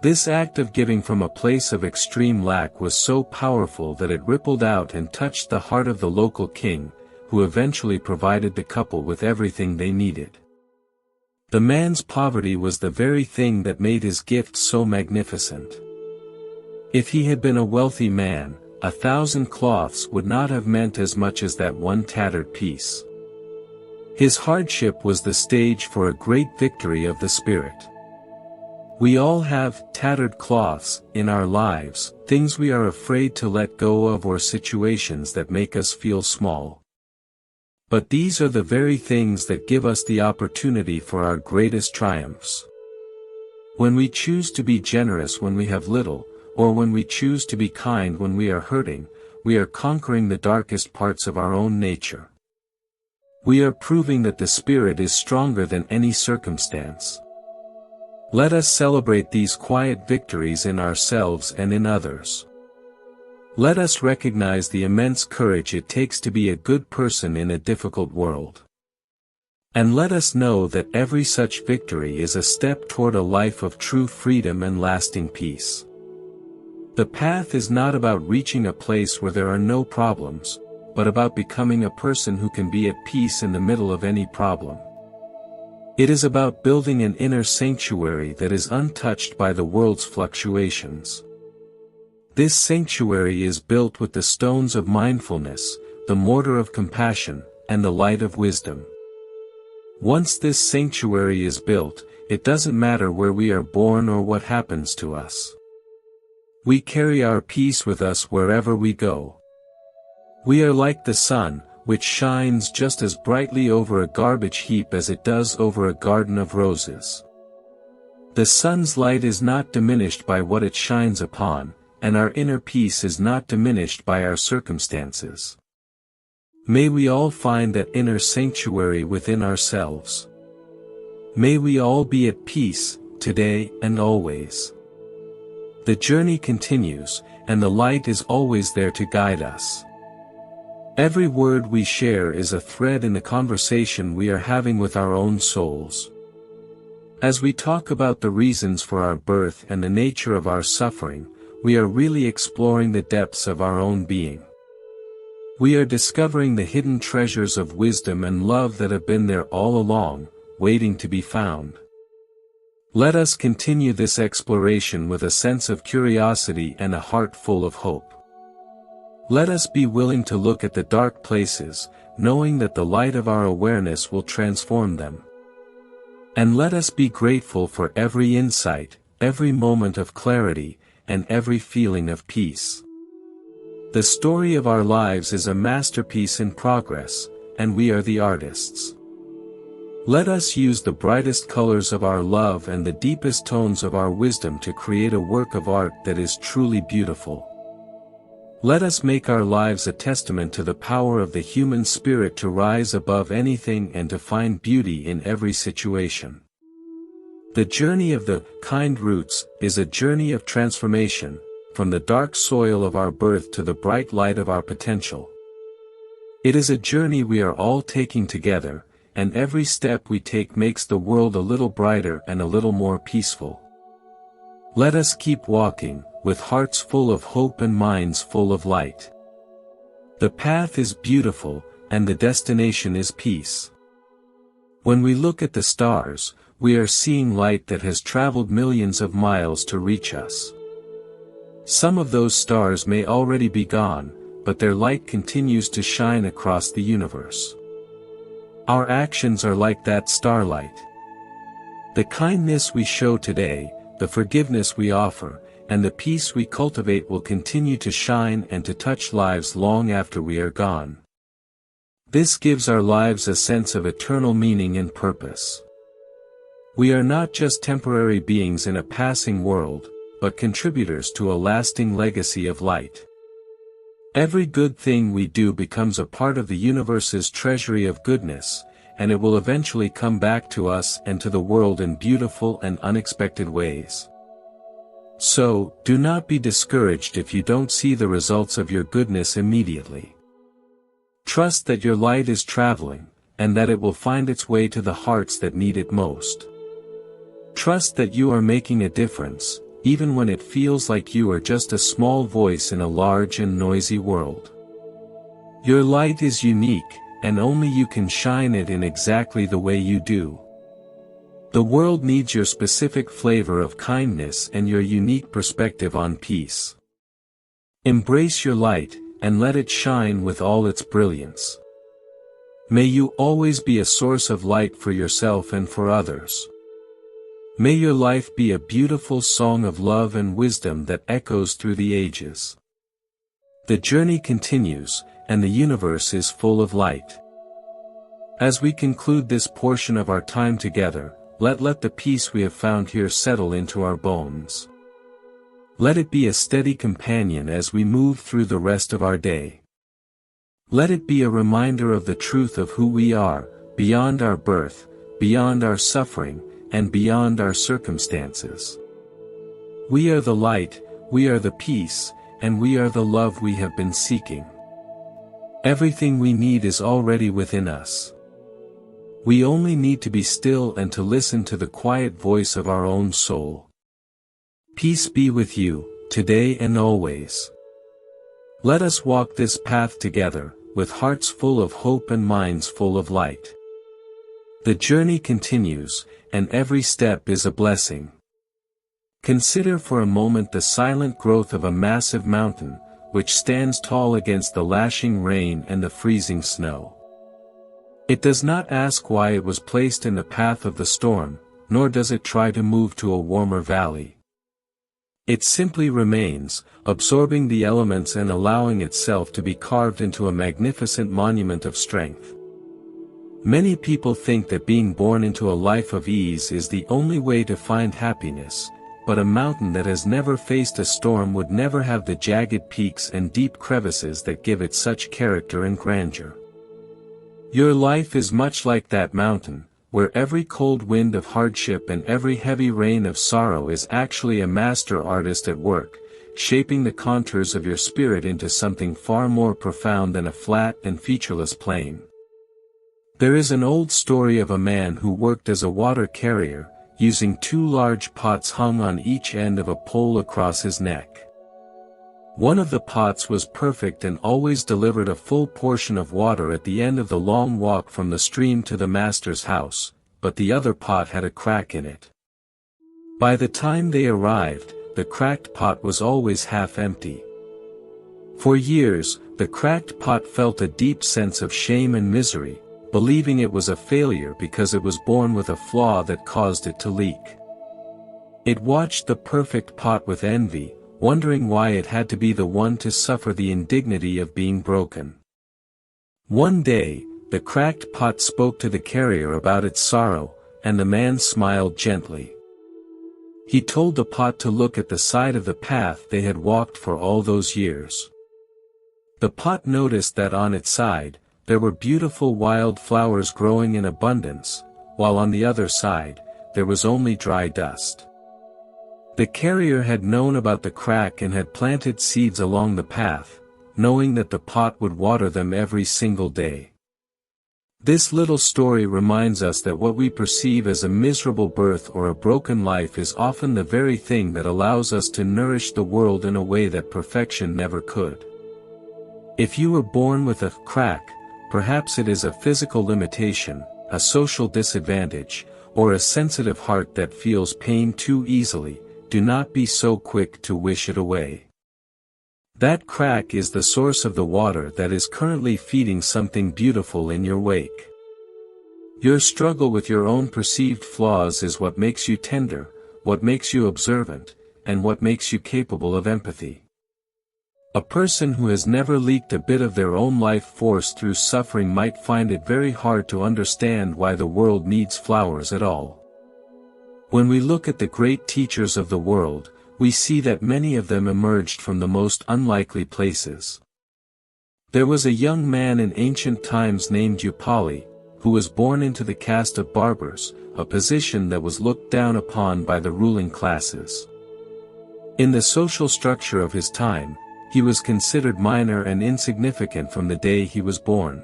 This act of giving from a place of extreme lack was so powerful that it rippled out and touched the heart of the local king, who eventually provided the couple with everything they needed. The man's poverty was the very thing that made his gift so magnificent. If he had been a wealthy man, 1,000 cloths would not have meant as much as that one tattered piece. His hardship was the stage for a great victory of the spirit. We all have tattered cloths in our lives, things we are afraid to let go of or situations that make us feel small. But these are the very things that give us the opportunity for our greatest triumphs. When we choose to be generous when we have little, or when we choose to be kind when we are hurting, we are conquering the darkest parts of our own nature. We are proving that the spirit is stronger than any circumstance. Let us celebrate these quiet victories in ourselves and in others. Let us recognize the immense courage it takes to be a good person in a difficult world. And let us know that every such victory is a step toward a life of true freedom and lasting peace. The path is not about reaching a place where there are no problems, but about becoming a person who can be at peace in the middle of any problem. It is about building an inner sanctuary that is untouched by the world's fluctuations. This sanctuary is built with the stones of mindfulness, the mortar of compassion, and the light of wisdom. Once this sanctuary is built, it doesn't matter where we are born or what happens to us. We carry our peace with us wherever we go. We are like the sun, which shines just as brightly over a garbage heap as it does over a garden of roses. The sun's light is not diminished by what it shines upon, and our inner peace is not diminished by our circumstances. May we all find that inner sanctuary within ourselves. May we all be at peace, today and always. The journey continues, and the light is always there to guide us. Every word we share is a thread in the conversation we are having with our own souls. As we talk about the reasons for our birth and the nature of our suffering, we are really exploring the depths of our own being. We are discovering the hidden treasures of wisdom and love that have been there all along, waiting to be found. Let us continue this exploration with a sense of curiosity and a heart full of hope. Let us be willing to look at the dark places, knowing that the light of our awareness will transform them. And let us be grateful for every insight, every moment of clarity, and every feeling of peace. The story of our lives is a masterpiece in progress, and we are the artists. Let us use the brightest colors of our love and the deepest tones of our wisdom to create a work of art that is truly beautiful. Let us make our lives a testament to the power of the human spirit to rise above anything and to find beauty in every situation. The journey of the kind roots is a journey of transformation, from the dark soil of our birth to the bright light of our potential. It is a journey we are all taking together, and every step we take makes the world a little brighter and a little more peaceful. Let us keep walking, with hearts full of hope and minds full of light. The path is beautiful, and the destination is peace. When we look at the stars, we are seeing light that has traveled millions of miles to reach us. Some of those stars may already be gone, but their light continues to shine across the universe. Our actions are like that starlight. The kindness we show today, the forgiveness we offer, and the peace we cultivate will continue to shine and to touch lives long after we are gone. This gives our lives a sense of eternal meaning and purpose. We are not just temporary beings in a passing world, but contributors to a lasting legacy of light. Every good thing we do becomes a part of the universe's treasury of goodness, and it will eventually come back to us and to the world in beautiful and unexpected ways. So, do not be discouraged if you don't see the results of your goodness immediately. Trust that your light is traveling, and that it will find its way to the hearts that need it most. Trust that you are making a difference, even when it feels like you are just a small voice in a large and noisy world. Your light is unique, and only you can shine it in exactly the way you do. The world needs your specific flavor of kindness and your unique perspective on peace. Embrace your light, and let it shine with all its brilliance. May you always be a source of light for yourself and for others. May your life be a beautiful song of love and wisdom that echoes through the ages. The journey continues, and the universe is full of light. As we conclude this portion of our time together, let the peace we have found here settle into our bones. Let it be a steady companion as we move through the rest of our day. Let it be a reminder of the truth of who we are, beyond our birth, beyond our suffering, and beyond our circumstances. We are the light, we are the peace, and we are the love we have been seeking. Everything we need is already within us. We only need to be still and to listen to the quiet voice of our own soul. Peace be with you, today and always. Let us walk this path together, with hearts full of hope and minds full of light. The journey continues, and every step is a blessing. Consider for a moment the silent growth of a massive mountain, which stands tall against the lashing rain and the freezing snow. It does not ask why it was placed in the path of the storm, nor does it try to move to a warmer valley. It simply remains, absorbing the elements and allowing itself to be carved into a magnificent monument of strength. Many people think that being born into a life of ease is the only way to find happiness, but a mountain that has never faced a storm would never have the jagged peaks and deep crevices that give it such character and grandeur. Your life is much like that mountain, where every cold wind of hardship and every heavy rain of sorrow is actually a master artist at work, shaping the contours of your spirit into something far more profound than a flat and featureless plain. There is an old story of a man who worked as a water carrier, using 2 large pots hung on each end of a pole across his neck. One of the pots was perfect and always delivered a full portion of water at the end of the long walk from the stream to the master's house, but the other pot had a crack in it. By the time they arrived, the cracked pot was always half empty. For years, the cracked pot felt a deep sense of shame and misery, believing it was a failure because it was born with a flaw that caused it to leak. It watched the perfect pot with envy, wondering why it had to be the one to suffer the indignity of being broken. One day, the cracked pot spoke to the carrier about its sorrow, and the man smiled gently. He told the pot to look at the side of the path they had walked for all those years. The pot noticed that on its side, there were beautiful wild flowers growing in abundance, while on the other side, there was only dry dust. The carrier had known about the crack and had planted seeds along the path, knowing that the pot would water them every single day. This little story reminds us that what we perceive as a miserable birth or a broken life is often the very thing that allows us to nourish the world in a way that perfection never could. If you were born with a crack, perhaps it is a physical limitation, a social disadvantage, or a sensitive heart that feels pain too easily. Do not be so quick to wish it away. That crack is the source of the water that is currently feeding something beautiful in your wake. Your struggle with your own perceived flaws is what makes you tender, what makes you observant, and what makes you capable of empathy. A person who has never leaked a bit of their own life force through suffering might find it very hard to understand why the world needs flowers at all. When we look at the great teachers of the world, we see that many of them emerged from the most unlikely places. There was a young man in ancient times named Upali, who was born into the caste of barbers, a position that was looked down upon by the ruling classes. In the social structure of his time, he was considered minor and insignificant from the day he was born.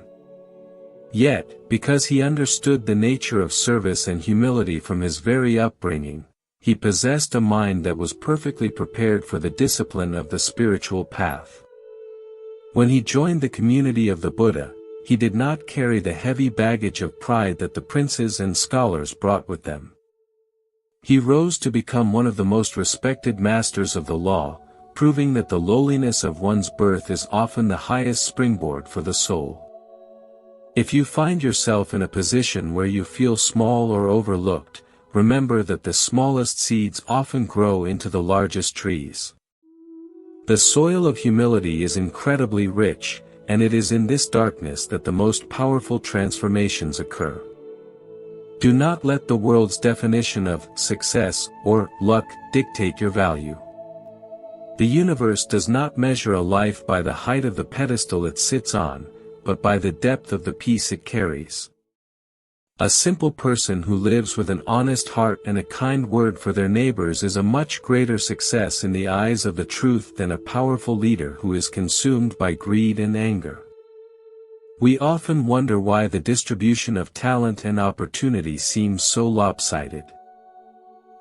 Yet, because he understood the nature of service and humility from his very upbringing, he possessed a mind that was perfectly prepared for the discipline of the spiritual path. When he joined the community of the Buddha, he did not carry the heavy baggage of pride that the princes and scholars brought with them. He rose to become one of the most respected masters of the law, proving that the lowliness of one's birth is often the highest springboard for the soul. If you find yourself in a position where you feel small or overlooked, remember that the smallest seeds often grow into the largest trees. The soil of humility is incredibly rich, and it is in this darkness that the most powerful transformations occur. Do not let the world's definition of success or luck dictate your value. The universe does not measure a life by the height of the pedestal it sits on, but by the depth of the peace it carries. A simple person who lives with an honest heart and a kind word for their neighbors is a much greater success in the eyes of the truth than a powerful leader who is consumed by greed and anger. We often wonder why the distribution of talent and opportunity seems so lopsided.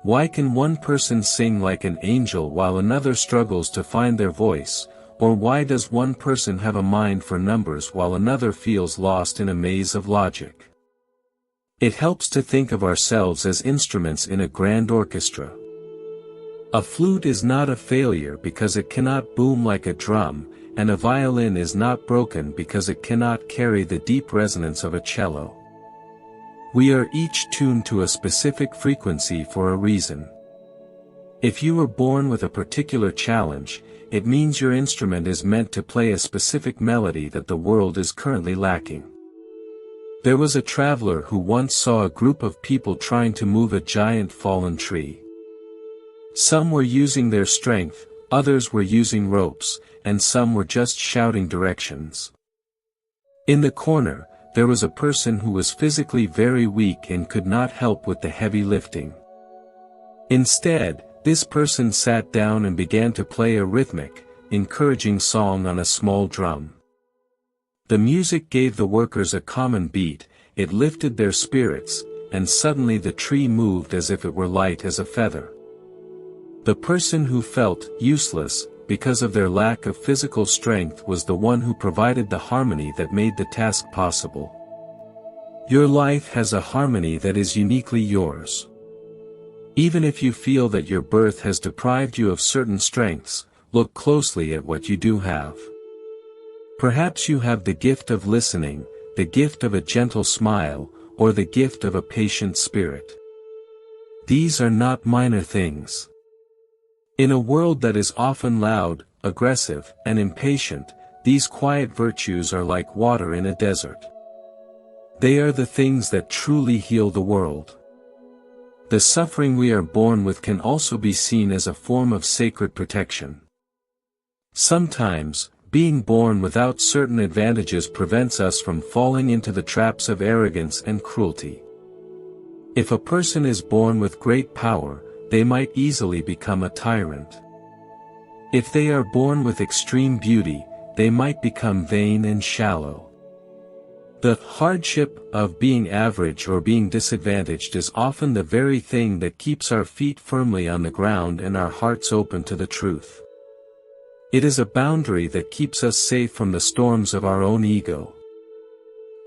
Why can one person sing like an angel while another struggles to find their voice, or why does one person have a mind for numbers while another feels lost in a maze of logic? It helps to think of ourselves as instruments in a grand orchestra. A flute is not a failure because it cannot boom like a drum, and a violin is not broken because it cannot carry the deep resonance of a cello. We are each tuned to a specific frequency for a reason. If you were born with a particular challenge, it means your instrument is meant to play a specific melody that the world is currently lacking. There was a traveler who once saw a group of people trying to move a giant fallen tree. Some were using their strength, others were using ropes, and some were just shouting directions. In the corner, there was a person who was physically very weak and could not help with the heavy lifting. Instead, this person sat down and began to play a rhythmic, encouraging song on a small drum. The music gave the workers a common beat, it lifted their spirits, and suddenly the tree moved as if it were light as a feather. The person who felt useless, because of their lack of physical strength, was the one who provided the harmony that made the task possible. Your life has a harmony that is uniquely yours. Even if you feel that your birth has deprived you of certain strengths, look closely at what you do have. Perhaps you have the gift of listening, the gift of a gentle smile, or the gift of a patient spirit. These are not minor things. In a world that is often loud, aggressive, and impatient, these quiet virtues are like water in a desert. They are the things that truly heal the world. The suffering we are born with can also be seen as a form of sacred protection. Sometimes, being born without certain advantages prevents us from falling into the traps of arrogance and cruelty. If a person is born with great power, they might easily become a tyrant. If they are born with extreme beauty, they might become vain and shallow. The hardship of being average or being disadvantaged is often the very thing that keeps our feet firmly on the ground and our hearts open to the truth. It is a boundary that keeps us safe from the storms of our own ego.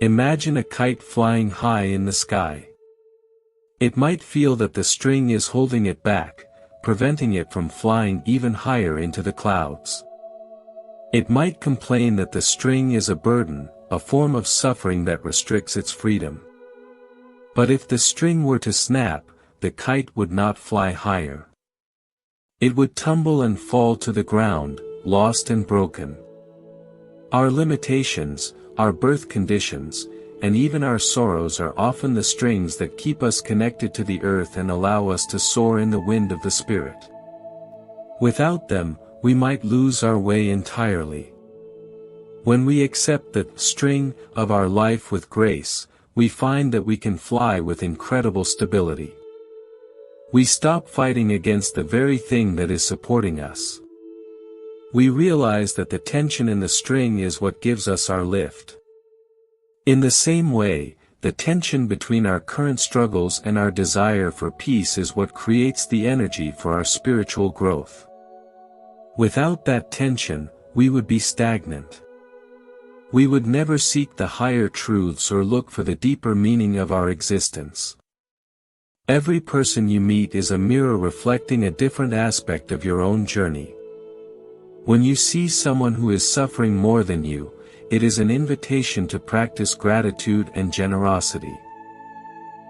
Imagine a kite flying high in the sky. It might feel that the string is holding it back, preventing it from flying even higher into the clouds. It might complain that the string is a burden, a form of suffering that restricts its freedom. But if the string were to snap, the kite would not fly higher. It would tumble and fall to the ground, lost and broken. Our limitations, our birth conditions, and even our sorrows are often the strings that keep us connected to the earth and allow us to soar in the wind of the Spirit. Without them, we might lose our way entirely. When we accept the string of our life with grace, we find that we can fly with incredible stability. We stop fighting against the very thing that is supporting us. We realize that the tension in the string is what gives us our lift. In the same way, the tension between our current struggles and our desire for peace is what creates the energy for our spiritual growth. Without that tension, we would be stagnant. We would never seek the higher truths or look for the deeper meaning of our existence. Every person you meet is a mirror reflecting a different aspect of your own journey. When you see someone who is suffering more than you, it is an invitation to practice gratitude and generosity.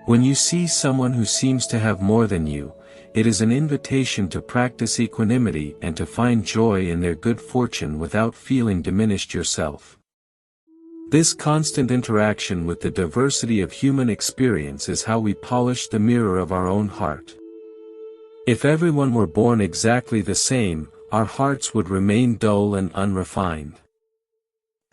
When you see someone who seems to have more than you, it is an invitation to practice equanimity and to find joy in their good fortune without feeling diminished yourself. This constant interaction with the diversity of human experience is how we polish the mirror of our own heart. If everyone were born exactly the same, our hearts would remain dull and unrefined.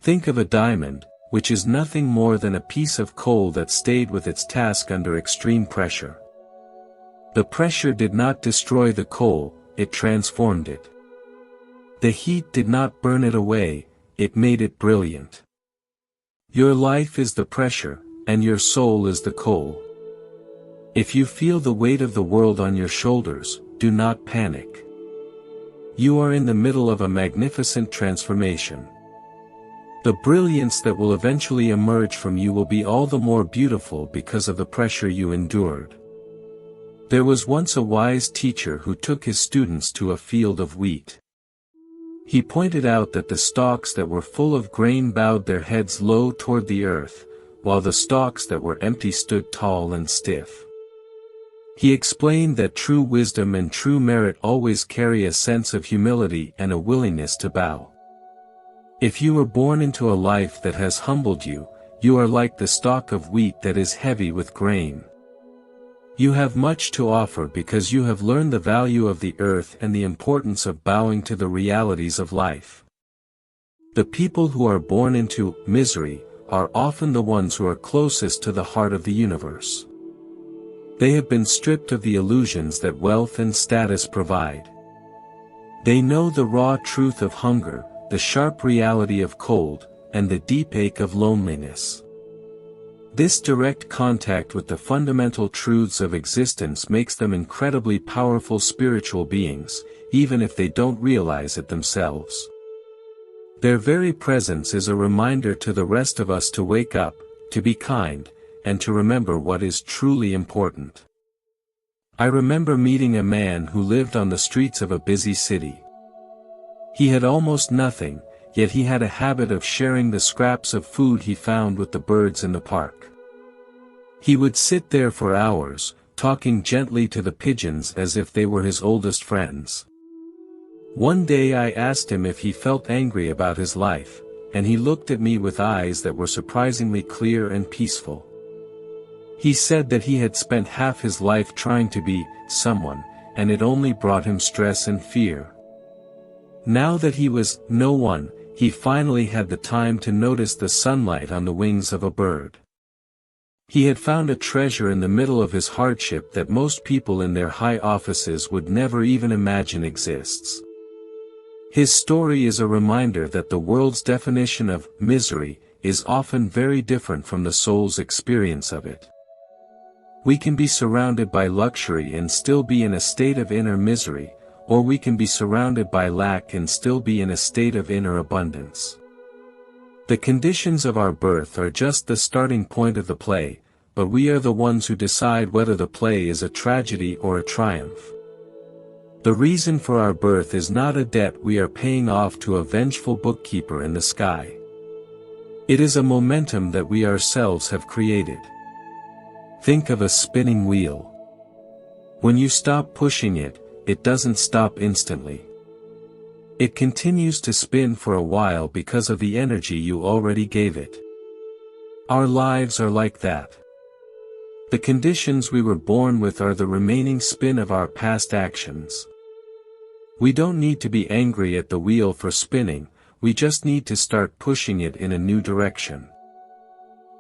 Think of a diamond, which is nothing more than a piece of coal that stayed with its task under extreme pressure. The pressure did not destroy the coal, it transformed it. The heat did not burn it away, it made it brilliant. Your life is the pressure, and your soul is the coal. If you feel the weight of the world on your shoulders, do not panic. You are in the middle of a magnificent transformation. The brilliance that will eventually emerge from you will be all the more beautiful because of the pressure you endured. There was once a wise teacher who took his students to a field of wheat. He pointed out that the stalks that were full of grain bowed their heads low toward the earth, while the stalks that were empty stood tall and stiff. He explained that true wisdom and true merit always carry a sense of humility and a willingness to bow. If you were born into a life that has humbled you, you are like the stalk of wheat that is heavy with grain. You have much to offer because you have learned the value of the earth and the importance of bowing to the realities of life. The people who are born into misery are often the ones who are closest to the heart of the universe. They have been stripped of the illusions that wealth and status provide. They know the raw truth of hunger, the sharp reality of cold, and the deep ache of loneliness. This direct contact with the fundamental truths of existence makes them incredibly powerful spiritual beings, even if they don't realize it themselves. Their very presence is a reminder to the rest of us to wake up, to be kind, and to remember what is truly important. I remember meeting a man who lived on the streets of a busy city. He had almost nothing, yet he had a habit of sharing the scraps of food he found with the birds in the park. He would sit there for hours, talking gently to the pigeons as if they were his oldest friends. One day I asked him if he felt angry about his life, and he looked at me with eyes that were surprisingly clear and peaceful. He said that he had spent half his life trying to be someone, and it only brought him stress and fear. Now that he was no one, he finally had the time to notice the sunlight on the wings of a bird. He had found a treasure in the middle of his hardship that most people in their high offices would never even imagine exists. His story is a reminder that the world's definition of misery is often very different from the soul's experience of it. We can be surrounded by luxury and still be in a state of inner misery, or we can be surrounded by lack and still be in a state of inner abundance. The conditions of our birth are just the starting point of the play, but we are the ones who decide whether the play is a tragedy or a triumph. The reason for our birth is not a debt we are paying off to a vengeful bookkeeper in the sky. It is a momentum that we ourselves have created. Think of a spinning wheel. When you stop pushing it, it doesn't stop instantly. It continues to spin for a while because of the energy you already gave it. Our lives are like that. The conditions we were born with are the remaining spin of our past actions. We don't need to be angry at the wheel for spinning, we just need to start pushing it in a new direction.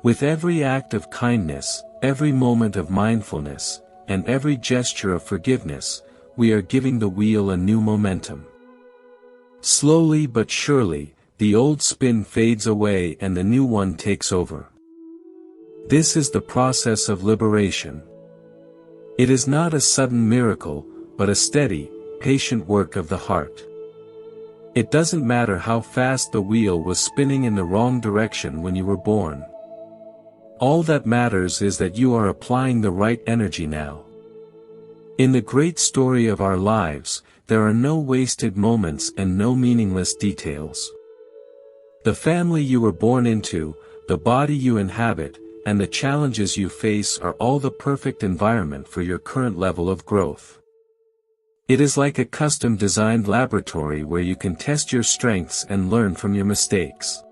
With every act of kindness, every moment of mindfulness, and every gesture of forgiveness, we are giving the wheel a new momentum. Slowly but surely, the old spin fades away and the new one takes over. This is the process of liberation. It is not a sudden miracle, but a steady, patient work of the heart. It doesn't matter how fast the wheel was spinning in the wrong direction when you were born. All that matters is that you are applying the right energy now. In the great story of our lives, there are no wasted moments and no meaningless details. The family you were born into, the body you inhabit, and the challenges you face are all the perfect environment for your current level of growth. It is like a custom-designed laboratory where you can test your strengths and learn from your mistakes.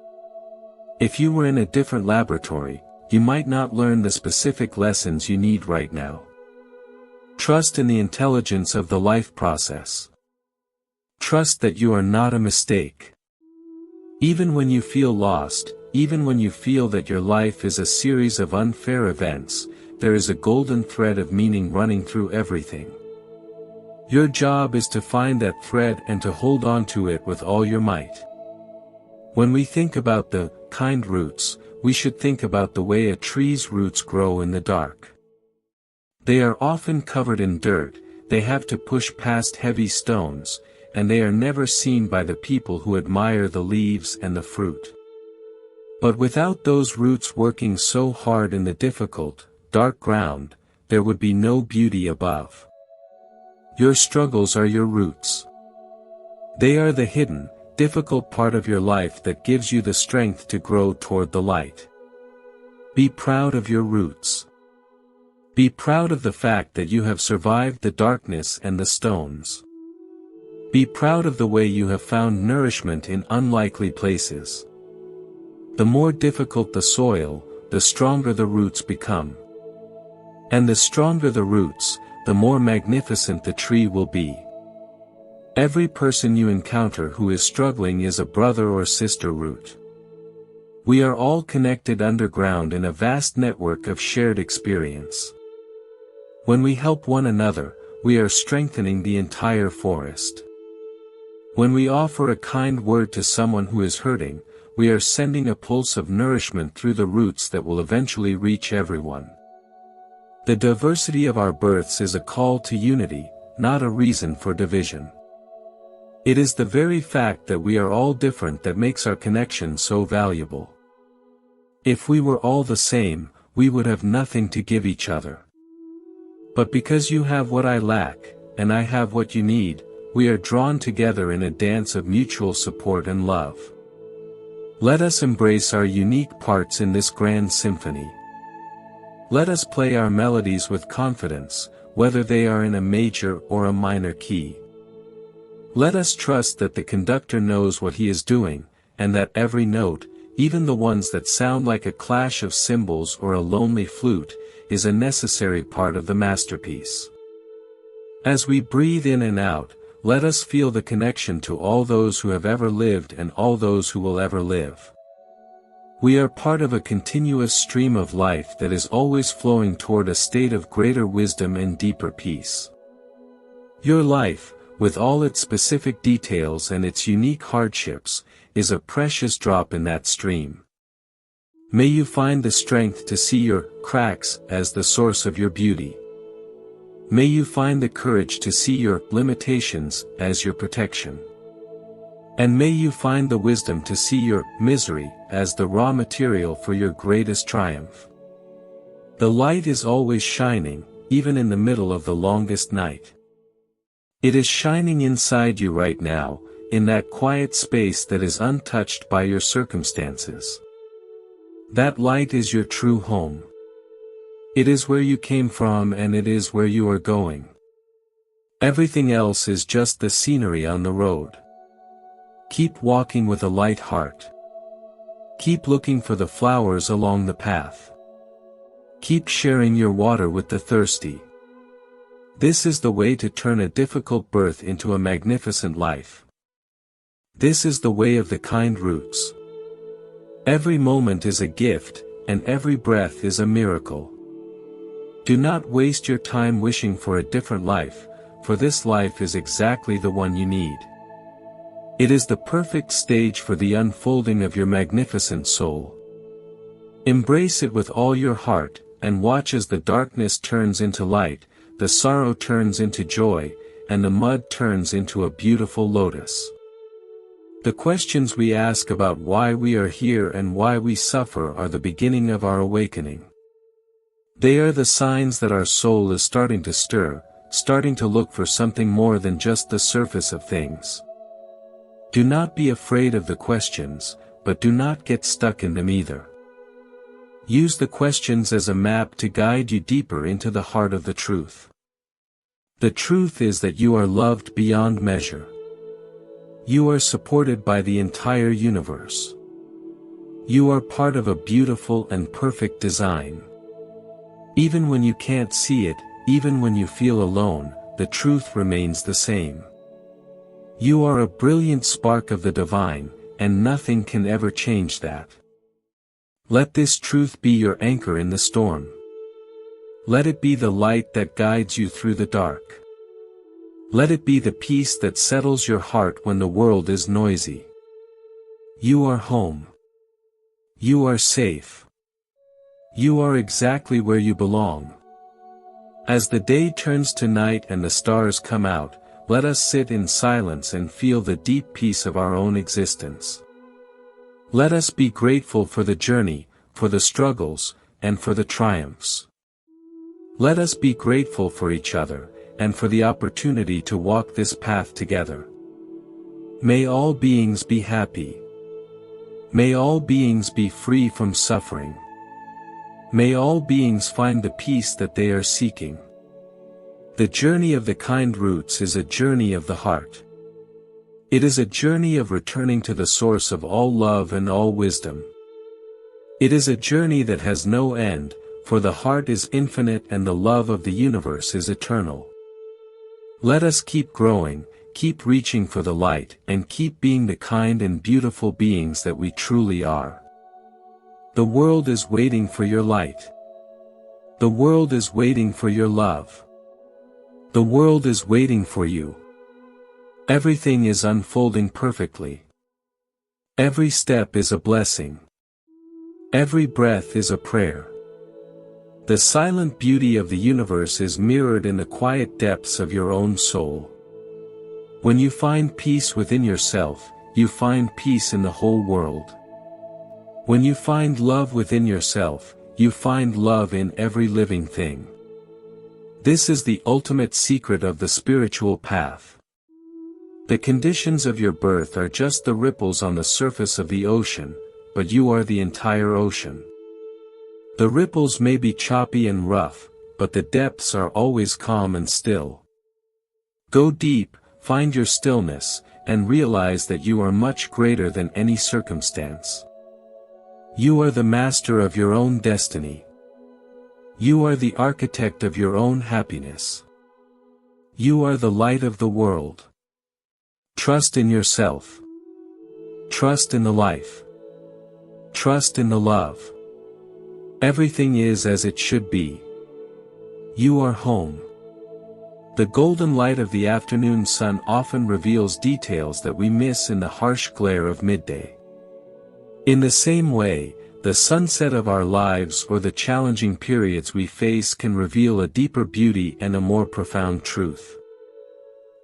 If you were in a different laboratory, you might not learn the specific lessons you need right now. Trust in the intelligence of the life process. Trust that you are not a mistake. Even when you feel lost, even when you feel that your life is a series of unfair events, there is a golden thread of meaning running through everything. Your job is to find that thread and to hold on to it with all your might. When we think about the kind roots, we should think about the way a tree's roots grow in the dark. They are often covered in dirt, they have to push past heavy stones, and they are never seen by the people who admire the leaves and the fruit. But without those roots working so hard in the difficult, dark ground, there would be no beauty above. Your struggles are your roots. They are the hidden, difficult part of your life that gives you the strength to grow toward the light. Be proud of your roots. Be proud of the fact that you have survived the darkness and the stones. Be proud of the way you have found nourishment in unlikely places. The more difficult the soil, the stronger the roots become. And the stronger the roots, the more magnificent the tree will be. Every person you encounter who is struggling is a brother or sister root. We are all connected underground in a vast network of shared experience. When we help one another, we are strengthening the entire forest. When we offer a kind word to someone who is hurting, we are sending a pulse of nourishment through the roots that will eventually reach everyone. The diversity of our births is a call to unity, not a reason for division. It is the very fact that we are all different that makes our connection so valuable. If we were all the same, we would have nothing to give each other. But because you have what I lack, and I have what you need, we are drawn together in a dance of mutual support and love. Let us embrace our unique parts in this grand symphony. Let us play our melodies with confidence, whether they are in a major or a minor key. Let us trust that the conductor knows what he is doing, and that every note, even the ones that sound like a clash of cymbals or a lonely flute, is a necessary part of the masterpiece. As we breathe in and out, let us feel the connection to all those who have ever lived and all those who will ever live. We are part of a continuous stream of life that is always flowing toward a state of greater wisdom and deeper peace. Your life, with all its specific details and its unique hardships, is a precious drop in that stream. May you find the strength to see your cracks as the source of your beauty. May you find the courage to see your limitations as your protection. And may you find the wisdom to see your misery as the raw material for your greatest triumph. The light is always shining, even in the middle of the longest night. It is shining inside you right now, in that quiet space that is untouched by your circumstances. That light is your true home. It is where you came from and it is where you are going. Everything else is just the scenery on the road. Keep walking with a light heart. Keep looking for the flowers along the path. Keep sharing your water with the thirsty. This is the way to turn a difficult birth into a magnificent life. This is the way of the kind roots. Every moment is a gift, and every breath is a miracle. Do not waste your time wishing for a different life, for this life is exactly the one you need. It is the perfect stage for the unfolding of your magnificent soul. Embrace it with all your heart, and watch as the darkness turns into light, the sorrow turns into joy, and the mud turns into a beautiful lotus. The questions we ask about why we are here and why we suffer are the beginning of our awakening. They are the signs that our soul is starting to stir, starting to look for something more than just the surface of things. Do not be afraid of the questions, but do not get stuck in them either. Use the questions as a map to guide you deeper into the heart of the truth. The truth is that you are loved beyond measure. You are supported by the entire universe. You are part of a beautiful and perfect design. Even when you can't see it, even when you feel alone, the truth remains the same. You are a brilliant spark of the divine, and nothing can ever change that. Let this truth be your anchor in the storm. Let it be the light that guides you through the dark. Let it be the peace that settles your heart when the world is noisy. You are home. You are safe. You are exactly where you belong. As the day turns to night and the stars come out, let us sit in silence and feel the deep peace of our own existence. Let us be grateful for the journey, for the struggles, and for the triumphs. Let us be grateful for each other, and for the opportunity to walk this path together. May all beings be happy. May all beings be free from suffering. May all beings find the peace that they are seeking. The journey of the kind roots is a journey of the heart. It is a journey of returning to the source of all love and all wisdom. It is a journey that has no end, for the heart is infinite and the love of the universe is eternal. Let us keep growing, keep reaching for the light, and keep being the kind and beautiful beings that we truly are. The world is waiting for your light. The world is waiting for your love. The world is waiting for you. Everything is unfolding perfectly. Every step is a blessing. Every breath is a prayer. The silent beauty of the universe is mirrored in the quiet depths of your own soul. When you find peace within yourself, you find peace in the whole world. When you find love within yourself, you find love in every living thing. This is the ultimate secret of the spiritual path. The conditions of your birth are just the ripples on the surface of the ocean, but you are the entire ocean. The ripples may be choppy and rough, but the depths are always calm and still. Go deep, find your stillness, and realize that you are much greater than any circumstance. You are the master of your own destiny. You are the architect of your own happiness. You are the light of the world. Trust in yourself. Trust in the life. Trust in the love. Everything is as it should be. You are home. The golden light of the afternoon sun often reveals details that we miss in the harsh glare of midday. In the same way, the sunset of our lives or the challenging periods we face can reveal a deeper beauty and a more profound truth.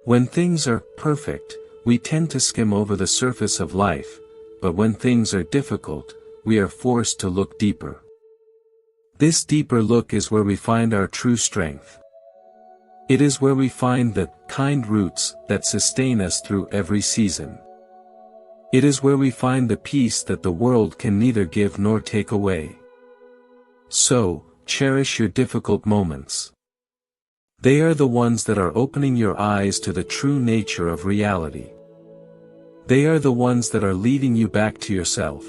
When things are perfect, we tend to skim over the surface of life, but when things are difficult, we are forced to look deeper. This deeper look is where we find our true strength. It is where we find the kind roots that sustain us through every season. It is where we find the peace that the world can neither give nor take away. So, cherish your difficult moments. They are the ones that are opening your eyes to the true nature of reality. They are the ones that are leading you back to yourself.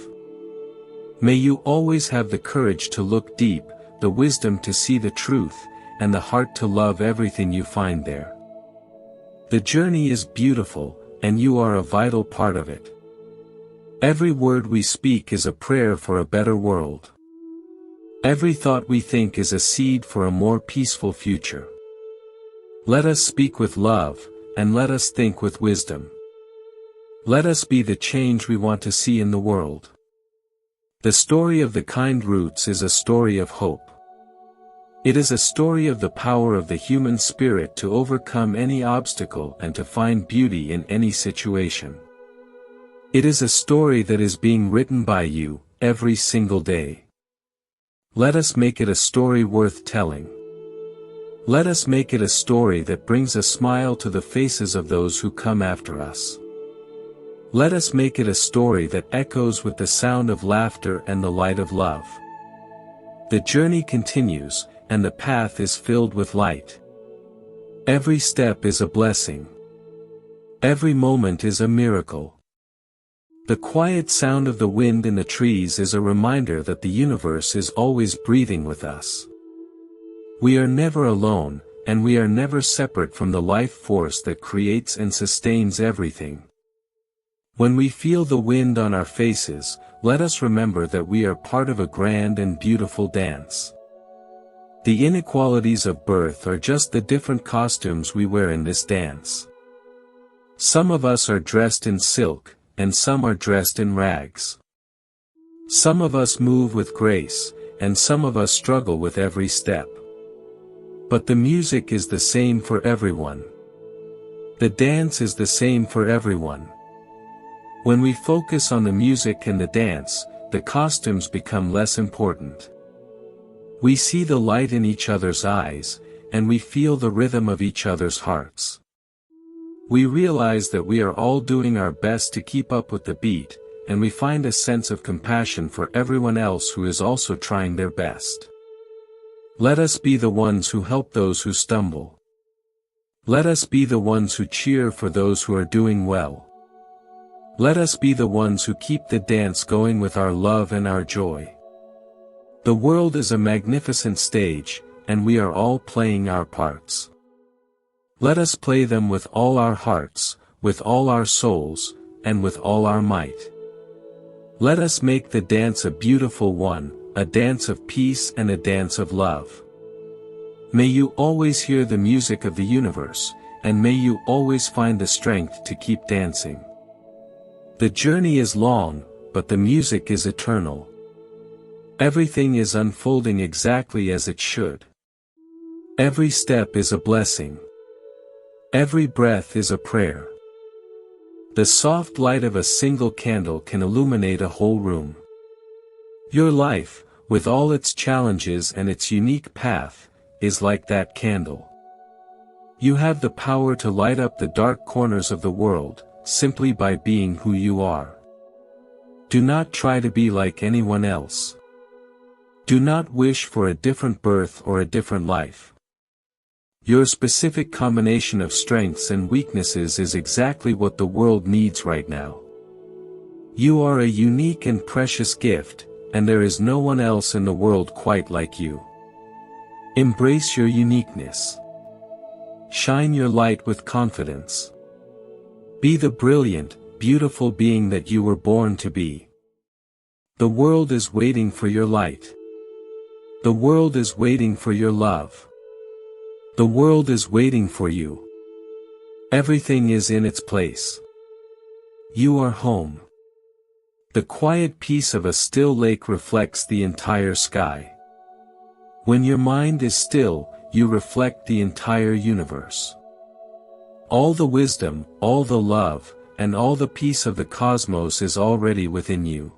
May you always have the courage to look deep, the wisdom to see the truth, and the heart to love everything you find there. The journey is beautiful, and you are a vital part of it. Every word we speak is a prayer for a better world. Every thought we think is a seed for a more peaceful future. Let us speak with love, and let us think with wisdom. Let us be the change we want to see in the world. The story of the kind roots is a story of hope. It is a story of the power of the human spirit to overcome any obstacle and to find beauty in any situation. It is a story that is being written by you, every single day. Let us make it a story worth telling. Let us make it a story that brings a smile to the faces of those who come after us. Let us make it a story that echoes with the sound of laughter and the light of love. The journey continues, and the path is filled with light. Every step is a blessing. Every moment is a miracle. The quiet sound of the wind in the trees is a reminder that the universe is always breathing with us. We are never alone, and we are never separate from the life force that creates and sustains everything. When we feel the wind on our faces, let us remember that we are part of a grand and beautiful dance. The inequalities of birth are just the different costumes we wear in this dance. Some of us are dressed in silk, and some are dressed in rags. Some of us move with grace, and some of us struggle with every step. But the music is the same for everyone. The dance is the same for everyone. When we focus on the music and the dance, the costumes become less important. We see the light in each other's eyes, and we feel the rhythm of each other's hearts. We realize that we are all doing our best to keep up with the beat, and we find a sense of compassion for everyone else who is also trying their best. Let us be the ones who help those who stumble. Let us be the ones who cheer for those who are doing well. Let us be the ones who keep the dance going with our love and our joy. The world is a magnificent stage, and we are all playing our parts. Let us play them with all our hearts, with all our souls, and with all our might. Let us make the dance a beautiful one, a dance of peace and a dance of love. May you always hear the music of the universe, and may you always find the strength to keep dancing. The journey is long, but the music is eternal. Everything is unfolding exactly as it should. Every step is a blessing. Every breath is a prayer. The soft light of a single candle can illuminate a whole room. Your life, with all its challenges and its unique path, is like that candle. You have the power to light up the dark corners of the world, simply by being who you are. Do not try to be like anyone else. Do not wish for a different birth or a different life. Your specific combination of strengths and weaknesses is exactly what the world needs right now. You are a unique and precious gift, and there is no one else in the world quite like you. Embrace your uniqueness. Shine your light with confidence. Be the brilliant, beautiful being that you were born to be. The world is waiting for your light. The world is waiting for your love. The world is waiting for you. Everything is in its place. You are home. The quiet peace of a still lake reflects the entire sky. When your mind is still, you reflect the entire universe. All the wisdom, all the love, and all the peace of the cosmos is already within you.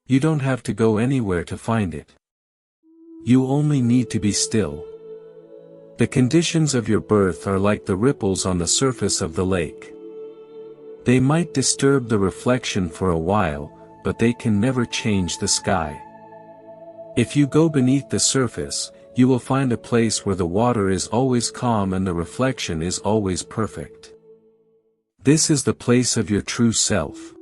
You don't have to go anywhere to find it. You only need to be still. The conditions of your birth are like the ripples on the surface of the lake. They might disturb the reflection for a while, but they can never change the sky. If you go beneath the surface, you will find a place where the water is always calm and the reflection is always perfect. This is the place of your true self.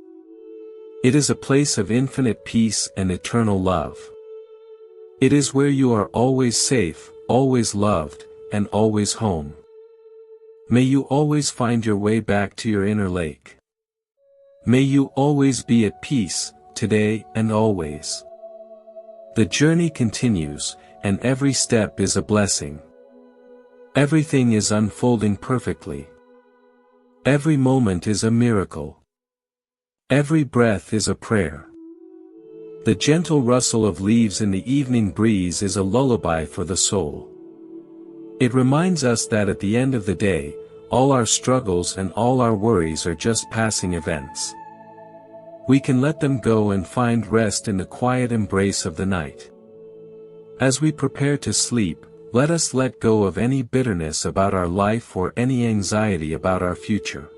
It is a place of infinite peace and eternal love. It is where you are always safe, always loved, and always home. May you always find your way back to your inner lake. May you always be at peace, today and always. The journey continues, and every step is a blessing. Everything is unfolding perfectly. Every moment is a miracle. Every breath is a prayer. The gentle rustle of leaves in the evening breeze is a lullaby for the soul. It reminds us that at the end of the day, all our struggles and all our worries are just passing events. We can let them go and find rest in the quiet embrace of the night. As we prepare to sleep, let us let go of any bitterness about our life or any anxiety about our future.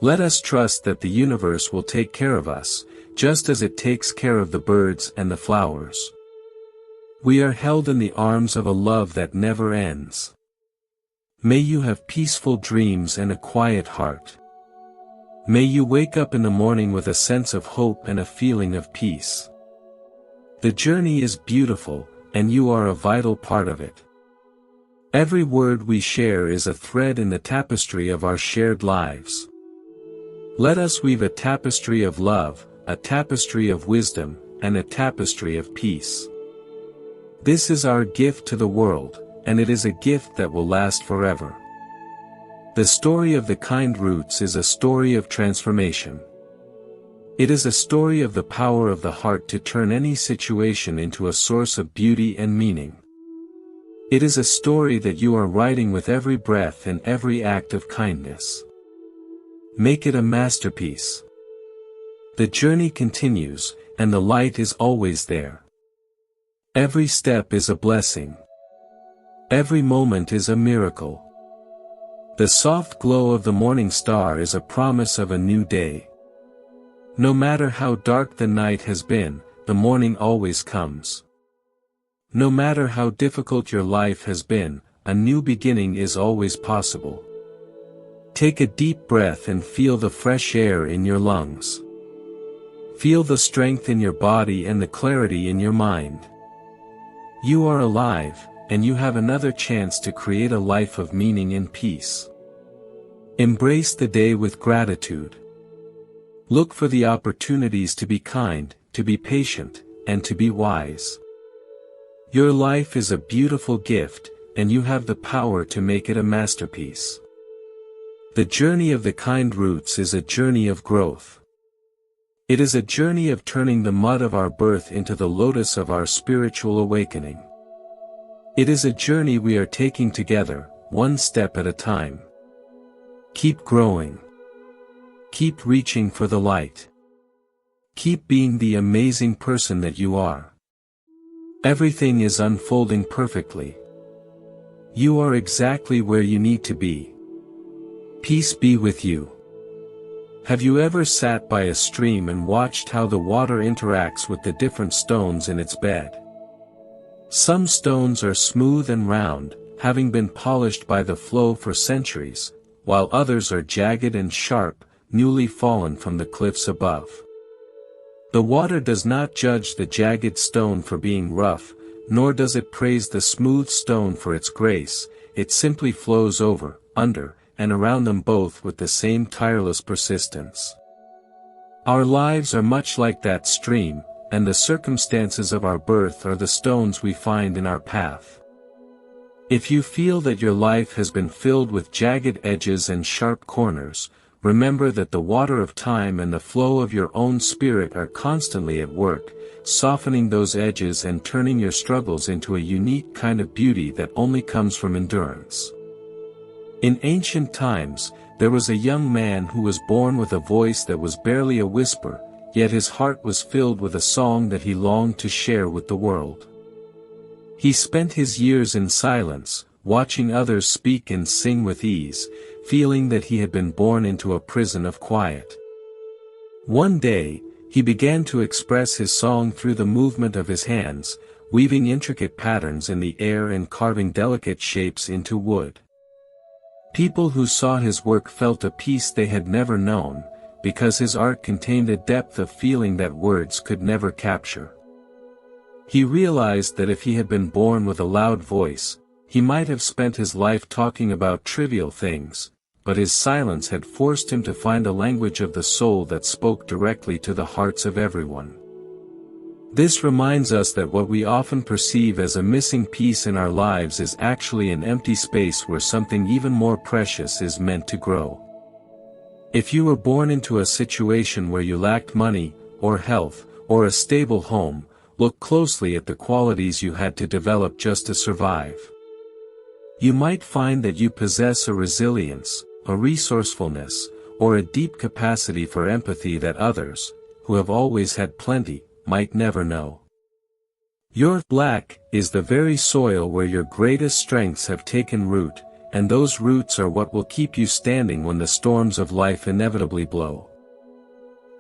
Let us trust that the universe will take care of us, just as it takes care of the birds and the flowers. We are held in the arms of a love that never ends. May you have peaceful dreams and a quiet heart. May you wake up in the morning with a sense of hope and a feeling of peace. The journey is beautiful, and you are a vital part of it. Every word we share is a thread in the tapestry of our shared lives. Let us weave a tapestry of love, a tapestry of wisdom, and a tapestry of peace. This is our gift to the world, and it is a gift that will last forever. The story of the kind roots is a story of transformation. It is a story of the power of the heart to turn any situation into a source of beauty and meaning. It is a story that you are writing with every breath and every act of kindness. Make it a masterpiece. The journey continues, and the light is always there. Every step is a blessing. Every moment is a miracle. The soft glow of the morning star is a promise of a new day. No matter how dark the night has been, the morning always comes. No matter how difficult your life has been, a new beginning is always possible. Take a deep breath and feel the fresh air in your lungs. Feel the strength in your body and the clarity in your mind. You are alive, and you have another chance to create a life of meaning and peace. Embrace the day with gratitude. Look for the opportunities to be kind, to be patient, and to be wise. Your life is a beautiful gift, and you have the power to make it a masterpiece. The journey of the kind roots is a journey of growth. It is a journey of turning the mud of our birth into the lotus of our spiritual awakening. It is a journey we are taking together, one step at a time. Keep growing. Keep reaching for the light. Keep being the amazing person that you are. Everything is unfolding perfectly. You are exactly where you need to be. Peace be with you. Have you ever sat by a stream and watched how the water interacts with the different stones in its bed? Some stones are smooth and round, having been polished by the flow for centuries, while others are jagged and sharp, newly fallen from the cliffs above. The water does not judge the jagged stone for being rough, nor does it praise the smooth stone for its grace, it simply flows over, under, and around them both with the same tireless persistence. Our lives are much like that stream, and the circumstances of our birth are the stones we find in our path. If you feel that your life has been filled with jagged edges and sharp corners, remember that the water of time and the flow of your own spirit are constantly at work, softening those edges and turning your struggles into a unique kind of beauty that only comes from endurance. In ancient times, there was a young man who was born with a voice that was barely a whisper, yet his heart was filled with a song that he longed to share with the world. He spent his years in silence, watching others speak and sing with ease, feeling that he had been born into a prison of quiet. One day, he began to express his song through the movement of his hands, weaving intricate patterns in the air and carving delicate shapes into wood. People who saw his work felt a peace they had never known, because his art contained a depth of feeling that words could never capture. He realized that if he had been born with a loud voice, he might have spent his life talking about trivial things, but his silence had forced him to find a language of the soul that spoke directly to the hearts of everyone. This reminds us that what we often perceive as a missing piece in our lives is actually an empty space where something even more precious is meant to grow. If you were born into a situation where you lacked money, or health, or a stable home, look closely at the qualities you had to develop just to survive. You might find that you possess a resilience, a resourcefulness, or a deep capacity for empathy that others, who have always had plenty, might never know. Your black is the very soil where your greatest strengths have taken root, and those roots are what will keep you standing when the storms of life inevitably blow.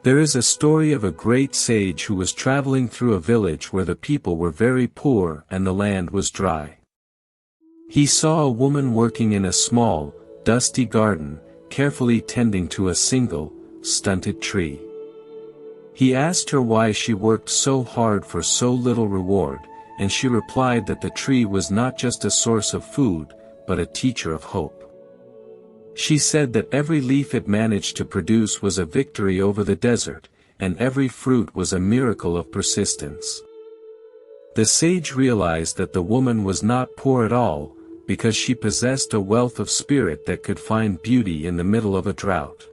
There is a story of a great sage who was traveling through a village where the people were very poor and the land was dry. He saw a woman working in a small, dusty garden, carefully tending to a single, stunted tree. He asked her why she worked so hard for so little reward, and she replied that the tree was not just a source of food, but a teacher of hope. She said that every leaf it managed to produce was a victory over the desert, and every fruit was a miracle of persistence. The sage realized that the woman was not poor at all, because she possessed a wealth of spirit that could find beauty in the middle of a drought.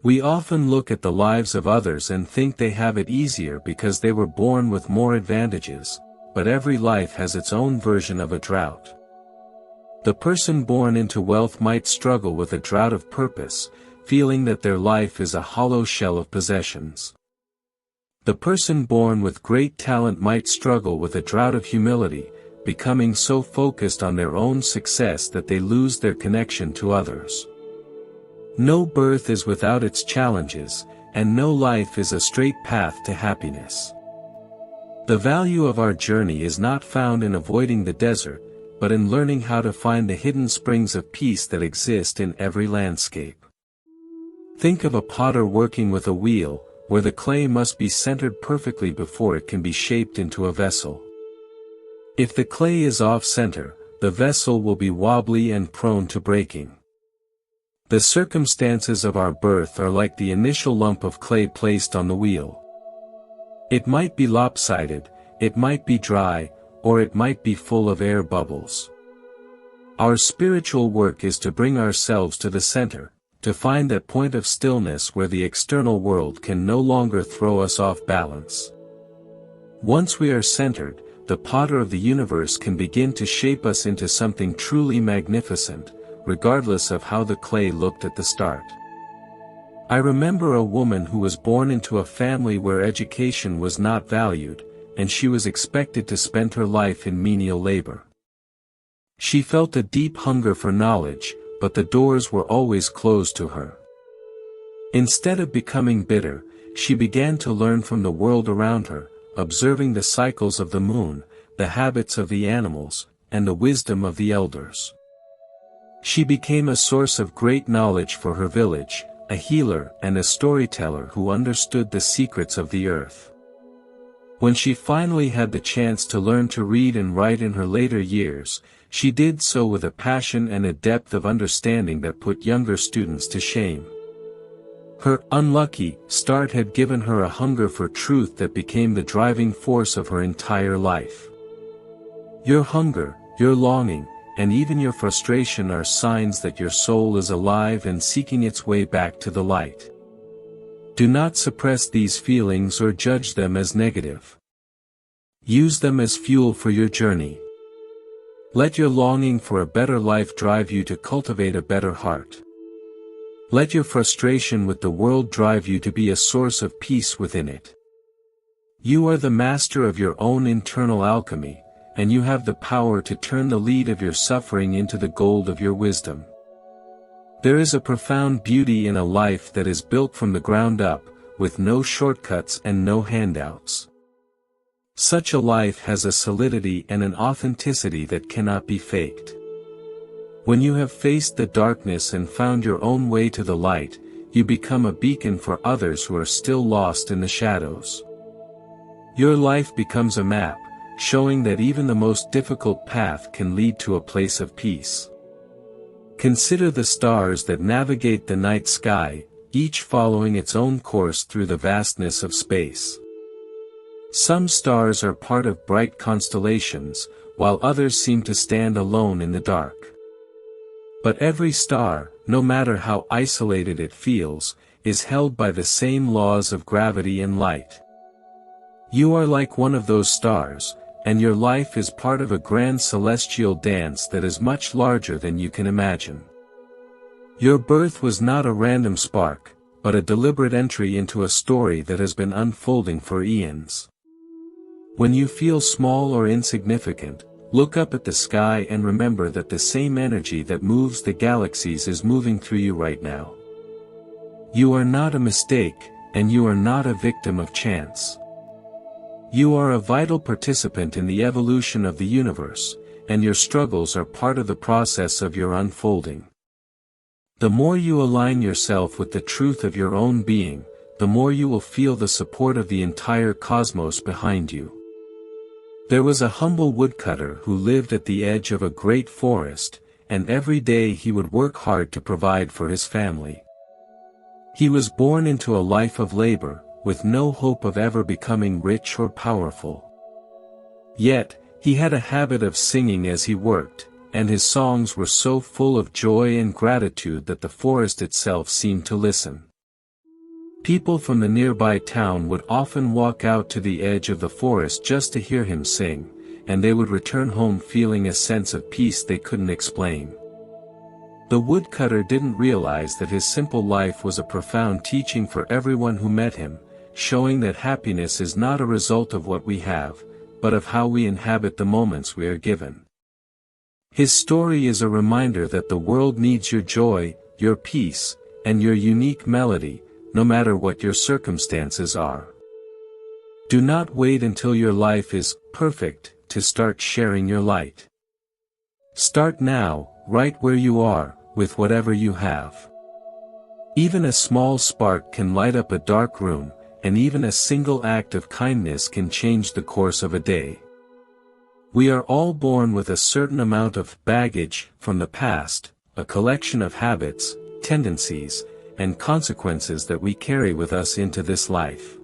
We often look at the lives of others and think they have it easier because they were born with more advantages, but every life has its own version of a drought. The person born into wealth might struggle with a drought of purpose, feeling that their life is a hollow shell of possessions. The person born with great talent might struggle with a drought of humility, becoming so focused on their own success that they lose their connection to others. No birth is without its challenges, and no life is a straight path to happiness. The value of our journey is not found in avoiding the desert, but in learning how to find the hidden springs of peace that exist in every landscape. Think of a potter working with a wheel, where the clay must be centered perfectly before it can be shaped into a vessel. If the clay is off-center, the vessel will be wobbly and prone to breaking. The circumstances of our birth are like the initial lump of clay placed on the wheel. It might be lopsided, it might be dry, or it might be full of air bubbles. Our spiritual work is to bring ourselves to the center, to find that point of stillness where the external world can no longer throw us off balance. Once we are centered, the potter of the universe can begin to shape us into something truly magnificent, regardless of how the clay looked at the start. I remember a woman who was born into a family where education was not valued, and she was expected to spend her life in menial labor. She felt a deep hunger for knowledge, but the doors were always closed to her. Instead of becoming bitter, she began to learn from the world around her, observing the cycles of the moon, the habits of the animals, and the wisdom of the elders. She became a source of great knowledge for her village, a healer and a storyteller who understood the secrets of the earth. When she finally had the chance to learn to read and write in her later years, she did so with a passion and a depth of understanding that put younger students to shame. Her unlucky start had given her a hunger for truth that became the driving force of her entire life. Your hunger, your longing, and even your frustration are signs that your soul is alive and seeking its way back to the light. Do not suppress these feelings or judge them as negative. Use them as fuel for your journey. Let your longing for a better life drive you to cultivate a better heart. Let your frustration with the world drive you to be a source of peace within it. You are the master of your own internal alchemy, and you have the power to turn the lead of your suffering into the gold of your wisdom. There is a profound beauty in a life that is built from the ground up, with no shortcuts and no handouts. Such a life has a solidity and an authenticity that cannot be faked. When you have faced the darkness and found your own way to the light, you become a beacon for others who are still lost in the shadows. Your life becomes a map, showing that even the most difficult path can lead to a place of peace. Consider the stars that navigate the night sky, each following its own course through the vastness of space. Some stars are part of bright constellations, while others seem to stand alone in the dark. But every star, no matter how isolated it feels, is held by the same laws of gravity and light. You are like one of those stars, and your life is part of a grand celestial dance that is much larger than you can imagine. Your birth was not a random spark, but a deliberate entry into a story that has been unfolding for eons. When you feel small or insignificant, look up at the sky and remember that the same energy that moves the galaxies is moving through you right now. You are not a mistake, and you are not a victim of chance. You are a vital participant in the evolution of the universe, and your struggles are part of the process of your unfolding. The more you align yourself with the truth of your own being, the more you will feel the support of the entire cosmos behind you. There was a humble woodcutter who lived at the edge of a great forest, and every day he would work hard to provide for his family. He was born into a life of labor, with no hope of ever becoming rich or powerful. Yet, he had a habit of singing as he worked, and his songs were so full of joy and gratitude that the forest itself seemed to listen. People from the nearby town would often walk out to the edge of the forest just to hear him sing, and they would return home feeling a sense of peace they couldn't explain. The woodcutter didn't realize that his simple life was a profound teaching for everyone who met him, showing that happiness is not a result of what we have, but of how we inhabit the moments we are given. His story is a reminder that the world needs your joy, your peace, and your unique melody, no matter what your circumstances are. Do not wait until your life is perfect to start sharing your light. Start now, right where you are, with whatever you have. Even a small spark can light up a dark room, and even a single act of kindness can change the course of a day. We are all born with a certain amount of baggage from the past, a collection of habits, tendencies, and consequences that we carry with us into this life.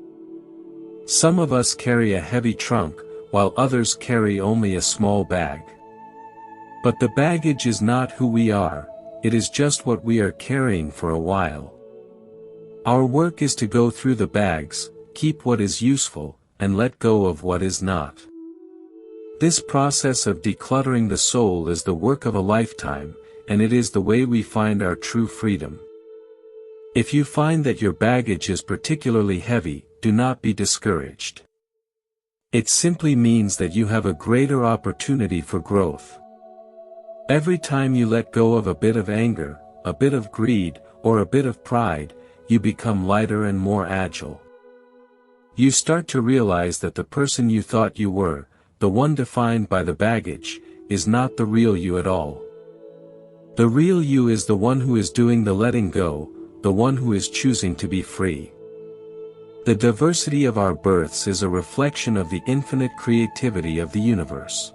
Some of us carry a heavy trunk, while others carry only a small bag. But the baggage is not who we are, it is just what we are carrying for a while. Our work is to go through the bags, keep what is useful, and let go of what is not. This process of decluttering the soul is the work of a lifetime, and it is the way we find our true freedom. If you find that your baggage is particularly heavy, do not be discouraged. It simply means that you have a greater opportunity for growth. Every time you let go of a bit of anger, a bit of greed, or a bit of pride, you become lighter and more agile. You start to realize that the person you thought you were, the one defined by the baggage, is not the real you at all. The real you is the one who is doing the letting go, the one who is choosing to be free. The diversity of our births is a reflection of the infinite creativity of the universe.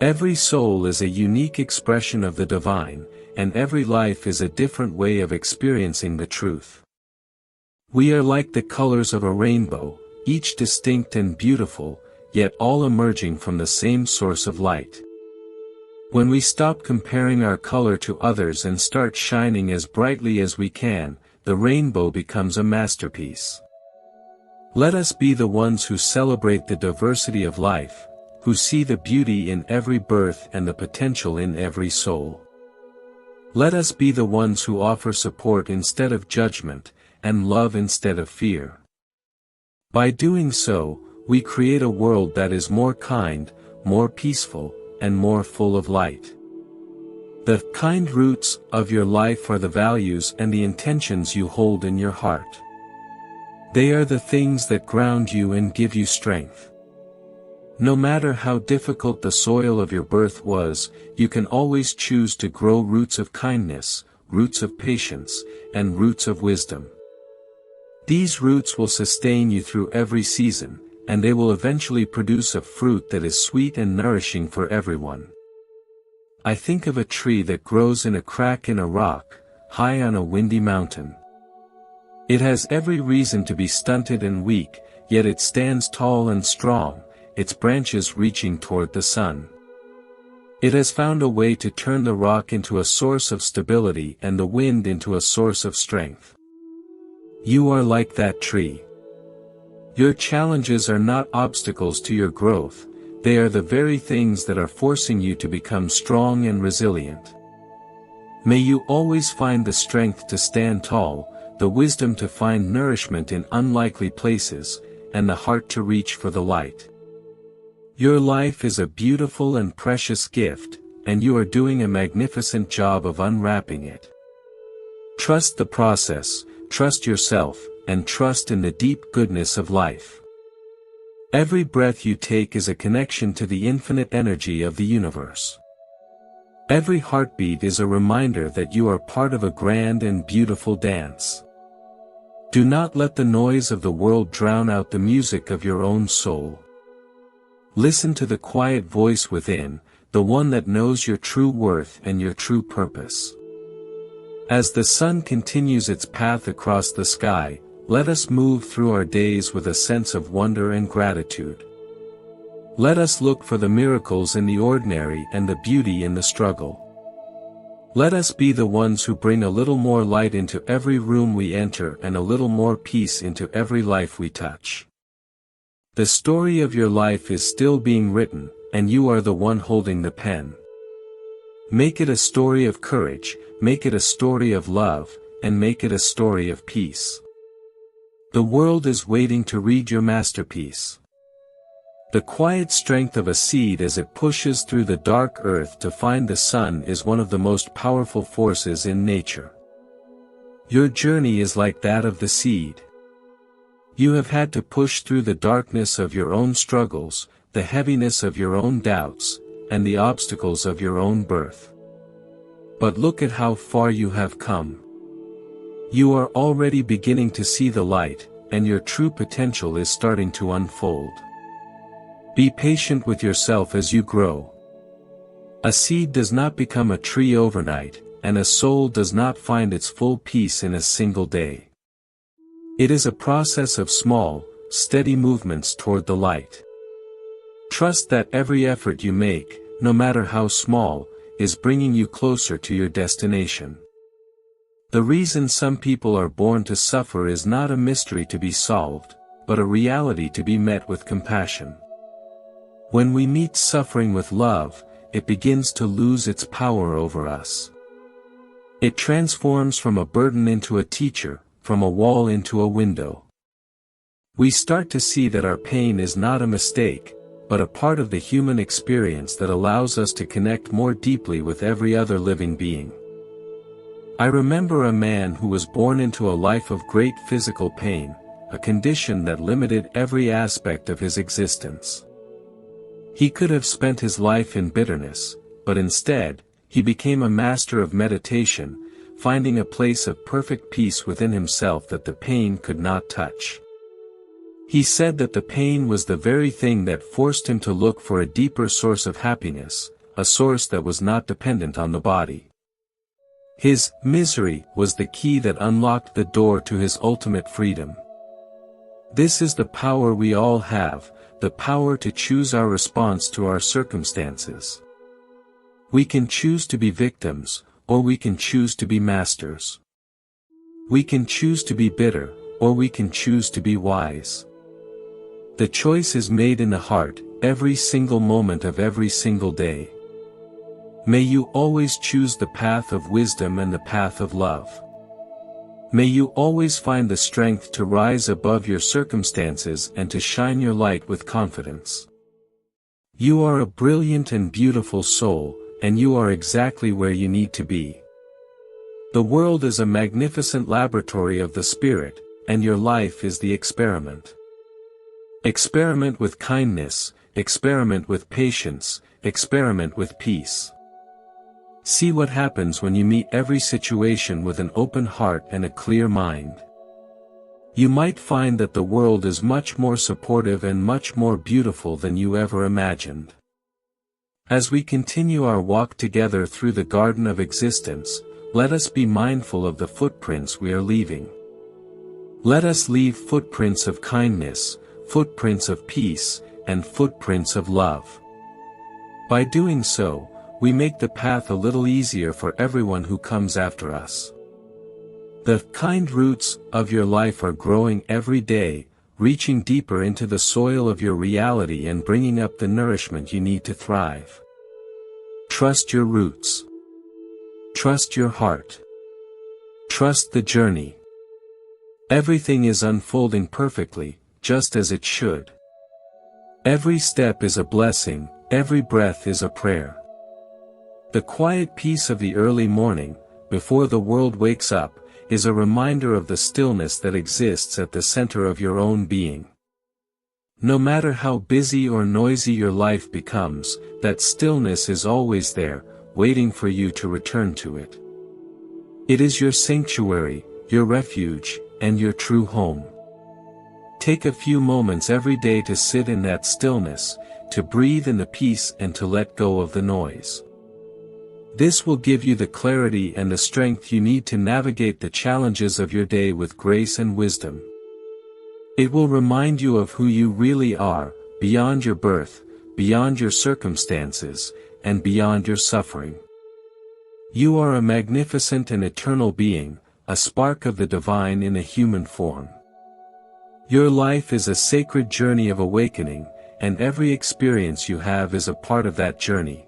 Every soul is a unique expression of the divine, and every life is a different way of experiencing the truth. We are like the colors of a rainbow, each distinct and beautiful, yet all emerging from the same source of light. When we stop comparing our color to others and start shining as brightly as we can, the rainbow becomes a masterpiece. Let us be the ones who celebrate the diversity of life, who see the beauty in every birth and the potential in every soul. Let us be the ones who offer support instead of judgment, and love instead of fear. By doing so, we create a world that is more kind, more peaceful, and more full of light. The kind roots of your life are the values and the intentions you hold in your heart. They are the things that ground you and give you strength. No matter how difficult the soil of your birth was, you can always choose to grow roots of kindness, roots of patience, and roots of wisdom. These roots will sustain you through every season, and they will eventually produce a fruit that is sweet and nourishing for everyone. I think of a tree that grows in a crack in a rock, high on a windy mountain. It has every reason to be stunted and weak, yet it stands tall and strong, its branches reaching toward the sun. It has found a way to turn the rock into a source of stability and the wind into a source of strength. You are like that tree. Your challenges are not obstacles to your growth, they are the very things that are forcing you to become strong and resilient. May you always find the strength to stand tall, the wisdom to find nourishment in unlikely places, and the heart to reach for the light. Your life is a beautiful and precious gift, and you are doing a magnificent job of unwrapping it. Trust the process, trust yourself, and trust in the deep goodness of life. Every breath you take is a connection to the infinite energy of the universe. Every heartbeat is a reminder that you are part of a grand and beautiful dance. Do not let the noise of the world drown out the music of your own soul. Listen to the quiet voice within, the one that knows your true worth and your true purpose. As the sun continues its path across the sky, let us move through our days with a sense of wonder and gratitude. Let us look for the miracles in the ordinary and the beauty in the struggle. Let us be the ones who bring a little more light into every room we enter and a little more peace into every life we touch. The story of your life is still being written, and you are the one holding the pen. Make it a story of courage, make it a story of love, and make it a story of peace. The world is waiting to read your masterpiece. The quiet strength of a seed as it pushes through the dark earth to find the sun is one of the most powerful forces in nature. Your journey is like that of the seed. You have had to push through the darkness of your own struggles, the heaviness of your own doubts, and the obstacles of your own birth. But look at how far you have come. You are already beginning to see the light, and your true potential is starting to unfold. Be patient with yourself as you grow. A seed does not become a tree overnight, and a soul does not find its full peace in a single day. It is a process of small, steady movements toward the light. Trust that every effort you make, no matter how small, is bringing you closer to your destination. The reason some people are born to suffer is not a mystery to be solved, but a reality to be met with compassion. When we meet suffering with love, it begins to lose its power over us. It transforms from a burden into a teacher, from a wall into a window. We start to see that our pain is not a mistake, but a part of the human experience that allows us to connect more deeply with every other living being. I remember a man who was born into a life of great physical pain, a condition that limited every aspect of his existence. He could have spent his life in bitterness, but instead, he became a master of meditation, finding a place of perfect peace within himself that the pain could not touch. He said that the pain was the very thing that forced him to look for a deeper source of happiness, a source that was not dependent on the body. His misery was the key that unlocked the door to his ultimate freedom. This is the power we all have, the power to choose our response to our circumstances. We can choose to be victims, or we can choose to be masters. We can choose to be bitter, or we can choose to be wise. The choice is made in the heart, every single moment of every single day. May you always choose the path of wisdom and the path of love. May you always find the strength to rise above your circumstances and to shine your light with confidence. You are a brilliant and beautiful soul, and you are exactly where you need to be. The world is a magnificent laboratory of the spirit, and your life is the experiment. Experiment with kindness, experiment with patience, experiment with peace. See what happens when you meet every situation with an open heart and a clear mind. You might find that the world is much more supportive and much more beautiful than you ever imagined. As we continue our walk together through the garden of existence, let us be mindful of the footprints we are leaving. Let us leave footprints of kindness, footprints of peace, and footprints of love. By doing so, we make the path a little easier for everyone who comes after us. The kind roots of your life are growing every day, reaching deeper into the soil of your reality and bringing up the nourishment you need to thrive. Trust your roots. Trust your heart. Trust the journey. Everything is unfolding perfectly, just as it should. Every step is a blessing, every breath is a prayer. The quiet peace of the early morning, before the world wakes up, is a reminder of the stillness that exists at the center of your own being. No matter how busy or noisy your life becomes, that stillness is always there, waiting for you to return to it. It is your sanctuary, your refuge, and your true home. Take a few moments every day to sit in that stillness, to breathe in the peace and to let go of the noise. This will give you the clarity and the strength you need to navigate the challenges of your day with grace and wisdom. It will remind you of who you really are, beyond your birth, beyond your circumstances, and beyond your suffering. You are a magnificent and eternal being, a spark of the divine in a human form. Your life is a sacred journey of awakening, and every experience you have is a part of that journey.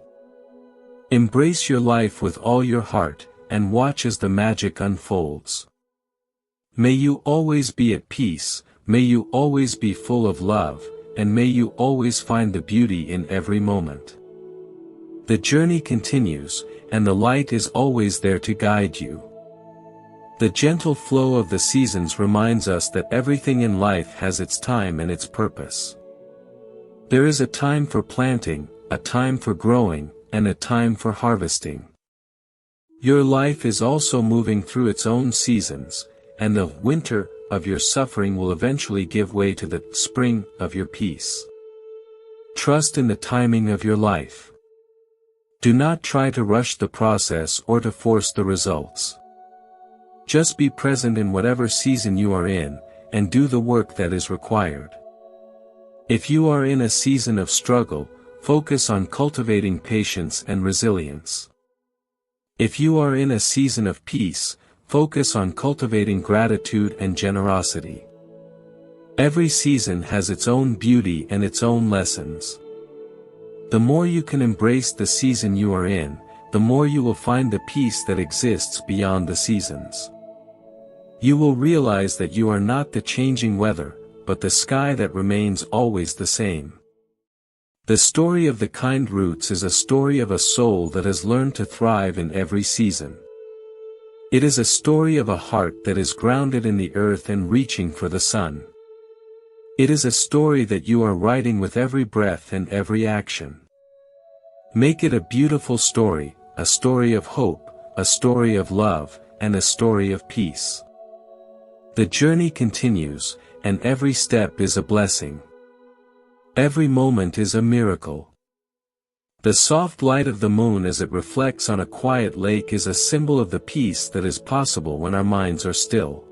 Embrace your life with all your heart, and watch as the magic unfolds. May you always be at peace, may you always be full of love, and may you always find the beauty in every moment. The journey continues, and the light is always there to guide you. The gentle flow of the seasons reminds us that everything in life has its time and its purpose. There is a time for planting, a time for growing, and a time for harvesting. Your life is also moving through its own seasons, and the winter of your suffering will eventually give way to the spring of your peace. Trust in the timing of your life. Do not try to rush the process or to force the results. Just be present in whatever season you are in, and do the work that is required. If you are in a season of struggle, focus on cultivating patience and resilience. If you are in a season of peace, focus on cultivating gratitude and generosity. Every season has its own beauty and its own lessons. The more you can embrace the season you are in, the more you will find the peace that exists beyond the seasons. You will realize that you are not the changing weather, but the sky that remains always the same. The story of the kind roots is a story of a soul that has learned to thrive in every season. It is a story of a heart that is grounded in the earth and reaching for the sun. It is a story that you are writing with every breath and every action. Make it a beautiful story, a story of hope, a story of love, and a story of peace. The journey continues, and every step is a blessing. Every moment is a miracle. The soft light of the moon as it reflects on a quiet lake is a symbol of the peace that is possible when our minds are still.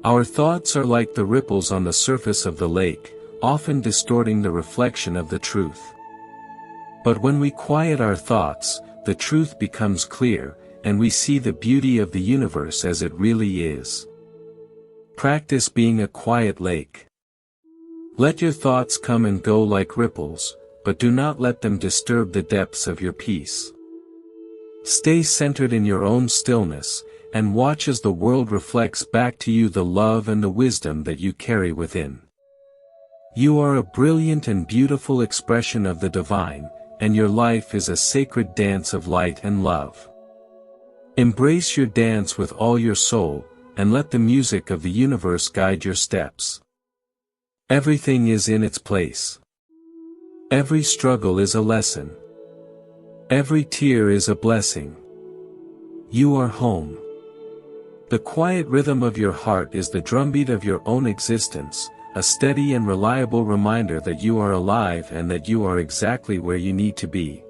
Our thoughts are like the ripples on the surface of the lake, often distorting the reflection of the truth. But when we quiet our thoughts, the truth becomes clear, and we see the beauty of the universe as it really is. Practice being a quiet lake. Let your thoughts come and go like ripples, but do not let them disturb the depths of your peace. Stay centered in your own stillness, and watch as the world reflects back to you the love and the wisdom that you carry within. You are a brilliant and beautiful expression of the divine, and your life is a sacred dance of light and love. Embrace your dance with all your soul, and let the music of the universe guide your steps. Everything is in its place. Every struggle is a lesson. Every tear is a blessing. You are home. The quiet rhythm of your heart is the drumbeat of your own existence, a steady and reliable reminder that you are alive and that you are exactly where you need to be.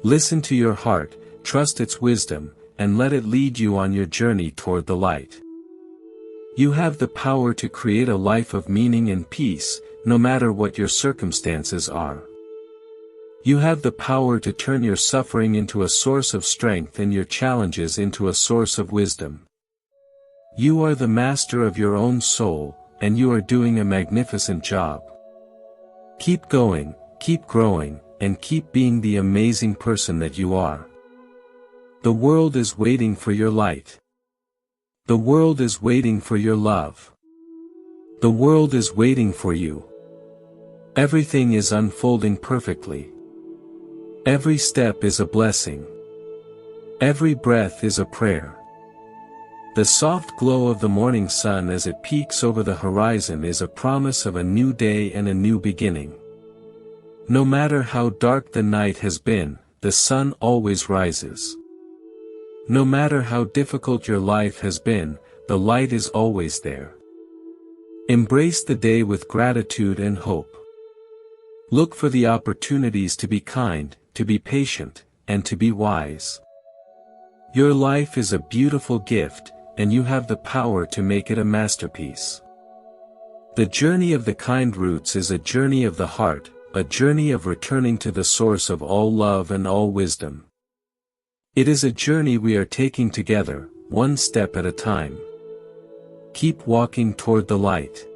Listen to your heart, trust its wisdom, and let it lead you on your journey toward the light. You have the power to create a life of meaning and peace, no matter what your circumstances are. You have the power to turn your suffering into a source of strength and your challenges into a source of wisdom. You are the master of your own soul, and you are doing a magnificent job. Keep going, keep growing, and keep being the amazing person that you are. The world is waiting for your light. The world is waiting for your love. The world is waiting for you. Everything is unfolding perfectly. Every step is a blessing. Every breath is a prayer. The soft glow of the morning sun as it peeks over the horizon is a promise of a new day and a new beginning. No matter how dark the night has been, the sun always rises. No matter how difficult your life has been, the light is always there. Embrace the day with gratitude and hope. Look for the opportunities to be kind, to be patient, and to be wise. Your life is a beautiful gift, and you have the power to make it a masterpiece. The journey of the kind roots is a journey of the heart, a journey of returning to the source of all love and all wisdom. It is a journey we are taking together, one step at a time. Keep walking toward the light.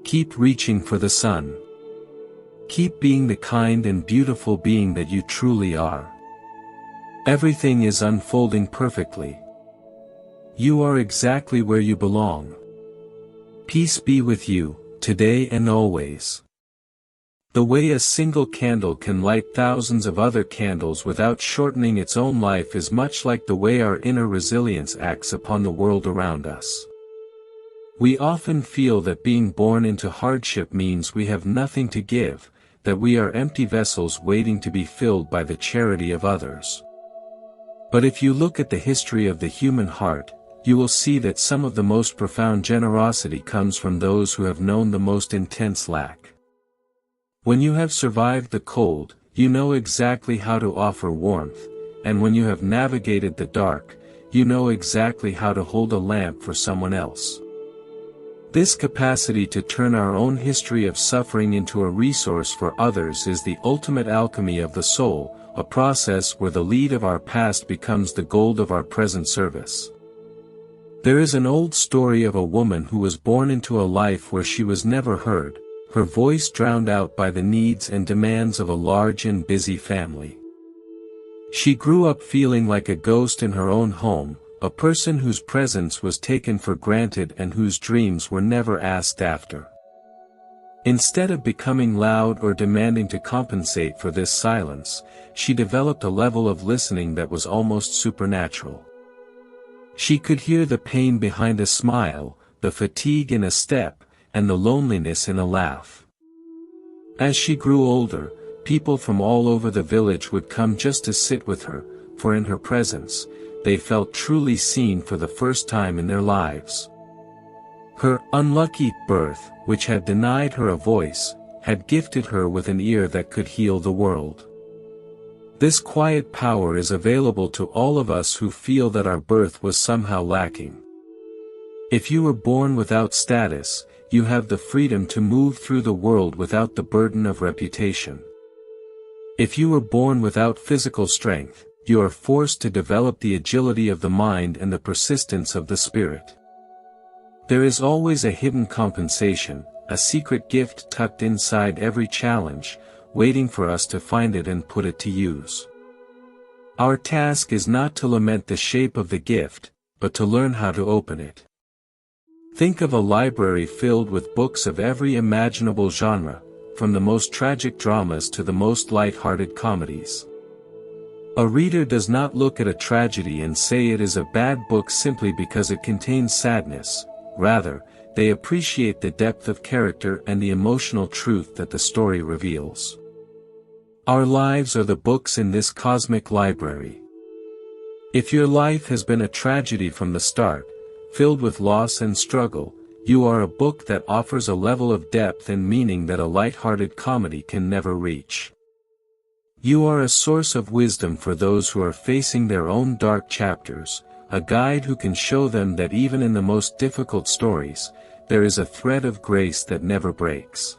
Keep reaching for the sun. Keep being the kind and beautiful being that you truly are. Everything is unfolding perfectly. You are exactly where you belong. Peace be with you, today and always. The way a single candle can light thousands of other candles without shortening its own life is much like the way our inner resilience acts upon the world around us. We often feel that being born into hardship means we have nothing to give, that we are empty vessels waiting to be filled by the charity of others. But if you look at the history of the human heart, you will see that some of the most profound generosity comes from those who have known the most intense lack. When you have survived the cold, you know exactly how to offer warmth, and when you have navigated the dark, you know exactly how to hold a lamp for someone else. This capacity to turn our own history of suffering into a resource for others is the ultimate alchemy of the soul, a process where the lead of our past becomes the gold of our present service. There is an old story of a woman who was born into a life where she was never heard, her voice drowned out by the needs and demands of a large and busy family. She grew up feeling like a ghost in her own home, a person whose presence was taken for granted and whose dreams were never asked after. Instead of becoming loud or demanding to compensate for this silence, she developed a level of listening that was almost supernatural. She could hear the pain behind a smile, the fatigue in a step, and the loneliness in a laugh. As she grew older, people from all over the village would come just to sit with her, for in her presence, they felt truly seen for the first time in their lives. Her unlucky birth, which had denied her a voice, had gifted her with an ear that could heal the world. This quiet power is available to all of us who feel that our birth was somehow lacking. If you were born without status, you have the freedom to move through the world without the burden of reputation. If you were born without physical strength, you are forced to develop the agility of the mind and the persistence of the spirit. There is always a hidden compensation, a secret gift tucked inside every challenge, waiting for us to find it and put it to use. Our task is not to lament the shape of the gift, but to learn how to open it. Think of a library filled with books of every imaginable genre, from the most tragic dramas to the most light-hearted comedies. A reader does not look at a tragedy and say it is a bad book simply because it contains sadness, rather, they appreciate the depth of character and the emotional truth that the story reveals. Our lives are the books in this cosmic library. If your life has been a tragedy from the start, filled with loss and struggle, you are a book that offers a level of depth and meaning that a light-hearted comedy can never reach. You are a source of wisdom for those who are facing their own dark chapters, a guide who can show them that even in the most difficult stories, there is a thread of grace that never breaks.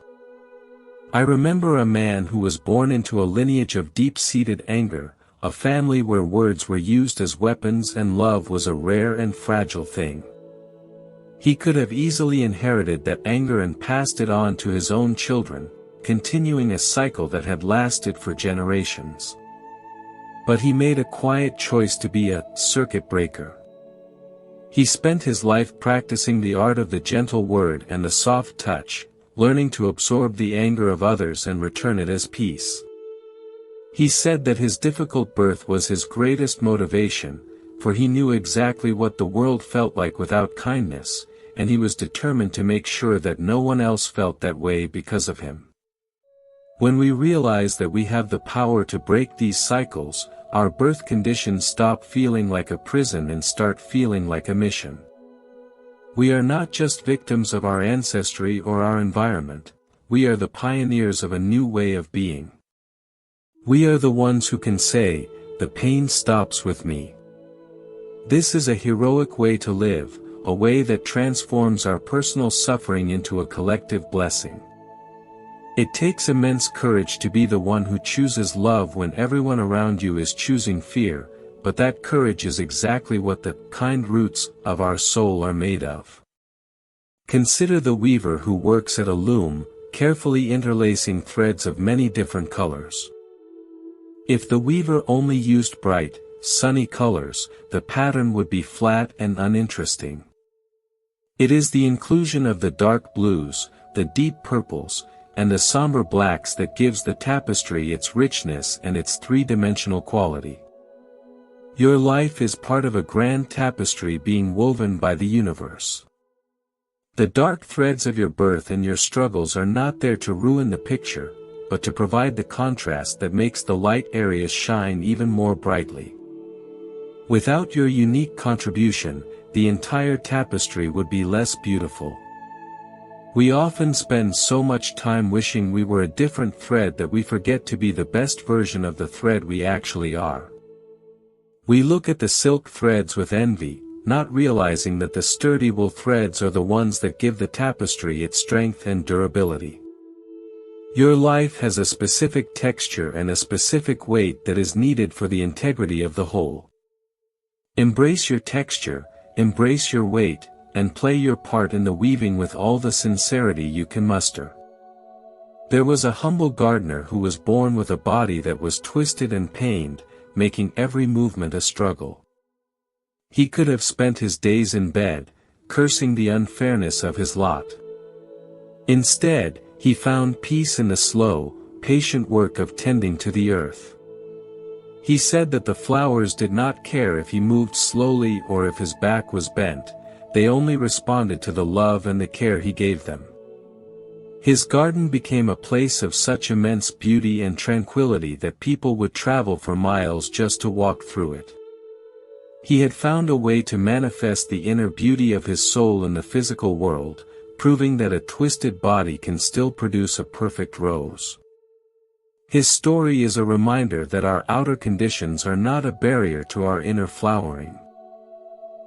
I remember a man who was born into a lineage of deep-seated anger, a family where words were used as weapons and love was a rare and fragile thing. He could have easily inherited that anger and passed it on to his own children, continuing a cycle that had lasted for generations. But he made a quiet choice to be a circuit breaker. He spent his life practicing the art of the gentle word and the soft touch, learning to absorb the anger of others and return it as peace. He said that his difficult birth was his greatest motivation, for he knew exactly what the world felt like without kindness, and he was determined to make sure that no one else felt that way because of him. When we realize that we have the power to break these cycles, our birth conditions stop feeling like a prison and start feeling like a mission. We are not just victims of our ancestry or our environment, we are the pioneers of a new way of being. We are the ones who can say, "The pain stops with me." This is a heroic way to live, a way that transforms our personal suffering into a collective blessing. It takes immense courage to be the one who chooses love when everyone around you is choosing fear, but that courage is exactly what the kind roots of our soul are made of. Consider the weaver who works at a loom, carefully interlacing threads of many different colors. If the weaver only used bright, sunny colors, the pattern would be flat and uninteresting. It is the inclusion of the dark blues, the deep purples, and the somber blacks that gives the tapestry its richness and its three-dimensional quality. Your life is part of a grand tapestry being woven by the universe. The dark threads of your birth and your struggles are not there to ruin the picture, but to provide the contrast that makes the light areas shine even more brightly. Without your unique contribution, the entire tapestry would be less beautiful. We often spend so much time wishing we were a different thread that we forget to be the best version of the thread we actually are. We look at the silk threads with envy, not realizing that the sturdy wool threads are the ones that give the tapestry its strength and durability. Your life has a specific texture and a specific weight that is needed for the integrity of the whole. Embrace your texture, embrace your weight, and play your part in the weaving with all the sincerity you can muster. There was a humble gardener who was born with a body that was twisted and pained, making every movement a struggle. He could have spent his days in bed, cursing the unfairness of his lot. Instead, he found peace in the slow, patient work of tending to the earth. He said that the flowers did not care if he moved slowly or if his back was bent, they only responded to the love and the care he gave them. His garden became a place of such immense beauty and tranquility that people would travel for miles just to walk through it. He had found a way to manifest the inner beauty of his soul in the physical world, proving that a twisted body can still produce a perfect rose. His story is a reminder that our outer conditions are not a barrier to our inner flowering.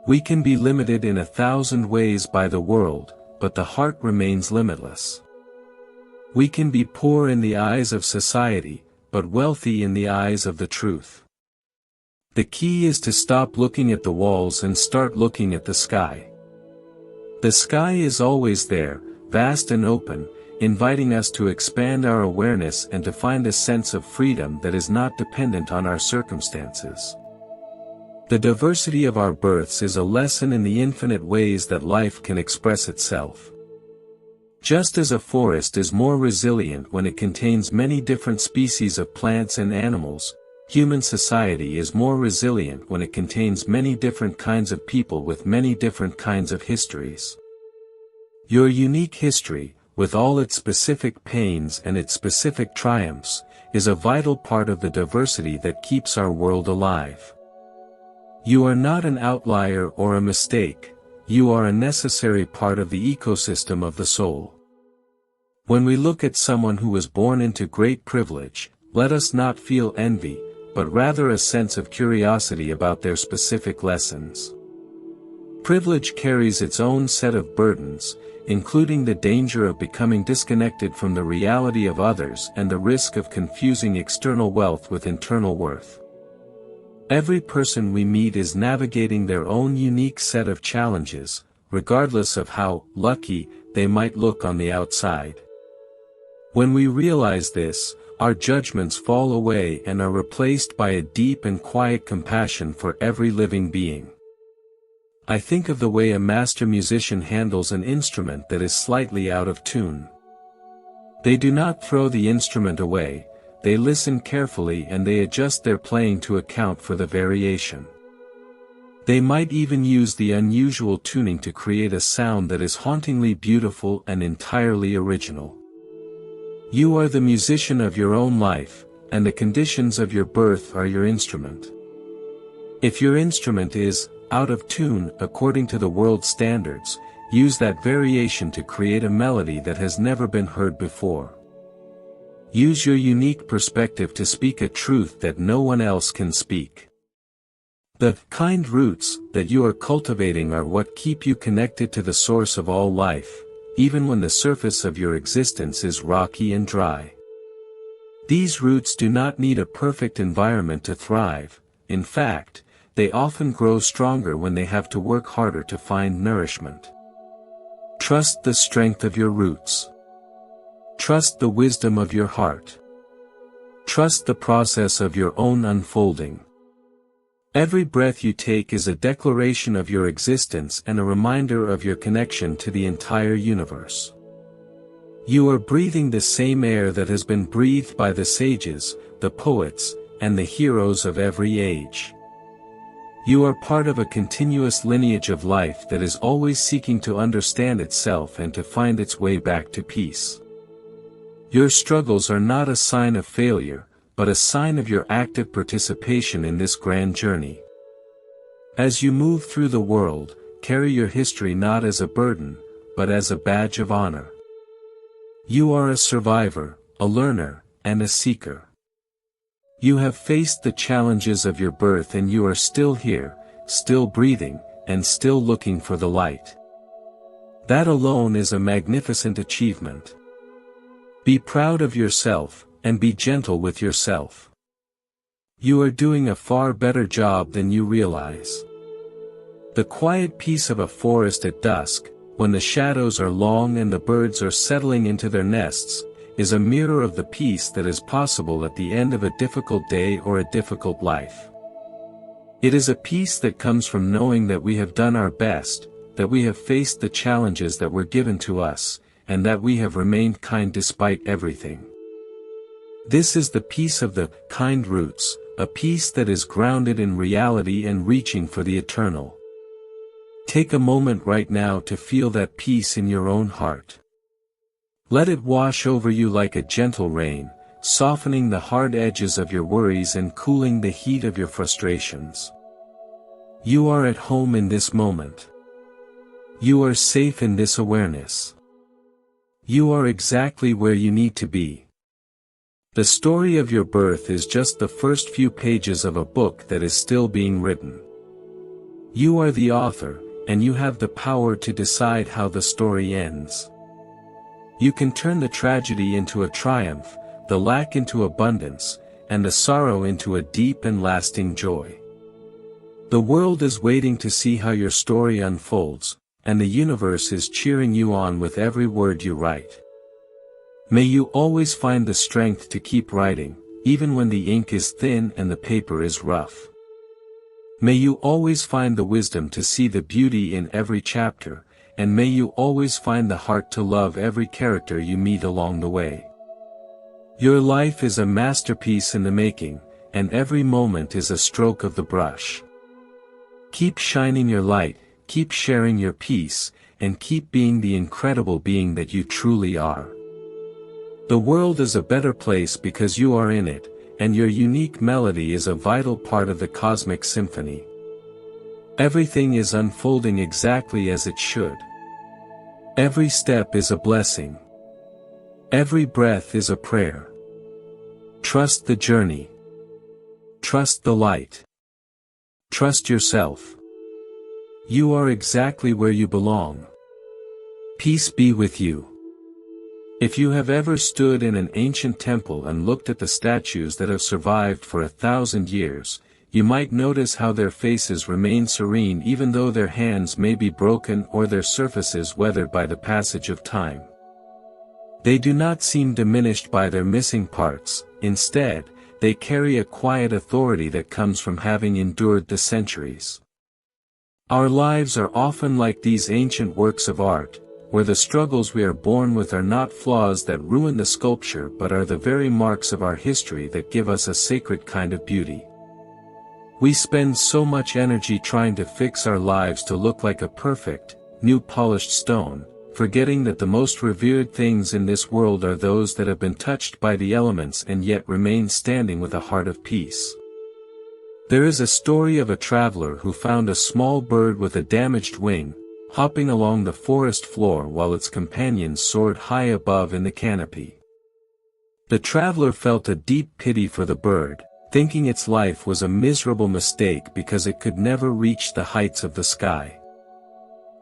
We can be limited in 1,000 ways by the world, but the heart remains limitless. We can be poor in the eyes of society, but wealthy in the eyes of the truth. The key is to stop looking at the walls and start looking at the sky. The sky is always there, vast and open, inviting us to expand our awareness and to find a sense of freedom that is not dependent on our circumstances. The diversity of our births is a lesson in the infinite ways that life can express itself. Just as a forest is more resilient when it contains many different species of plants and animals, human society is more resilient when it contains many different kinds of people with many different kinds of histories. Your unique history, with all its specific pains and its specific triumphs, is a vital part of the diversity that keeps our world alive. You are not an outlier or a mistake, you are a necessary part of the ecosystem of the soul. When we look at someone who was born into great privilege, let us not feel envy, but rather a sense of curiosity about their specific lessons. Privilege carries its own set of burdens, including the danger of becoming disconnected from the reality of others and the risk of confusing external wealth with internal worth. Every person we meet is navigating their own unique set of challenges, regardless of how lucky they might look on the outside. When we realize this, our judgments fall away and are replaced by a deep and quiet compassion for every living being. I think of the way a master musician handles an instrument that is slightly out of tune. They do not throw the instrument away, they listen carefully and they adjust their playing to account for the variation. They might even use the unusual tuning to create a sound that is hauntingly beautiful and entirely original. You are the musician of your own life, and the conditions of your birth are your instrument. If your instrument is out of tune according to the world's standards, use that variation to create a melody that has never been heard before. Use your unique perspective to speak a truth that no one else can speak. The kind roots that you are cultivating are what keep you connected to the source of all life, even when the surface of your existence is rocky and dry. These roots do not need a perfect environment to thrive. In fact, they often grow stronger when they have to work harder to find nourishment. Trust the strength of your roots. Trust the wisdom of your heart. Trust the process of your own unfolding. Every breath you take is a declaration of your existence and a reminder of your connection to the entire universe. You are breathing the same air that has been breathed by the sages, the poets, and the heroes of every age. You are part of a continuous lineage of life that is always seeking to understand itself and to find its way back to peace. Your struggles are not a sign of failure, but a sign of your active participation in this grand journey. As you move through the world, carry your history not as a burden, but as a badge of honor. You are a survivor, a learner, and a seeker. You have faced the challenges of your birth and you are still here, still breathing, and still looking for the light. That alone is a magnificent achievement. Be proud of yourself, and be gentle with yourself. You are doing a far better job than you realize. The quiet peace of a forest at dusk, when the shadows are long and the birds are settling into their nests, is a mirror of the peace that is possible at the end of a difficult day or a difficult life. It is a peace that comes from knowing that we have done our best, that we have faced the challenges that were given to us, and that we have remained kind despite everything. This is the peace of the kind roots, a peace that is grounded in reality and reaching for the eternal. Take a moment right now to feel that peace in your own heart. Let it wash over you like a gentle rain, softening the hard edges of your worries and cooling the heat of your frustrations. You are at home in this moment. You are safe in this awareness. You are exactly where you need to be. The story of your birth is just the first few pages of a book that is still being written. You are the author, and you have the power to decide how the story ends. You can turn the tragedy into a triumph, the lack into abundance, and the sorrow into a deep and lasting joy. The world is waiting to see how your story unfolds, and the universe is cheering you on with every word you write. May you always find the strength to keep writing, even when the ink is thin and the paper is rough. May you always find the wisdom to see the beauty in every chapter, and may you always find the heart to love every character you meet along the way. Your life is a masterpiece in the making, and every moment is a stroke of the brush. Keep shining your light, keep sharing your peace, and keep being the incredible being that you truly are. The world is a better place because you are in it, and your unique melody is a vital part of the cosmic symphony. Everything is unfolding exactly as it should. Every step is a blessing. Every breath is a prayer. Trust the journey. Trust the light. Trust yourself. You are exactly where you belong. Peace be with you. If you have ever stood in an ancient temple and looked at the statues that have survived for 1,000 years, you might notice how their faces remain serene even though their hands may be broken or their surfaces weathered by the passage of time. They do not seem diminished by their missing parts, instead, they carry a quiet authority that comes from having endured the centuries. Our lives are often like these ancient works of art, where the struggles we are born with are not flaws that ruin the sculpture but are the very marks of our history that give us a sacred kind of beauty. We spend so much energy trying to fix our lives to look like a perfect, new polished stone, forgetting that the most revered things in this world are those that have been touched by the elements and yet remain standing with a heart of peace. There is a story of a traveler who found a small bird with a damaged wing, hopping along the forest floor while its companions soared high above in the canopy. The traveler felt a deep pity for the bird, thinking its life was a miserable mistake because it could never reach the heights of the sky.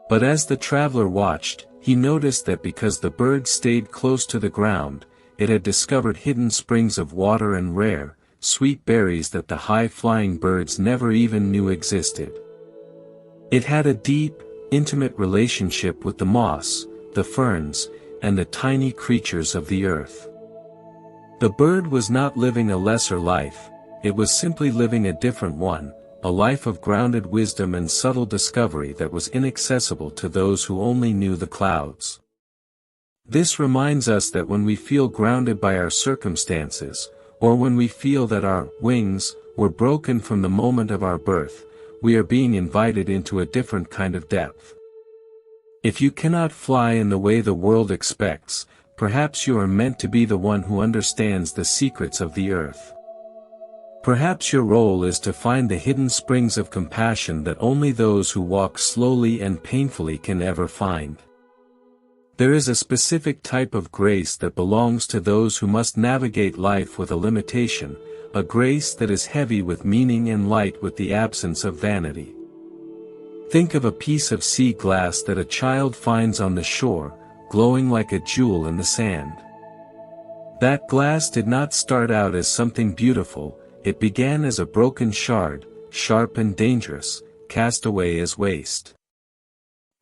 But as the traveler watched, he noticed that because the bird stayed close to the ground, it had discovered hidden springs of water and rare, sweet berries that the high-flying birds never even knew existed. It had a deep, intimate relationship with the moss, the ferns, and the tiny creatures of the earth. The bird was not living a lesser life, it was simply living a different one, a life of grounded wisdom and subtle discovery that was inaccessible to those who only knew the clouds. This reminds us that when we feel grounded by our circumstances, or when we feel that our wings were broken from the moment of our birth, we are being invited into a different kind of depth. If you cannot fly in the way the world expects, perhaps you are meant to be the one who understands the secrets of the earth. Perhaps your role is to find the hidden springs of compassion that only those who walk slowly and painfully can ever find. There is a specific type of grace that belongs to those who must navigate life with a limitation, a grace that is heavy with meaning and light with the absence of vanity. Think of a piece of sea glass that a child finds on the shore, glowing like a jewel in the sand. That glass did not start out as something beautiful, it began as a broken shard, sharp and dangerous, cast away as waste.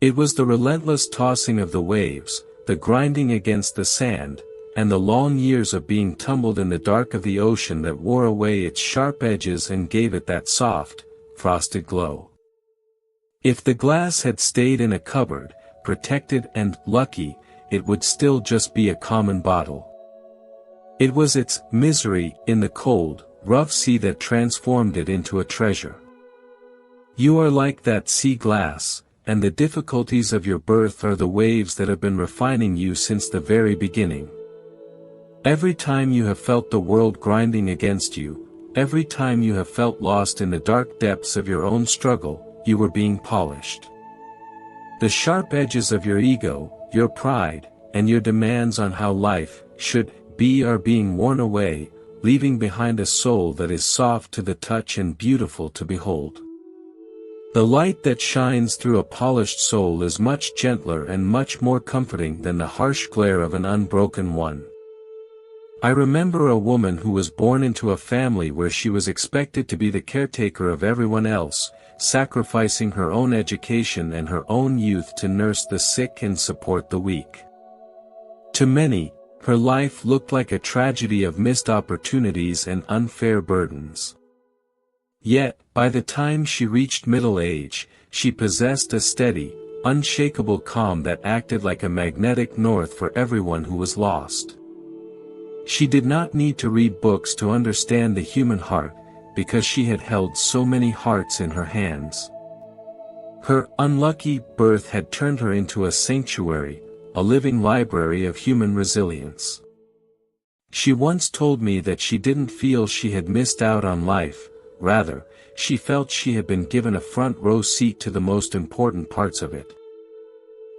It was the relentless tossing of the waves, the grinding against the sand, and the long years of being tumbled in the dark of the ocean that wore away its sharp edges and gave it that soft, frosted glow. If the glass had stayed in a cupboard, protected and lucky, it would still just be a common bottle. It was its misery in the cold, rough sea that transformed it into a treasure. You are like that sea glass, and the difficulties of your birth are the waves that have been refining you since the very beginning. Every time you have felt the world grinding against you, every time you have felt lost in the dark depths of your own struggle, you were being polished. The sharp edges of your ego, your pride, and your demands on how life should be are being worn away, leaving behind a soul that is soft to the touch and beautiful to behold. The light that shines through a polished soul is much gentler and much more comforting than the harsh glare of an unbroken one. I remember a woman who was born into a family where she was expected to be the caretaker of everyone else, sacrificing her own education and her own youth to nurse the sick and support the weak. To many, her life looked like a tragedy of missed opportunities and unfair burdens. Yet, by the time she reached middle age, she possessed a steady, unshakable calm that acted like a magnetic north for everyone who was lost. She did not need to read books to understand the human heart, because she had held so many hearts in her hands. Her unlucky birth had turned her into a sanctuary, a living library of human resilience. She once told me that she didn't feel she had missed out on life, rather, she felt she had been given a front-row seat to the most important parts of it.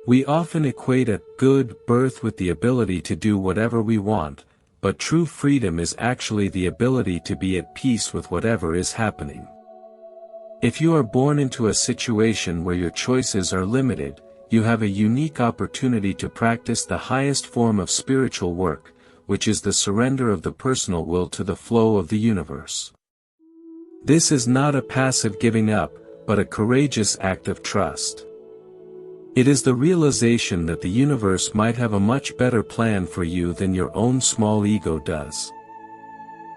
We often equate a good birth with the ability to do whatever we want, but true freedom is actually the ability to be at peace with whatever is happening. If you are born into a situation where your choices are limited, you have a unique opportunity to practice the highest form of spiritual work, which is the surrender of the personal will to the flow of the universe. This is not a passive giving up, but a courageous act of trust. It is the realization that the universe might have a much better plan for you than your own small ego does.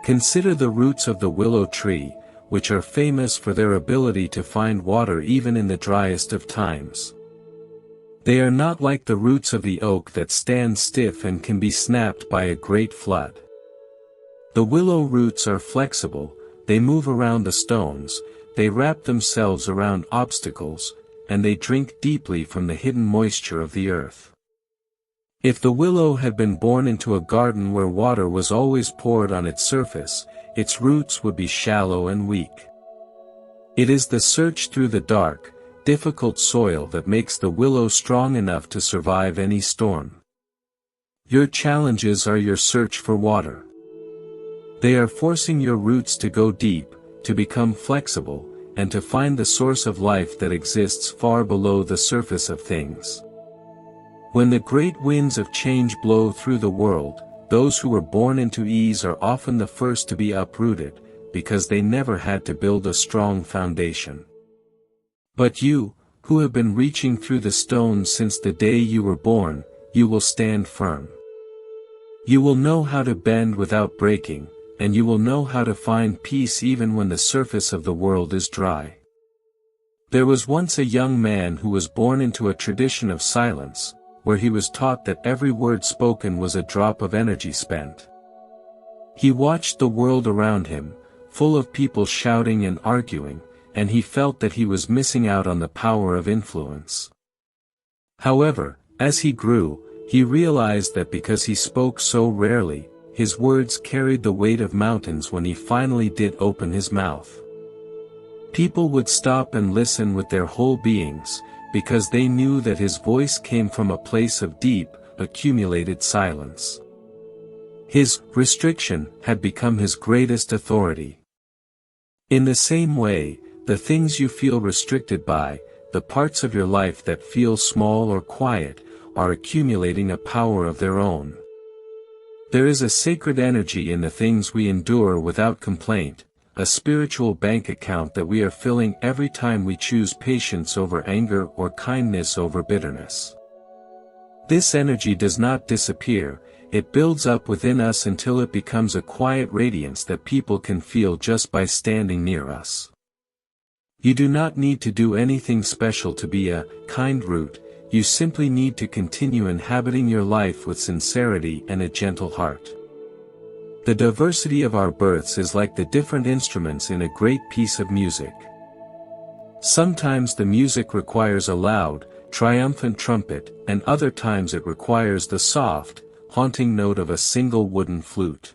Consider the roots of the willow tree, which are famous for their ability to find water even in the driest of times. They are not like the roots of the oak that stand stiff and can be snapped by a great flood. The willow roots are flexible, they move around the stones, they wrap themselves around obstacles, and they drink deeply from the hidden moisture of the earth. If the willow had been born into a garden where water was always poured on its surface, its roots would be shallow and weak. It is the search through the dark, difficult soil that makes the willow strong enough to survive any storm. Your challenges are your search for water. They are forcing your roots to go deep, to become flexible, and to find the source of life that exists far below the surface of things. When the great winds of change blow through the world, those who were born into ease are often the first to be uprooted, because they never had to build a strong foundation. But you, who have been reaching through the stones since the day you were born, you will stand firm. You will know how to bend without breaking, and you will know how to find peace even when the surface of the world is dry. There was once a young man who was born into a tradition of silence, where he was taught that every word spoken was a drop of energy spent. He watched the world around him, full of people shouting and arguing, and he felt that he was missing out on the power of influence. However, as he grew, he realized that because he spoke so rarely, his words carried the weight of mountains when he finally did open his mouth. People would stop and listen with their whole beings, because they knew that his voice came from a place of deep, accumulated silence. His restriction had become his greatest authority. In the same way, the things you feel restricted by, the parts of your life that feel small or quiet, are accumulating a power of their own. There is a sacred energy in the things we endure without complaint, a spiritual bank account that we are filling every time we choose patience over anger or kindness over bitterness. This energy does not disappear, it builds up within us until it becomes a quiet radiance that people can feel just by standing near us. You do not need to do anything special to be a kind root, you simply need to continue inhabiting your life with sincerity and a gentle heart. The diversity of our births is like the different instruments in a great piece of music. Sometimes the music requires a loud, triumphant trumpet, and other times it requires the soft, haunting note of a single wooden flute.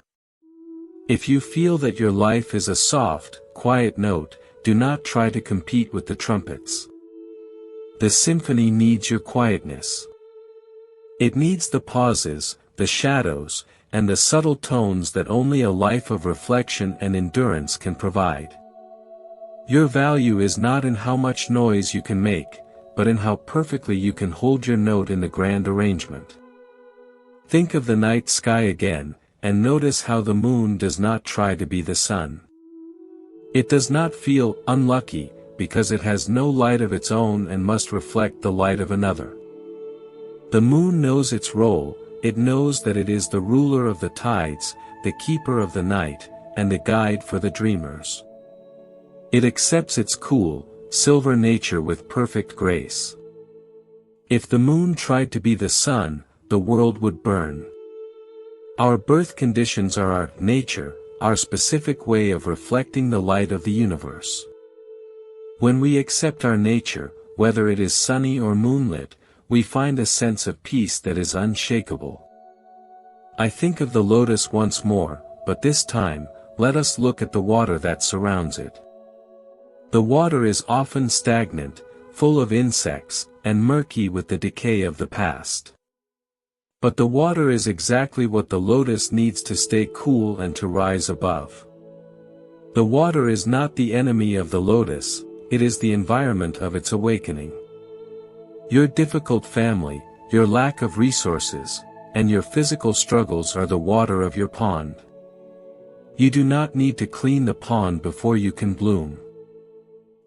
If you feel that your life is a soft, quiet note, do not try to compete with the trumpets. The symphony needs your quietness. It needs the pauses, the shadows, and the subtle tones that only a life of reflection and endurance can provide. Your value is not in how much noise you can make, but in how perfectly you can hold your note in the grand arrangement. Think of the night sky again, and notice how the moon does not try to be the sun. It does not feel unlucky, because it has no light of its own and must reflect the light of another. The moon knows its role, it knows that it is the ruler of the tides, the keeper of the night, and the guide for the dreamers. It accepts its cool, silver nature with perfect grace. If the moon tried to be the sun, the world would burn. Our birth conditions are our nature, our specific way of reflecting the light of the universe. When we accept our nature, whether it is sunny or moonlit, we find a sense of peace that is unshakable. I think of the lotus once more, but this time, let us look at the water that surrounds it. The water is often stagnant, full of insects, and murky with the decay of the past. But the water is exactly what the lotus needs to stay cool and to rise above. The water is not the enemy of the lotus, it is the environment of its awakening. Your difficult family, your lack of resources, and your physical struggles are the water of your pond. You do not need to clean the pond before you can bloom.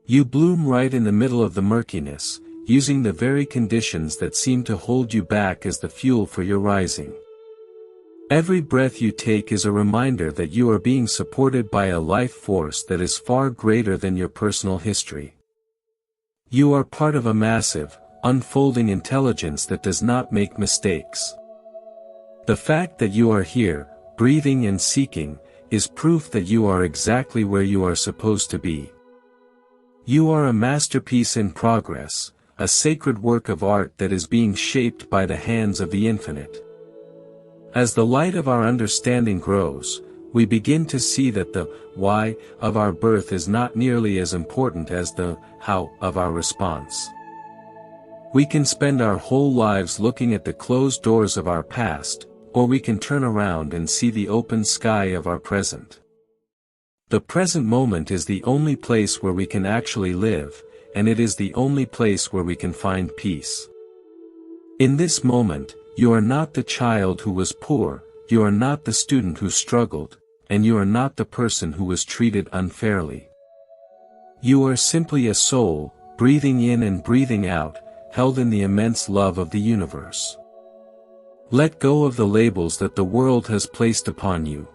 You bloom right in the middle of the murkiness, using the very conditions that seem to hold you back as the fuel for your rising. Every breath you take is a reminder that you are being supported by a life force that is far greater than your personal history. You are part of a massive, unfolding intelligence that does not make mistakes. The fact that you are here, breathing and seeking, is proof that you are exactly where you are supposed to be. You are a masterpiece in progress, a sacred work of art that is being shaped by the hands of the infinite. As the light of our understanding grows, we begin to see that the why of our birth is not nearly as important as the how of our response. We can spend our whole lives looking at the closed doors of our past, or we can turn around and see the open sky of our present. The present moment is the only place where we can actually live, and it is the only place where we can find peace. In this moment, you are not the child who was poor, you are not the student who struggled, and you are not the person who was treated unfairly. You are simply a soul, breathing in and breathing out, held in the immense love of the universe. Let go of the labels that the world has placed upon you.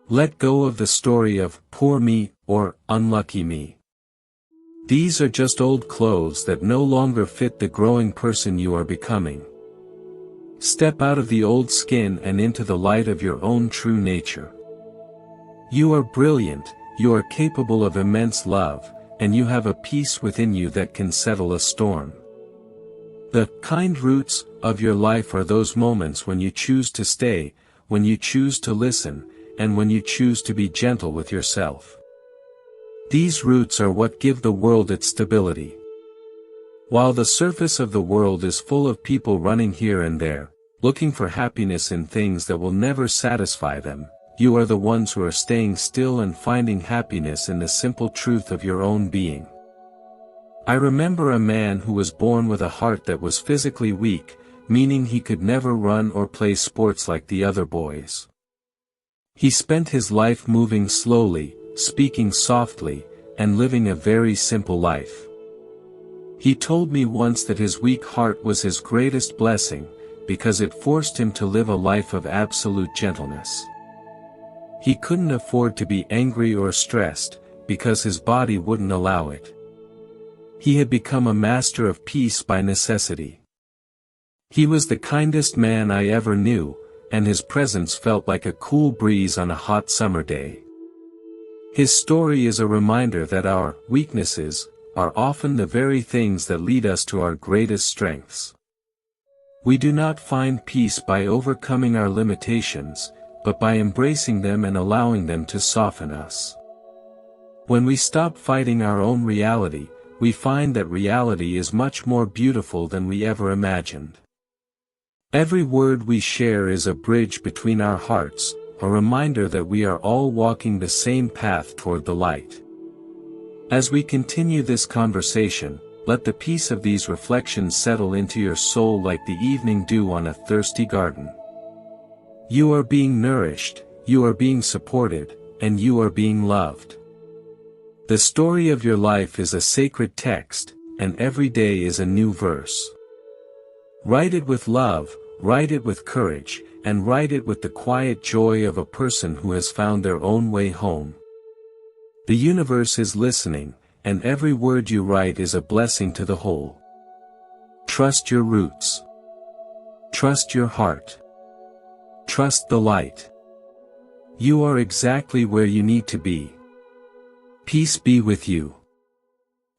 Let go of the story of poor me or unlucky me. These are just old clothes that no longer fit the growing person you are becoming. Step out of the old skin and into the light of your own true nature. You are brilliant, you are capable of immense love, and you have a peace within you that can settle a storm. The kind roots of your life are those moments when you choose to stay, when you choose to listen, and when you choose to be gentle with yourself. These roots are what give the world its stability. While the surface of the world is full of people running here and there, looking for happiness in things that will never satisfy them, you are the ones who are staying still and finding happiness in the simple truth of your own being. I remember a man who was born with a heart that was physically weak, meaning he could never run or play sports like the other boys. He spent his life moving slowly, speaking softly, and living a very simple life. He told me once that his weak heart was his greatest blessing, because it forced him to live a life of absolute gentleness. He couldn't afford to be angry or stressed, because his body wouldn't allow it. He had become a master of peace by necessity. He was the kindest man I ever knew, and his presence felt like a cool breeze on a hot summer day. His story is a reminder that our weaknesses are often the very things that lead us to our greatest strengths. We do not find peace by overcoming our limitations, but by embracing them and allowing them to soften us. When we stop fighting our own reality, we find that reality is much more beautiful than we ever imagined. Every word we share is a bridge between our hearts, a reminder that we are all walking the same path toward the light. As we continue this conversation, let the peace of these reflections settle into your soul like the evening dew on a thirsty garden. You are being nourished, you are being supported, and you are being loved. The story of your life is a sacred text, and every day is a new verse. Write it with love, write it with courage, and write it with the quiet joy of a person who has found their own way home. The universe is listening, and every word you write is a blessing to the whole. Trust your roots. Trust your heart. Trust the light. You are exactly where you need to be. Peace be with you.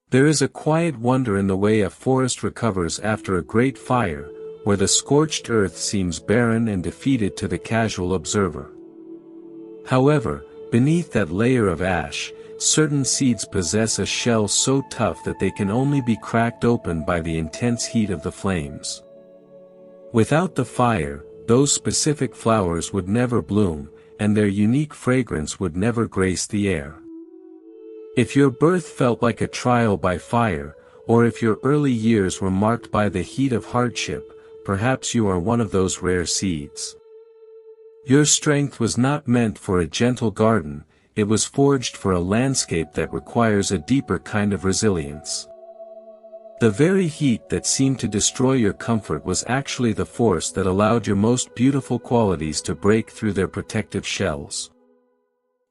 There is a quiet wonder in the way a forest recovers after a great fire, where the scorched earth seems barren and defeated to the casual observer. However, beneath that layer of ash, certain seeds possess a shell so tough that they can only be cracked open by the intense heat of the flames. Without the fire, those specific flowers would never bloom, and their unique fragrance would never grace the air. If your birth felt like a trial by fire, or if your early years were marked by the heat of hardship, perhaps you are one of those rare seeds. Your strength was not meant for a gentle garden, it was forged for a landscape that requires a deeper kind of resilience. The very heat that seemed to destroy your comfort was actually the force that allowed your most beautiful qualities to break through their protective shells.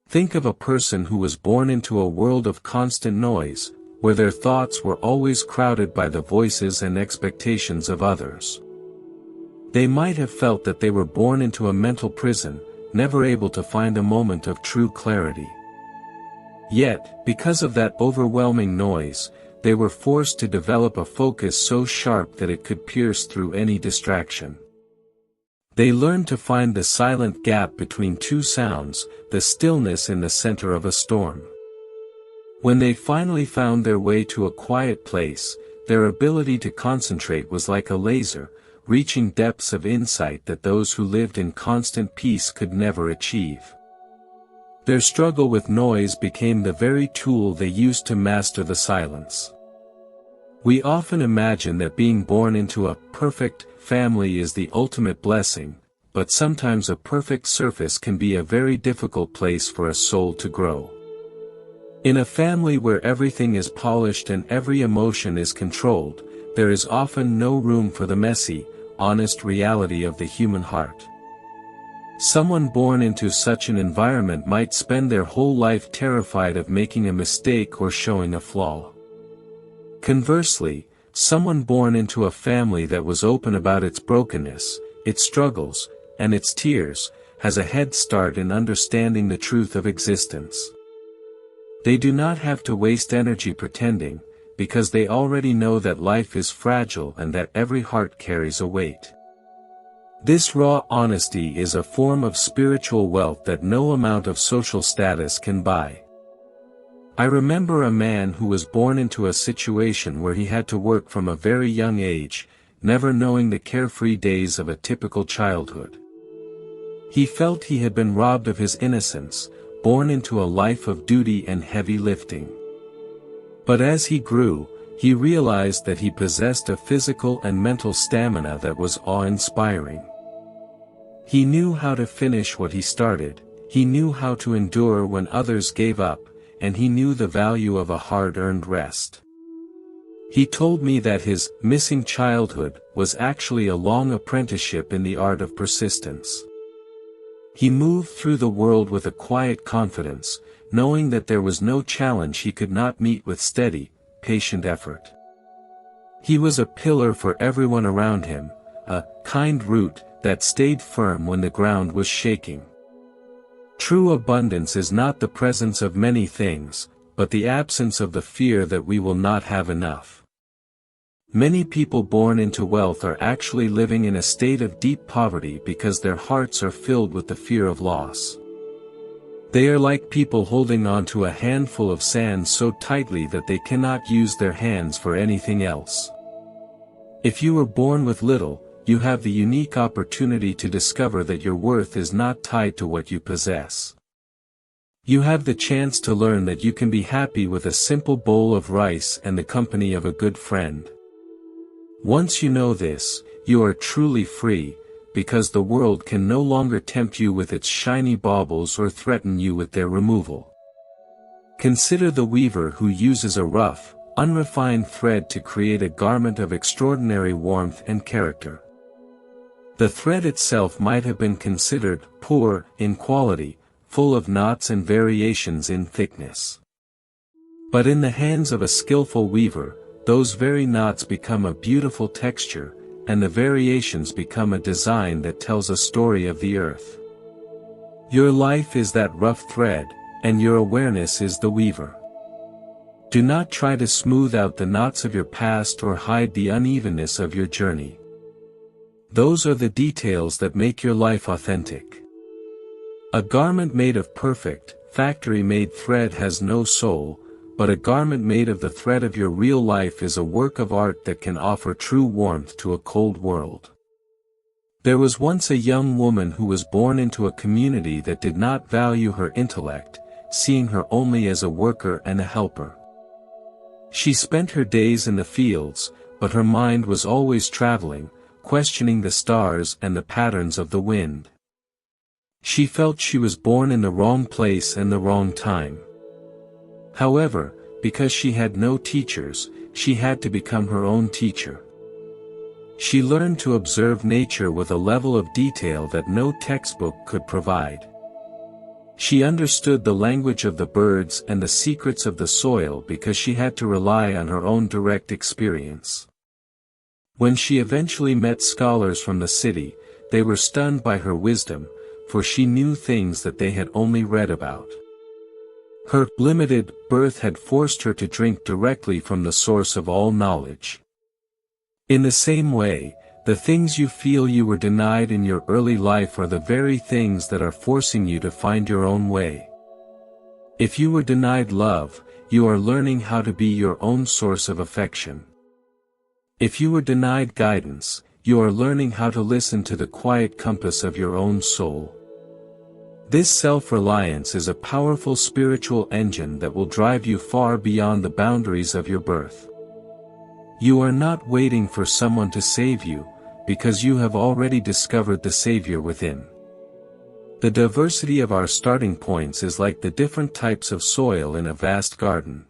Think of a person who was born into a world of constant noise, where their thoughts were always crowded by the voices and expectations of others. They might have felt that they were born into a mental prison, never able to find a moment of true clarity. Yet, because of that overwhelming noise, they were forced to develop a focus so sharp that it could pierce through any distraction. They learned to find the silent gap between two sounds, the stillness in the center of a storm. When they finally found their way to a quiet place, their ability to concentrate was like a laser, reaching depths of insight that those who lived in constant peace could never achieve. Their struggle with noise became the very tool they used to master the silence. We often imagine that being born into a perfect family is the ultimate blessing, but sometimes a perfect surface can be a very difficult place for a soul to grow. In a family where everything is polished and every emotion is controlled, there is often no room for the messy, honest reality of the human heart. Someone born into such an environment might spend their whole life terrified of making a mistake or showing a flaw. Conversely, someone born into a family that was open about its brokenness, its struggles, and its tears, has a head start in understanding the truth of existence. They do not have to waste energy pretending, because they already know that life is fragile and that every heart carries a weight. This raw honesty is a form of spiritual wealth that no amount of social status can buy. I remember a man who was born into a situation where he had to work from a very young age, never knowing the carefree days of a typical childhood. He felt he had been robbed of his innocence, born into a life of duty and heavy lifting. But as he grew, he realized that he possessed a physical and mental stamina that was awe-inspiring. He knew how to finish what he started, he knew how to endure when others gave up, and he knew the value of a hard-earned rest. He told me that his missing childhood was actually a long apprenticeship in the art of persistence. He moved through the world with a quiet confidence, knowing that there was no challenge he could not meet with steady, patient effort. He was a pillar for everyone around him, a kind root that stayed firm when the ground was shaking. True abundance is not the presence of many things, but the absence of the fear that we will not have enough. Many people born into wealth are actually living in a state of deep poverty because their hearts are filled with the fear of loss. They are like people holding on to a handful of sand so tightly that they cannot use their hands for anything else. If you were born with little, you have the unique opportunity to discover that your worth is not tied to what you possess. You have the chance to learn that you can be happy with a simple bowl of rice and the company of a good friend. Once you know this, you are truly free, because the world can no longer tempt you with its shiny baubles or threaten you with their removal. Consider the weaver who uses a rough, unrefined thread to create a garment of extraordinary warmth and character. The thread itself might have been considered poor in quality, full of knots and variations in thickness. But in the hands of a skillful weaver, those very knots become a beautiful texture, and the variations become a design that tells a story of the earth. Your life is that rough thread, and your awareness is the weaver. Do not try to smooth out the knots of your past or hide the unevenness of your journey. Those are the details that make your life authentic. A garment made of perfect, factory-made thread has no soul, but a garment made of the thread of your real life is a work of art that can offer true warmth to a cold world. There was once a young woman who was born into a community that did not value her intellect, seeing her only as a worker and a helper. She spent her days in the fields, but her mind was always traveling, questioning the stars and the patterns of the wind. She felt she was born in the wrong place and the wrong time. However, because she had no teachers, she had to become her own teacher. She learned to observe nature with a level of detail that no textbook could provide. She understood the language of the birds and the secrets of the soil because she had to rely on her own direct experience. When she eventually met scholars from the city, they were stunned by her wisdom, for she knew things that they had only read about. Her limited birth had forced her to drink directly from the source of all knowledge. In the same way, the things you feel you were denied in your early life are the very things that are forcing you to find your own way. If you were denied love, you are learning how to be your own source of affection. If you were denied guidance, you are learning how to listen to the quiet compass of your own soul. This self-reliance is a powerful spiritual engine that will drive you far beyond the boundaries of your birth. You are not waiting for someone to save you, because you have already discovered the Savior within. The diversity of our starting points is like the different types of soil in a vast garden.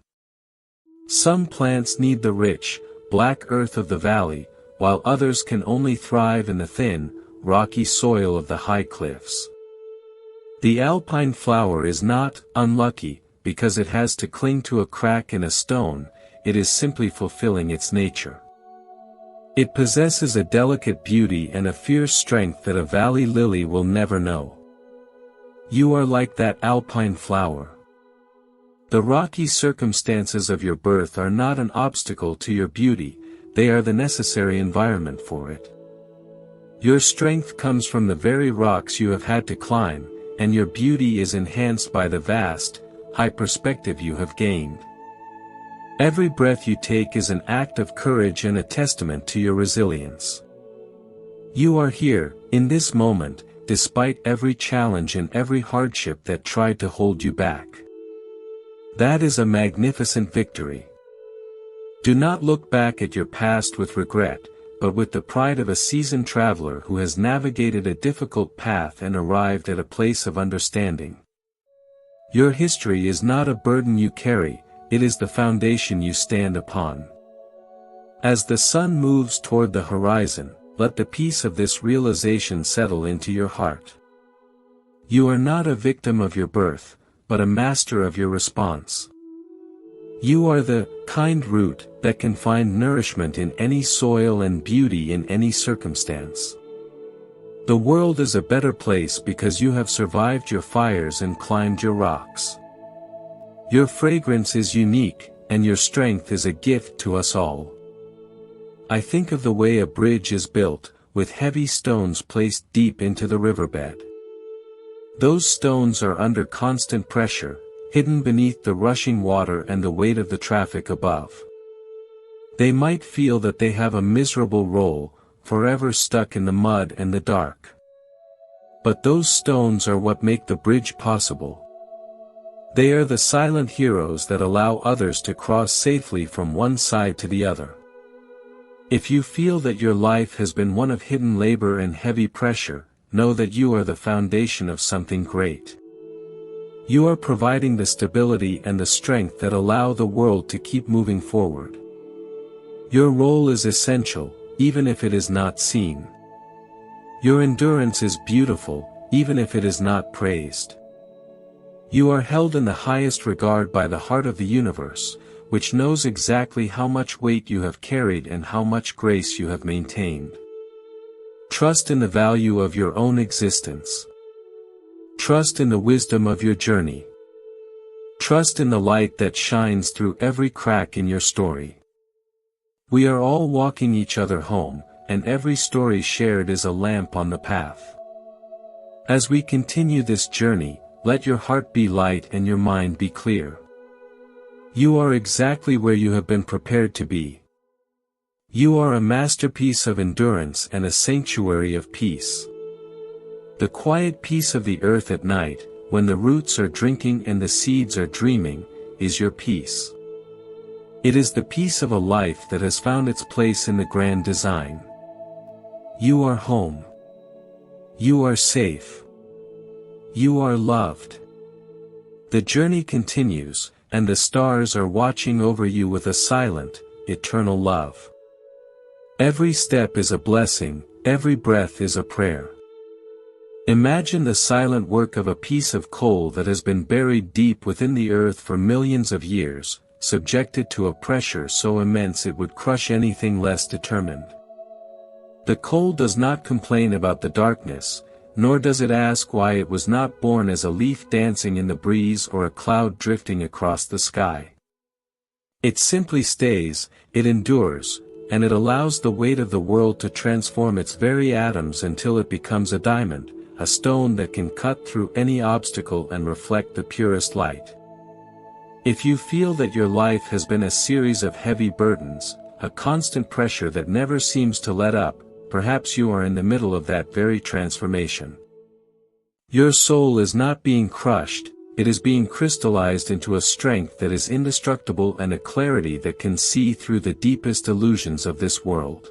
Some plants need the rich, black earth of the valley, while others can only thrive in the thin, rocky soil of the high cliffs. The alpine flower is not unlucky because it has to cling to a crack in a stone, it is simply fulfilling its nature. It possesses a delicate beauty and a fierce strength that a valley lily will never know. You are like that alpine flower. The rocky circumstances of your birth are not an obstacle to your beauty, they are the necessary environment for it. Your strength comes from the very rocks you have had to climb, and your beauty is enhanced by the vast, high perspective you have gained. Every breath you take is an act of courage and a testament to your resilience. You are here, in this moment, despite every challenge and every hardship that tried to hold you back. That is a magnificent victory. Do not look back at your past with regret, but with the pride of a seasoned traveler who has navigated a difficult path and arrived at a place of understanding. Your history is not a burden you carry, it is the foundation you stand upon. As the sun moves toward the horizon, let the peace of this realization settle into your heart. You are not a victim of your birth, but a master of your response. You are the kind root that can find nourishment in any soil and beauty in any circumstance. The world is a better place because you have survived your fires and climbed your rocks. Your fragrance is unique, and your strength is a gift to us all. I think of the way a bridge is built, with heavy stones placed deep into the riverbed. Those stones are under constant pressure, hidden beneath the rushing water and the weight of the traffic above. They might feel that they have a miserable role, forever stuck in the mud and the dark. But those stones are what make the bridge possible. They are the silent heroes that allow others to cross safely from one side to the other. If you feel that your life has been one of hidden labor and heavy pressure, know that you are the foundation of something great. You are providing the stability and the strength that allow the world to keep moving forward. Your role is essential, even if it is not seen. Your endurance is beautiful, even if it is not praised. You are held in the highest regard by the heart of the universe, which knows exactly how much weight you have carried and how much grace you have maintained. Trust in the value of your own existence. Trust in the wisdom of your journey. Trust in the light that shines through every crack in your story. We are all walking each other home, and every story shared is a lamp on the path. As we continue this journey, let your heart be light and your mind be clear. You are exactly where you have been prepared to be. You are a masterpiece of endurance and a sanctuary of peace. The quiet peace of the earth at night, when the roots are drinking and the seeds are dreaming, is your peace. It is the peace of a life that has found its place in the grand design. You are home. You are safe. You are loved. The journey continues, and the stars are watching over you with a silent, eternal love. Every step is a blessing, every breath is a prayer. Imagine the silent work of a piece of coal that has been buried deep within the earth for millions of years, subjected to a pressure so immense it would crush anything less determined. The coal does not complain about the darkness, nor does it ask why it was not born as a leaf dancing in the breeze or a cloud drifting across the sky. It simply stays, it endures, and it allows the weight of the world to transform its very atoms until it becomes a diamond, a stone that can cut through any obstacle and reflect the purest light. If you feel that your life has been a series of heavy burdens, a constant pressure that never seems to let up, perhaps you are in the middle of that very transformation. Your soul is not being crushed, it is being crystallized into a strength that is indestructible and a clarity that can see through the deepest illusions of this world.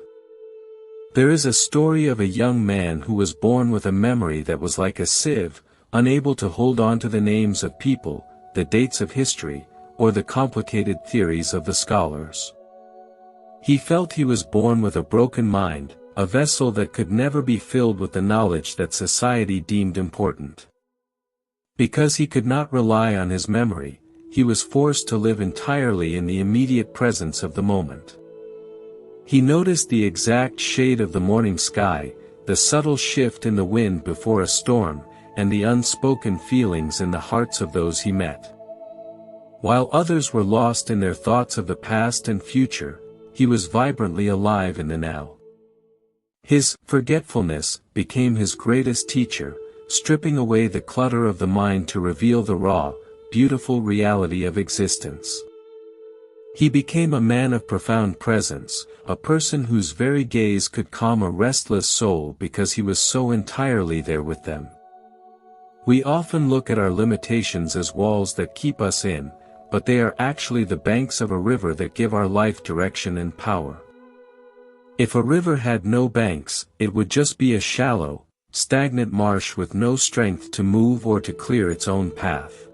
There is a story of a young man who was born with a memory that was like a sieve, unable to hold on to the names of people, the dates of history, or the complicated theories of the scholars. He felt he was born with a broken mind, a vessel that could never be filled with the knowledge that society deemed important. Because he could not rely on his memory, he was forced to live entirely in the immediate presence of the moment. He noticed the exact shade of the morning sky, the subtle shift in the wind before a storm, and the unspoken feelings in the hearts of those he met. While others were lost in their thoughts of the past and future, he was vibrantly alive in the now. His forgetfulness became his greatest teacher, stripping away the clutter of the mind to reveal the raw, beautiful reality of existence. He became a man of profound presence, a person whose very gaze could calm a restless soul because he was so entirely there with them. We often look at our limitations as walls that keep us in, but they are actually the banks of a river that give our life direction and power. If a river had no banks, it would just be a shallow, stagnant marsh with no strength to move or to clear its own path.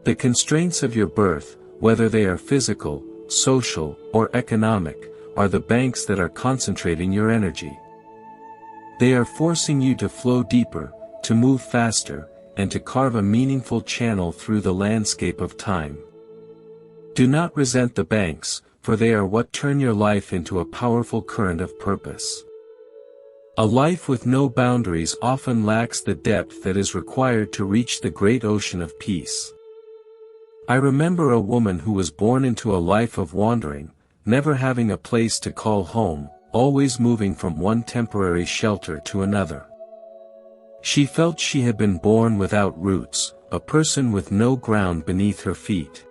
The constraints of your birth, whether they are physical, social, or economic, are the banks that are concentrating your energy. They are forcing you to flow deeper, to move faster, and to carve a meaningful channel through the landscape of time. Do not resent the banks, for they are what turn your life into a powerful current of purpose. A life with no boundaries often lacks the depth that is required to reach the great ocean of peace. I remember a woman who was born into a life of wandering, never having a place to call home, always moving from one temporary shelter to another. She felt she had been born without roots, a person with no ground beneath her feet.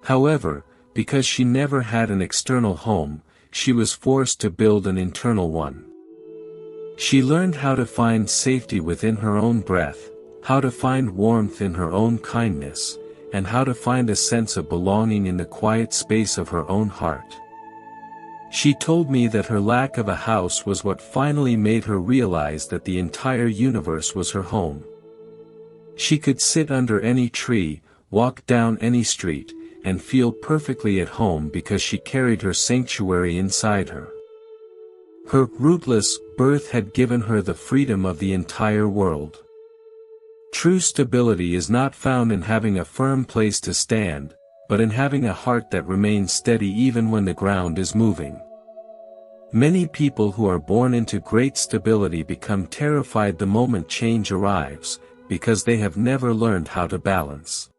However, because she never had an external home, she was forced to build an internal one. She learned how to find safety within her own breath, how to find warmth in her own kindness, and how to find a sense of belonging in the quiet space of her own heart. She told me that her lack of a house was what finally made her realize that the entire universe was her home. She could sit under any tree, walk down any street, and feel perfectly at home because she carried her sanctuary inside her. Her rootless birth had given her the freedom of the entire world. True stability is not found in having a firm place to stand, but in having a heart that remains steady even when the ground is moving. Many people who are born into great stability become terrified the moment change arrives, because they have never learned how to balance.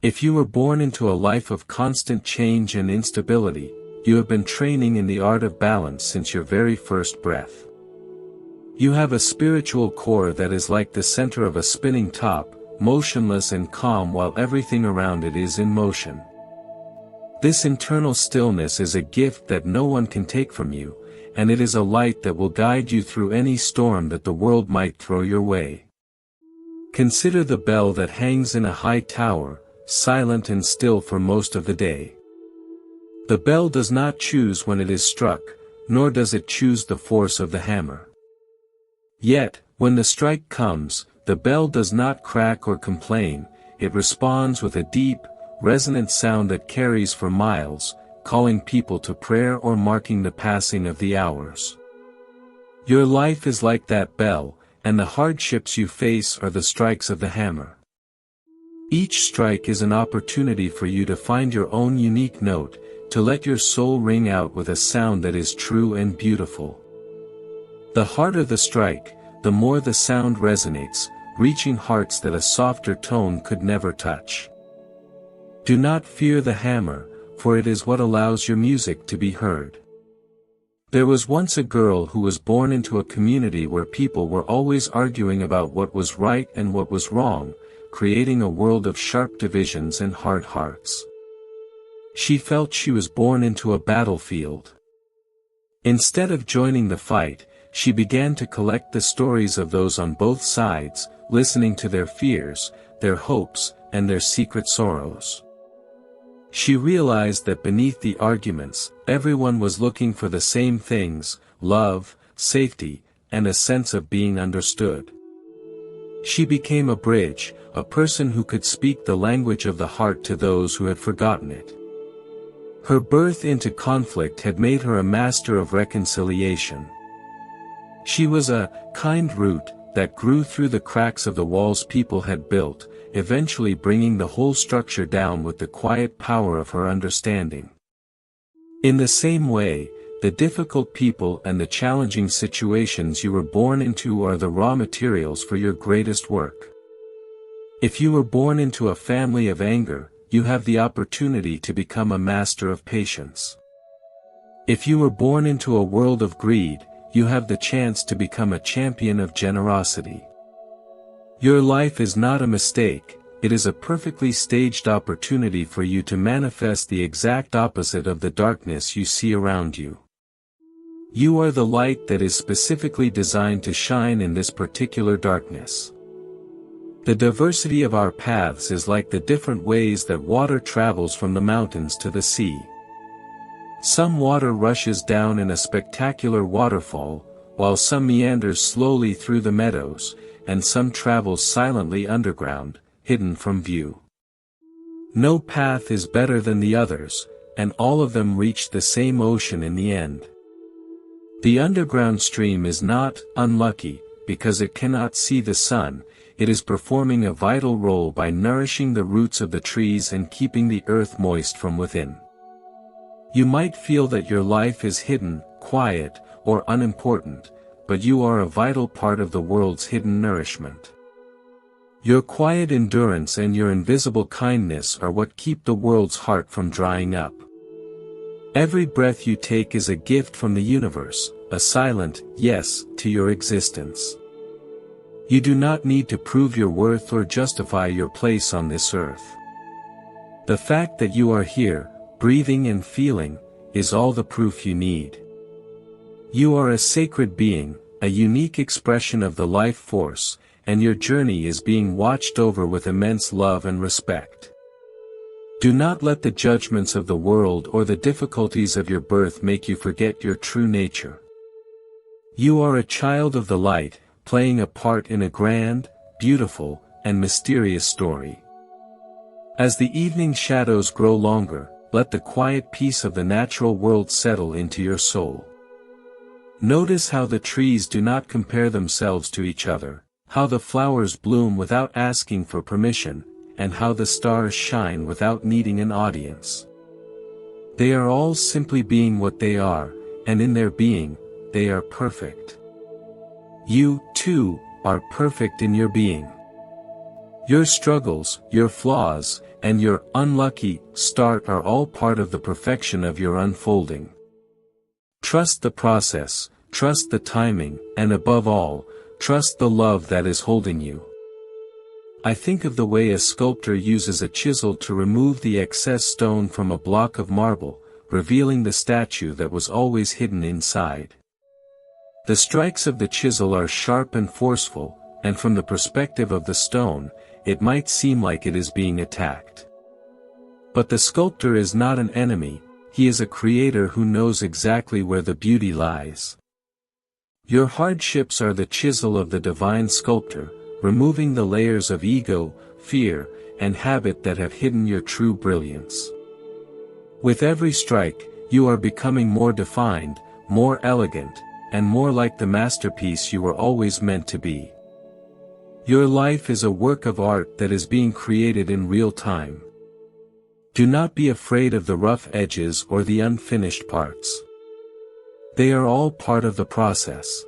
If you were born into a life of constant change and instability, you have been training in the art of balance since your very first breath. You have a spiritual core that is like the center of a spinning top, motionless and calm while everything around it is in motion. This internal stillness is a gift that no one can take from you, and it is a light that will guide you through any storm that the world might throw your way. Consider the bell that hangs in a high tower, silent and still for most of the day. The bell does not choose when it is struck, nor does it choose the force of the hammer. Yet, when the strike comes, the bell does not crack or complain, it responds with a deep, resonant sound that carries for miles, calling people to prayer or marking the passing of the hours. Your life is like that bell, and the hardships you face are the strikes of the hammer. Each strike is an opportunity for you to find your own unique note, to let your soul ring out with a sound that is true and beautiful. The harder the strike, the more the sound resonates, reaching hearts that a softer tone could never touch. Do not fear the hammer, for it is what allows your music to be heard. There was once a girl who was born into a community where people were always arguing about what was right and what was wrong, creating a world of sharp divisions and hard hearts. She felt she was born into a battlefield. Instead of joining the fight, she began to collect the stories of those on both sides, listening to their fears, their hopes, and their secret sorrows. She realized that beneath the arguments, everyone was looking for the same things: love, safety, and a sense of being understood. She became a bridge, a person who could speak the language of the heart to those who had forgotten it. Her birth into conflict had made her a master of reconciliation. She was a kind root that grew through the cracks of the walls people had built, eventually bringing the whole structure down with the quiet power of her understanding. In the same way, the difficult people and the challenging situations you were born into are the raw materials for your greatest work. If you were born into a family of anger, you have the opportunity to become a master of patience. If you were born into a world of greed, you have the chance to become a champion of generosity. Your life is not a mistake, it is a perfectly staged opportunity for you to manifest the exact opposite of the darkness you see around you. You are the light that is specifically designed to shine in this particular darkness. The diversity of our paths is like the different ways that water travels from the mountains to the sea. Some water rushes down in a spectacular waterfall, while some meanders slowly through the meadows, and some travels silently underground, hidden from view. No path is better than the others, and all of them reach the same ocean in the end. The underground stream is not unlucky, because it cannot see the sun. It is performing a vital role by nourishing the roots of the trees and keeping the earth moist from within. You might feel that your life is hidden, quiet, or unimportant, but you are a vital part of the world's hidden nourishment. Your quiet endurance and your invisible kindness are what keep the world's heart from drying up. Every breath you take is a gift from the universe, a silent yes to your existence. You do not need to prove your worth or justify your place on this earth. The fact that you are here, breathing and feeling, is all the proof you need. You are a sacred being, a unique expression of the life force, and your journey is being watched over with immense love and respect. Do not let the judgments of the world or the difficulties of your birth make you forget your true nature. You are a child of the light, playing a part in a grand, beautiful, and mysterious story. As the evening shadows grow longer, let the quiet peace of the natural world settle into your soul. Notice how the trees do not compare themselves to each other, how the flowers bloom without asking for permission, and how the stars shine without needing an audience. They are all simply being what they are, and in their being, they are perfect. You, too, are perfect in your being. Your struggles, your flaws, and your unlucky start are all part of the perfection of your unfolding. Trust the process, trust the timing, and above all, trust the love that is holding you. I think of the way a sculptor uses a chisel to remove the excess stone from a block of marble, revealing the statue that was always hidden inside. The strikes of the chisel are sharp and forceful, and from the perspective of the stone, it might seem like it is being attacked. But the sculptor is not an enemy, he is a creator who knows exactly where the beauty lies. Your hardships are the chisel of the divine sculptor, removing the layers of ego, fear, and habit that have hidden your true brilliance. With every strike, you are becoming more defined, more elegant, and more like the masterpiece you were always meant to be. Your life is a work of art that is being created in real time. Do not be afraid of the rough edges or the unfinished parts. They are all part of the process.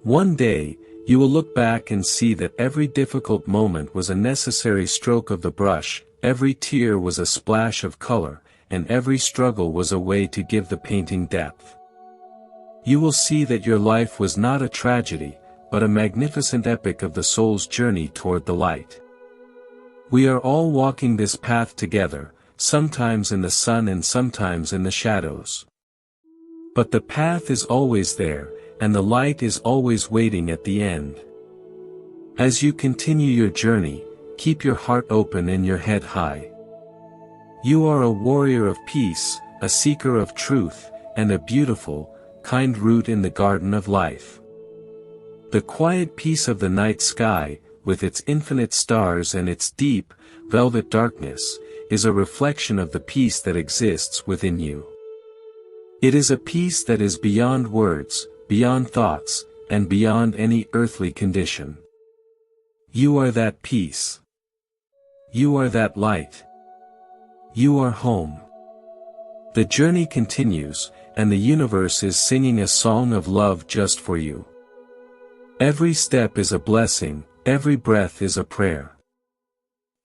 One day, you will look back and see that every difficult moment was a necessary stroke of the brush, every tear was a splash of color, and every struggle was a way to give the painting depth. You will see that your life was not a tragedy, but a magnificent epic of the soul's journey toward the light. We are all walking this path together, sometimes in the sun and sometimes in the shadows. But the path is always there, and the light is always waiting at the end. As you continue your journey, keep your heart open and your head high. You are a warrior of peace, a seeker of truth, and a beautiful, kind root in the garden of life. The quiet peace of the night sky, with its infinite stars and its deep, velvet darkness, is a reflection of the peace that exists within you. It is a peace that is beyond words, beyond thoughts, and beyond any earthly condition. You are that peace. You are that light. You are home. The journey continues, and the universe is singing a song of love just for you. Every step is a blessing, every breath is a prayer.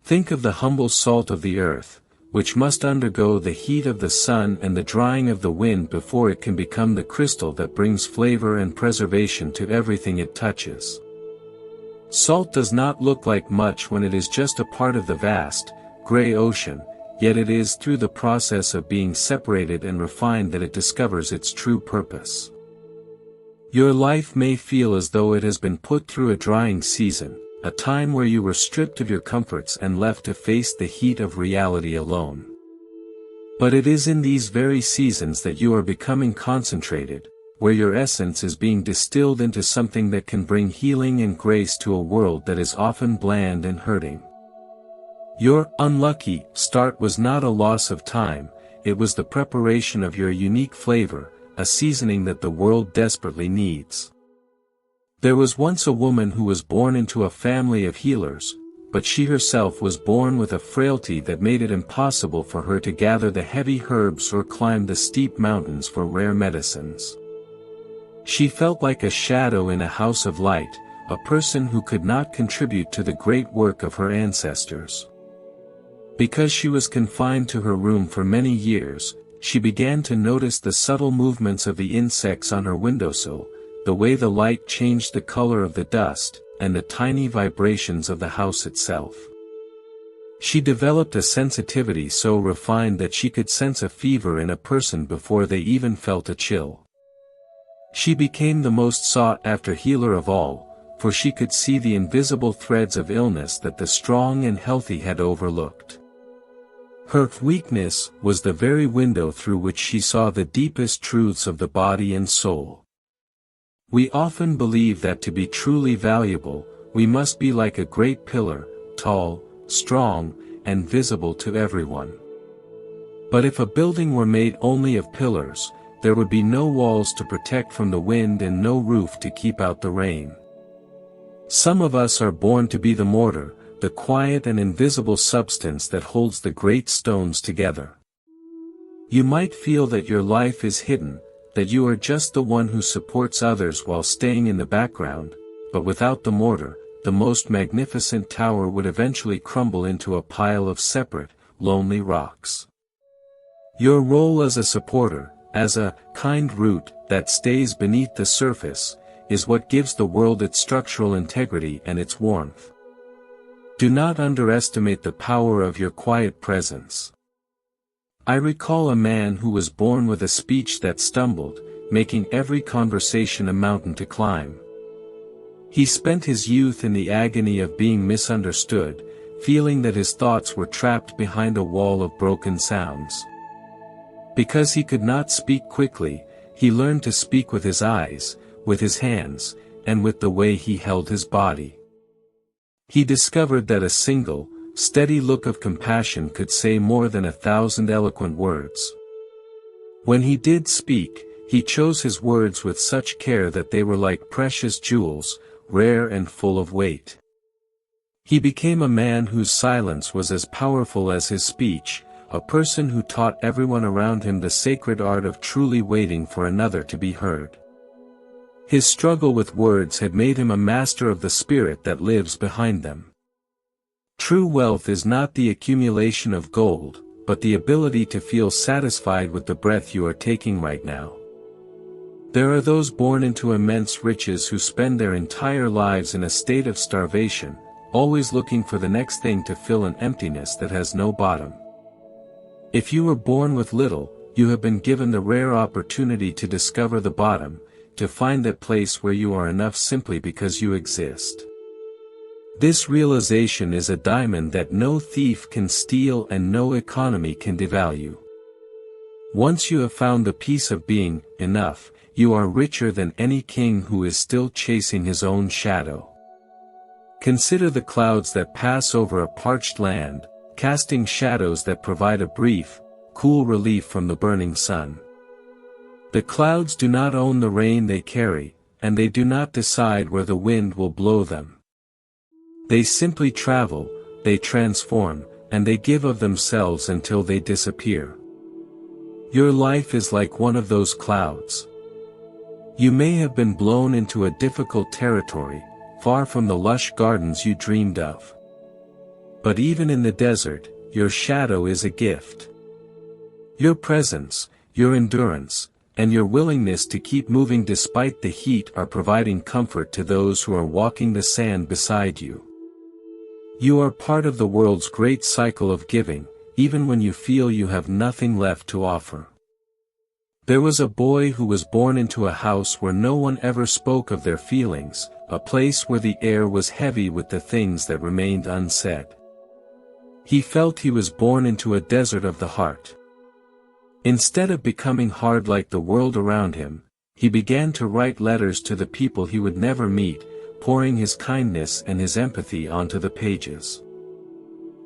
Think of the humble salt of the earth, which must undergo the heat of the sun and the drying of the wind before it can become the crystal that brings flavor and preservation to everything it touches. Salt does not look like much when it is just a part of the vast, gray ocean, yet it is through the process of being separated and refined that it discovers its true purpose. Your life may feel as though it has been put through a drying season, a time where you were stripped of your comforts and left to face the heat of reality alone. But it is in these very seasons that you are becoming concentrated, where your essence is being distilled into something that can bring healing and grace to a world that is often bland and hurting. Your unlucky start was not a loss of time, it was the preparation of your unique flavor, a seasoning that the world desperately needs. There was once a woman who was born into a family of healers, but she herself was born with a frailty that made it impossible for her to gather the heavy herbs or climb the steep mountains for rare medicines. She felt like a shadow in a house of light, a person who could not contribute to the great work of her ancestors. Because she was confined to her room for many years, she began to notice the subtle movements of the insects on her windowsill, the way the light changed the color of the dust, and the tiny vibrations of the house itself. She developed a sensitivity so refined that she could sense a fever in a person before they even felt a chill. She became the most sought-after healer of all, for she could see the invisible threads of illness that the strong and healthy had overlooked. Her weakness was the very window through which she saw the deepest truths of the body and soul. We often believe that to be truly valuable, we must be like a great pillar, tall, strong, and visible to everyone. But if a building were made only of pillars, there would be no walls to protect from the wind and no roof to keep out the rain. Some of us are born to be the mortar, the quiet and invisible substance that holds the great stones together. You might feel that your life is hidden, that you are just the one who supports others while staying in the background, but without the mortar, the most magnificent tower would eventually crumble into a pile of separate, lonely rocks. Your role as a supporter, as a kind root that stays beneath the surface, is what gives the world its structural integrity and its warmth. Do not underestimate the power of your quiet presence. I recall a man who was born with a speech that stumbled, making every conversation a mountain to climb. He spent his youth in the agony of being misunderstood, feeling that his thoughts were trapped behind a wall of broken sounds. Because he could not speak quickly, he learned to speak with his eyes, with his hands, and with the way he held his body. He discovered that a single, steady look of compassion could say more than 1,000 eloquent words. When he did speak, he chose his words with such care that they were like precious jewels, rare and full of weight. He became a man whose silence was as powerful as his speech, a person who taught everyone around him the sacred art of truly waiting for another to be heard. His struggle with words had made him a master of the spirit that lives behind them. True wealth is not the accumulation of gold, but the ability to feel satisfied with the breath you are taking right now. There are those born into immense riches who spend their entire lives in a state of starvation, always looking for the next thing to fill an emptiness that has no bottom. If you were born with little, you have been given the rare opportunity to discover the bottom, to find that place where you are enough simply because you exist. This realization is a diamond that no thief can steal and no economy can devalue. Once you have found the peace of being enough, you are richer than any king who is still chasing his own shadow. Consider the clouds that pass over a parched land, casting shadows that provide a brief, cool relief from the burning sun. The clouds do not own the rain they carry, and they do not decide where the wind will blow them. They simply travel, they transform, and they give of themselves until they disappear. Your life is like one of those clouds. You may have been blown into a difficult territory, far from the lush gardens you dreamed of. But even in the desert, your shadow is a gift. Your presence, your endurance, and your willingness to keep moving despite the heat are providing comfort to those who are walking the sand beside you. You are part of the world's great cycle of giving, even when you feel you have nothing left to offer. There was a boy who was born into a house where no one ever spoke of their feelings, a place where the air was heavy with the things that remained unsaid. He felt he was born into a desert of the heart. Instead of becoming hard like the world around him, he began to write letters to the people he would never meet, pouring his kindness and his empathy onto the pages.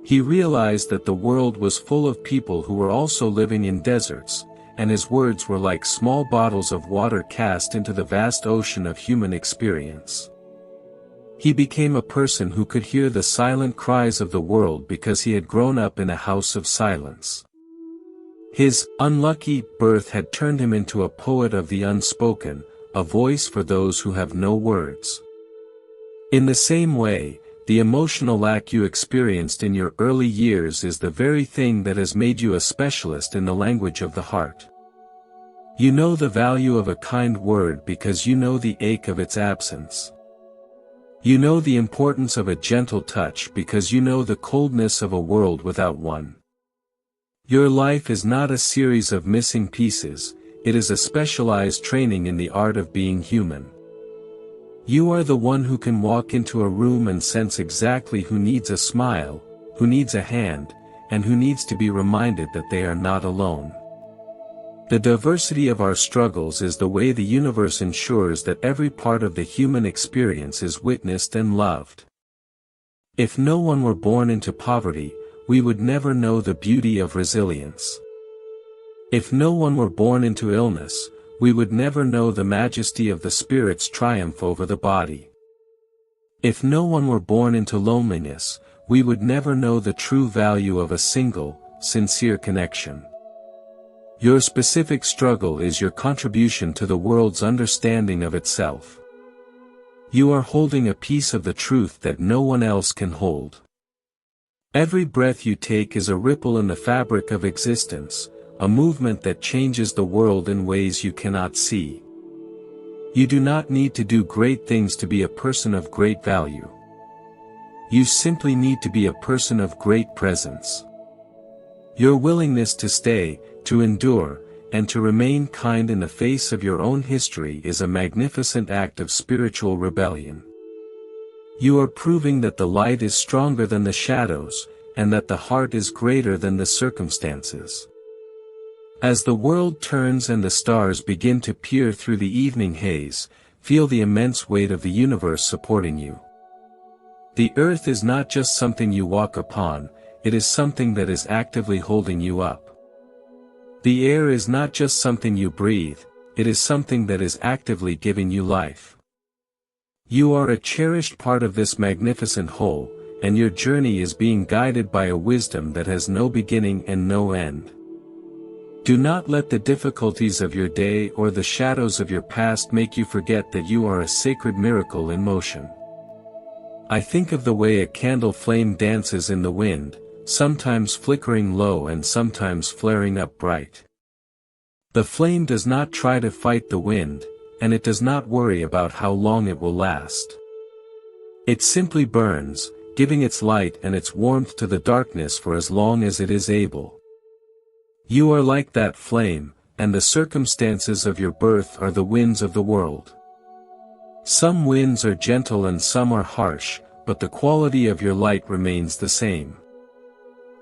He realized that the world was full of people who were also living in deserts, and his words were like small bottles of water cast into the vast ocean of human experience. He became a person who could hear the silent cries of the world because he had grown up in a house of silence. His unlucky birth had turned him into a poet of the unspoken, a voice for those who have no words. In the same way, the emotional lack you experienced in your early years is the very thing that has made you a specialist in the language of the heart. You know the value of a kind word because you know the ache of its absence. You know the importance of a gentle touch because you know the coldness of a world without one. Your life is not a series of missing pieces, it is a specialized training in the art of being human. You are the one who can walk into a room and sense exactly who needs a smile, who needs a hand, and who needs to be reminded that they are not alone. The diversity of our struggles is the way the universe ensures that every part of the human experience is witnessed and loved. If no one were born into poverty, we would never know the beauty of resilience. If no one were born into illness, we would never know the majesty of the spirit's triumph over the body. If no one were born into loneliness, we would never know the true value of a single, sincere connection. Your specific struggle is your contribution to the world's understanding of itself. You are holding a piece of the truth that no one else can hold. Every breath you take is a ripple in the fabric of existence, a movement that changes the world in ways you cannot see. You do not need to do great things to be a person of great value. You simply need to be a person of great presence. Your willingness to stay, to endure, and to remain kind in the face of your own history is a magnificent act of spiritual rebellion. You are proving that the light is stronger than the shadows, and that the heart is greater than the circumstances. As the world turns and the stars begin to peer through the evening haze, feel the immense weight of the universe supporting you. The earth is not just something you walk upon, it is something that is actively holding you up. The air is not just something you breathe, it is something that is actively giving you life. You are a cherished part of this magnificent whole, and your journey is being guided by a wisdom that has no beginning and no end. Do not let the difficulties of your day or the shadows of your past make you forget that you are a sacred miracle in motion. I think of the way a candle flame dances in the wind, sometimes flickering low and sometimes flaring up bright. The flame does not try to fight the wind, and it does not worry about how long it will last. It simply burns, giving its light and its warmth to the darkness for as long as it is able. You are like that flame, and the circumstances of your birth are the winds of the world. Some winds are gentle and some are harsh, but the quality of your light remains the same.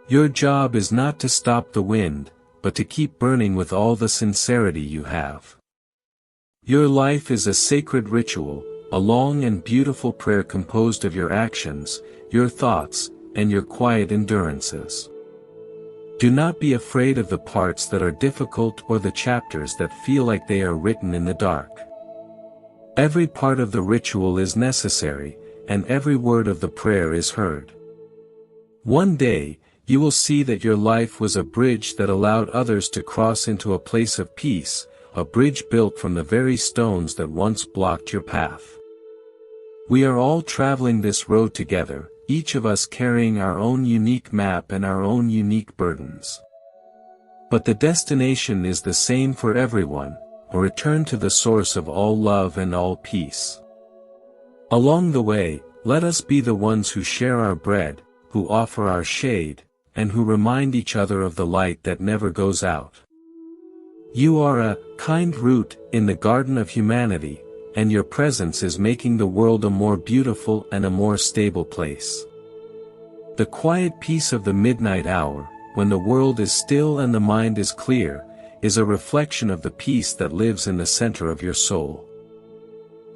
Your job is not to stop the wind, but to keep burning with all the sincerity you have. Your life is a sacred ritual, a long and beautiful prayer composed of your actions, your thoughts, and your quiet endurances. Do not be afraid of the parts that are difficult or the chapters that feel like they are written in the dark. Every part of the ritual is necessary, and every word of the prayer is heard. One day, you will see that your life was a bridge that allowed others to cross into a place of peace, a bridge built from the very stones that once blocked your path. We are all traveling this road together, each of us carrying our own unique map and our own unique burdens. But the destination is the same for everyone, a return to the source of all love and all peace. Along the way, let us be the ones who share our bread, who offer our shade, and who remind each other of the light that never goes out. You are a kind root in the garden of humanity, and your presence is making the world a more beautiful and a more stable place. The quiet peace of the midnight hour, when the world is still and the mind is clear, is a reflection of the peace that lives in the center of your soul.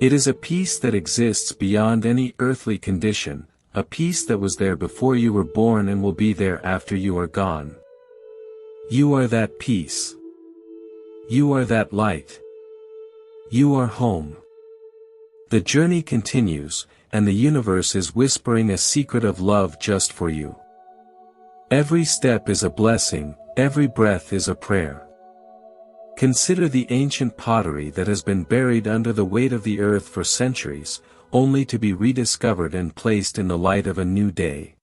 It is a peace that exists beyond any earthly condition, a peace that was there before you were born and will be there after you are gone. You are that peace. You are that light. You are home. The journey continues, and the universe is whispering a secret of love just for you. Every step is a blessing, every breath is a prayer. Consider the ancient pottery that has been buried under the weight of the earth for centuries, only to be rediscovered and placed in the light of a new day.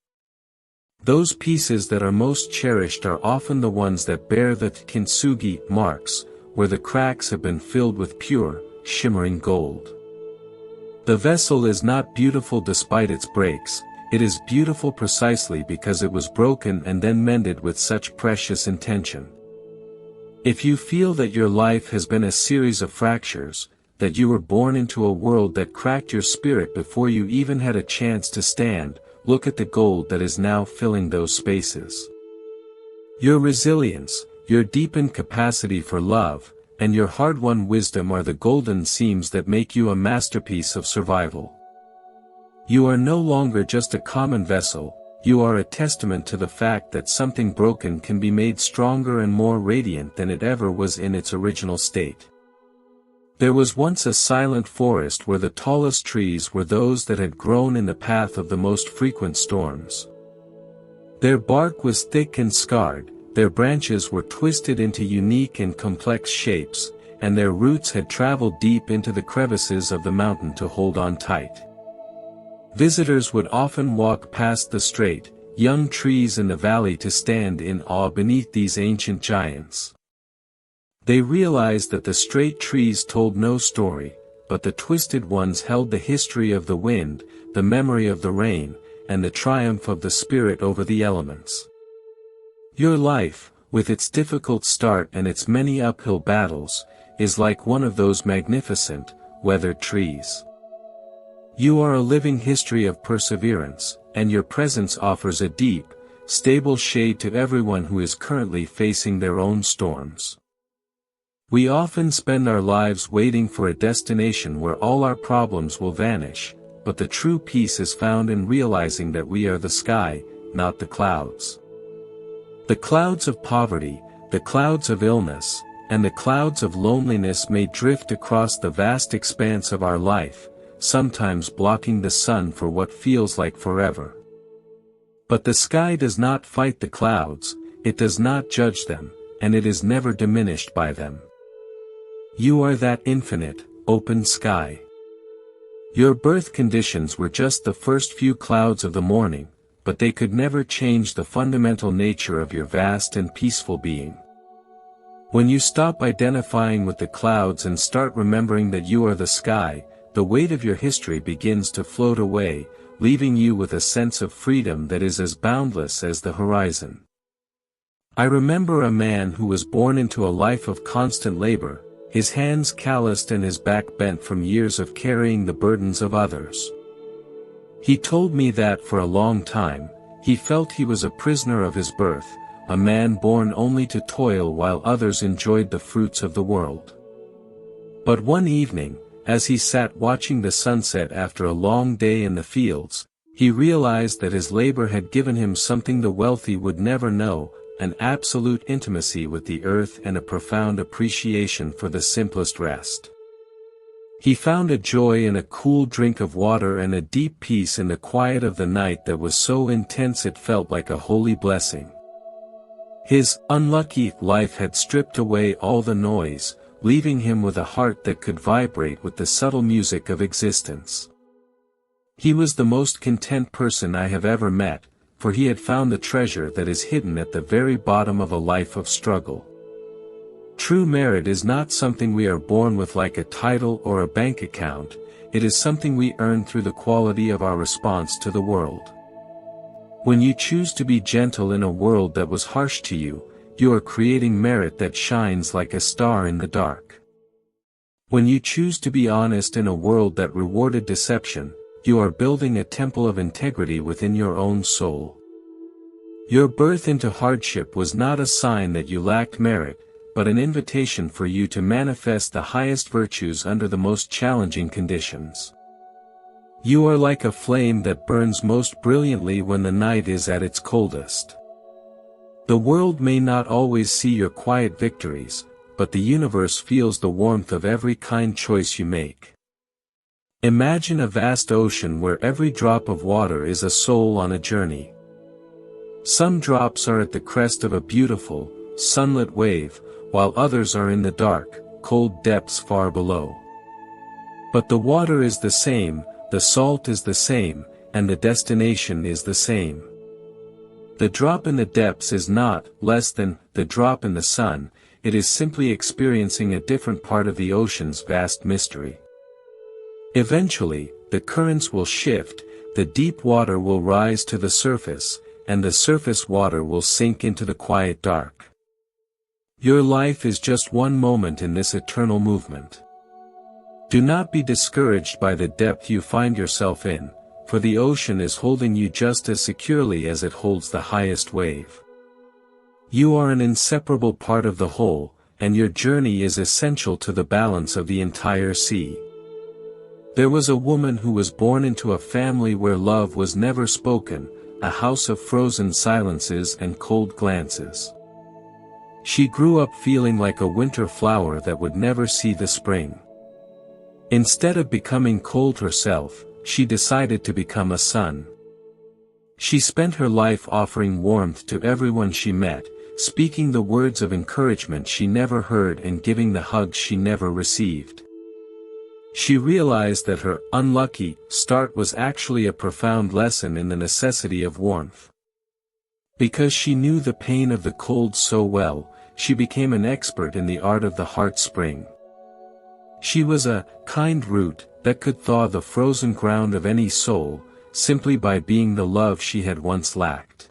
Those pieces that are most cherished are often the ones that bear the kintsugi marks, where the cracks have been filled with pure, shimmering gold. The vessel is not beautiful despite its breaks, it is beautiful precisely because it was broken and then mended with such precious intention. If you feel that your life has been a series of fractures, that you were born into a world that cracked your spirit before you even had a chance to stand, look at the gold that is now filling those spaces. Your resilience, your deepened capacity for love, and your hard-won wisdom are the golden seams that make you a masterpiece of survival. You are no longer just a common vessel, you are a testament to the fact that something broken can be made stronger and more radiant than it ever was in its original state. There was once a silent forest where the tallest trees were those that had grown in the path of the most frequent storms. Their bark was thick and scarred, their branches were twisted into unique and complex shapes, and their roots had traveled deep into the crevices of the mountain to hold on tight. Visitors would often walk past the straight, young trees in the valley to stand in awe beneath these ancient giants. They realized that the straight trees told no story, but the twisted ones held the history of the wind, the memory of the rain, and the triumph of the spirit over the elements. Your life, with its difficult start and its many uphill battles, is like one of those magnificent, weathered trees. You are a living history of perseverance, and your presence offers a deep, stable shade to everyone who is currently facing their own storms. We often spend our lives waiting for a destination where all our problems will vanish, but the true peace is found in realizing that we are the sky, not the clouds. The clouds of poverty, the clouds of illness, and the clouds of loneliness may drift across the vast expanse of our life, sometimes blocking the sun for what feels like forever. But the sky does not fight the clouds, it does not judge them, and it is never diminished by them. You are that infinite, open sky. Your birth conditions were just the first few clouds of the morning, but they could never change the fundamental nature of your vast and peaceful being. When you stop identifying with the clouds and start remembering that you are the sky, the weight of your history begins to float away, leaving you with a sense of freedom that is as boundless as the horizon. I remember a man who was born into a life of constant labor, his hands calloused and his back bent from years of carrying the burdens of others. He told me that for a long time, he felt he was a prisoner of his birth, a man born only to toil while others enjoyed the fruits of the world. But one evening, as he sat watching the sunset after a long day in the fields, he realized that his labor had given him something the wealthy would never know, an absolute intimacy with the earth and a profound appreciation for the simplest rest. He found a joy in a cool drink of water and a deep peace in the quiet of the night that was so intense it felt like a holy blessing. His unlucky life had stripped away all the noise, leaving him with a heart that could vibrate with the subtle music of existence. He was the most content person I have ever met, for he had found the treasure that is hidden at the very bottom of a life of struggle. True merit is not something we are born with like a title or a bank account, it is something we earn through the quality of our response to the world. When you choose to be gentle in a world that was harsh to you, you are creating merit that shines like a star in the dark. When you choose to be honest in a world that rewarded deception, you are building a temple of integrity within your own soul. Your birth into hardship was not a sign that you lacked merit, but an invitation for you to manifest the highest virtues under the most challenging conditions. You are like a flame that burns most brilliantly when the night is at its coldest. The world may not always see your quiet victories, but the universe feels the warmth of every kind choice you make. Imagine a vast ocean where every drop of water is a soul on a journey. Some drops are at the crest of a beautiful, sunlit wave, while others are in the dark, cold depths far below. But the water is the same, the salt is the same, and the destination is the same. The drop in the depths is not less than the drop in the sun, it is simply experiencing a different part of the ocean's vast mystery. Eventually, the currents will shift, the deep water will rise to the surface, and the surface water will sink into the quiet dark. Your life is just one moment in this eternal movement. Do not be discouraged by the depth you find yourself in, for the ocean is holding you just as securely as it holds the highest wave. You are an inseparable part of the whole, and your journey is essential to the balance of the entire sea. There was a woman who was born into a family where love was never spoken, a house of frozen silences and cold glances. She grew up feeling like a winter flower that would never see the spring. Instead of becoming cold herself, she decided to become a sun. She spent her life offering warmth to everyone she met, speaking the words of encouragement she never heard and giving the hugs she never received. She realized that her unlucky start was actually a profound lesson in the necessity of warmth. Because she knew the pain of the cold so well, she became an expert in the art of the heart spring. She was a kind root that could thaw the frozen ground of any soul, simply by being the love she had once lacked.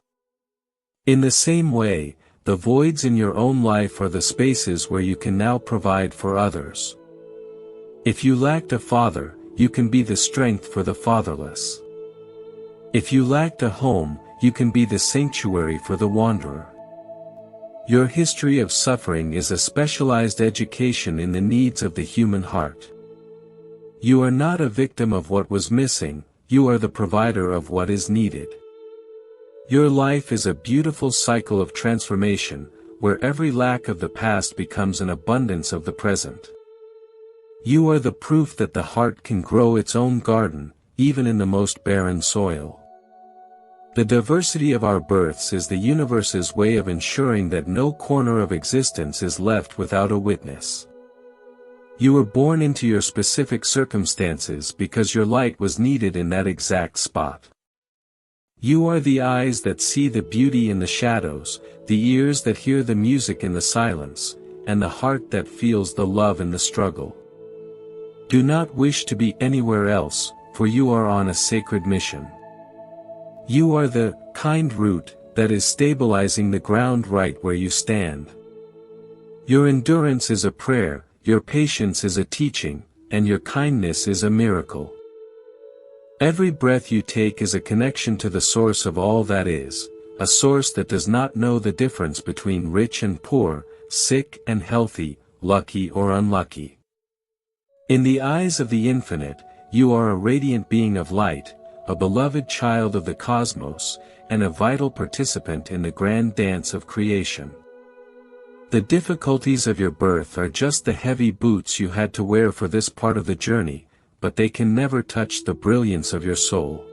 In the same way, the voids in your own life are the spaces where you can now provide for others. If you lacked a father, you can be the strength for the fatherless. If you lacked a home, you can be the sanctuary for the wanderer. Your history of suffering is a specialized education in the needs of the human heart. You are not a victim of what was missing, you are the provider of what is needed. Your life is a beautiful cycle of transformation, where every lack of the past becomes an abundance of the present. You are the proof that the heart can grow its own garden, even in the most barren soil. The diversity of our births is the universe's way of ensuring that no corner of existence is left without a witness. You were born into your specific circumstances because your light was needed in that exact spot. You are the eyes that see the beauty in the shadows, the ears that hear the music in the silence, and the heart that feels the love in the struggle. Do not wish to be anywhere else, for you are on a sacred mission. You are the kind root that is stabilizing the ground right where you stand. Your endurance is a prayer, your patience is a teaching, and your kindness is a miracle. Every breath you take is a connection to the source of all that is, a source that does not know the difference between rich and poor, sick and healthy, lucky or unlucky. In the eyes of the infinite, you are a radiant being of light, a beloved child of the cosmos, and a vital participant in the grand dance of creation. The difficulties of your birth are just the heavy boots you had to wear for this part of the journey, but they can never touch the brilliance of your soul.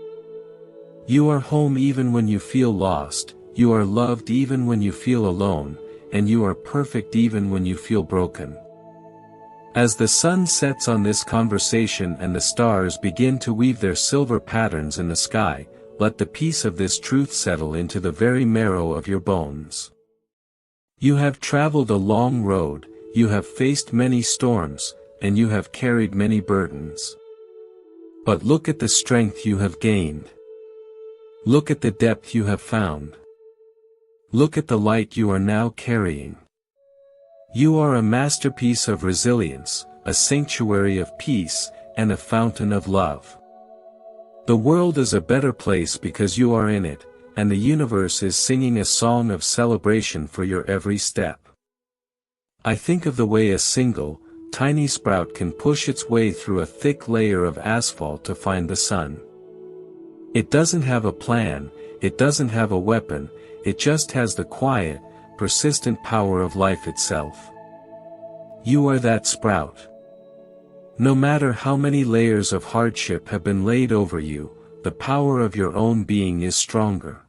You are home even when you feel lost, you are loved even when you feel alone, and you are perfect even when you feel broken. As the sun sets on this conversation and the stars begin to weave their silver patterns in the sky, let the peace of this truth settle into the very marrow of your bones. You have traveled a long road, you have faced many storms, and you have carried many burdens. But look at the strength you have gained. Look at the depth you have found. Look at the light you are now carrying. You are a masterpiece of resilience, a sanctuary of peace, and a fountain of love. The world is a better place because you are in it, and the universe is singing a song of celebration for your every step. I think of the way a single, tiny sprout can push its way through a thick layer of asphalt to find the sun. It doesn't have a plan, it doesn't have a weapon, it just has the quiet, persistent power of life itself. You are that sprout. No matter how many layers of hardship have been laid over you, the power of your own being is stronger.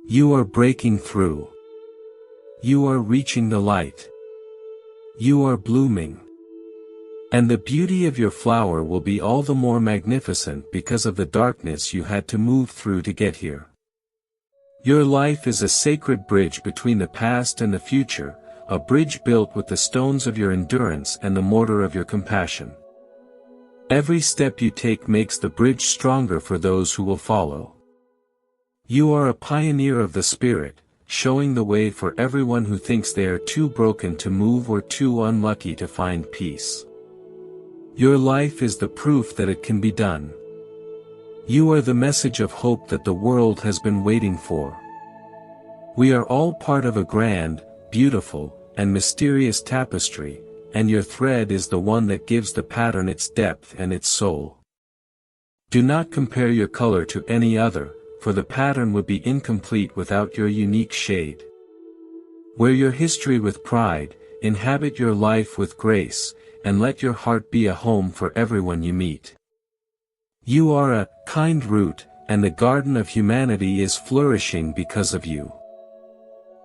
You are breaking through. You are reaching the light. You are blooming. And the beauty of your flower will be all the more magnificent because of the darkness you had to move through to get here. Your life is a sacred bridge between the past and the future, a bridge built with the stones of your endurance and the mortar of your compassion. Every step you take makes the bridge stronger for those who will follow. You are a pioneer of the spirit, showing the way for everyone who thinks they are too broken to move or too unlucky to find peace. Your life is the proof that it can be done. You are the message of hope that the world has been waiting for. We are all part of a grand, beautiful, and mysterious tapestry, and your thread is the one that gives the pattern its depth and its soul. Do not compare your color to any other, for the pattern would be incomplete without your unique shade. Wear your history with pride, inhabit your life with grace, and let your heart be a home for everyone you meet. You are a kind root, and the garden of humanity is flourishing because of you.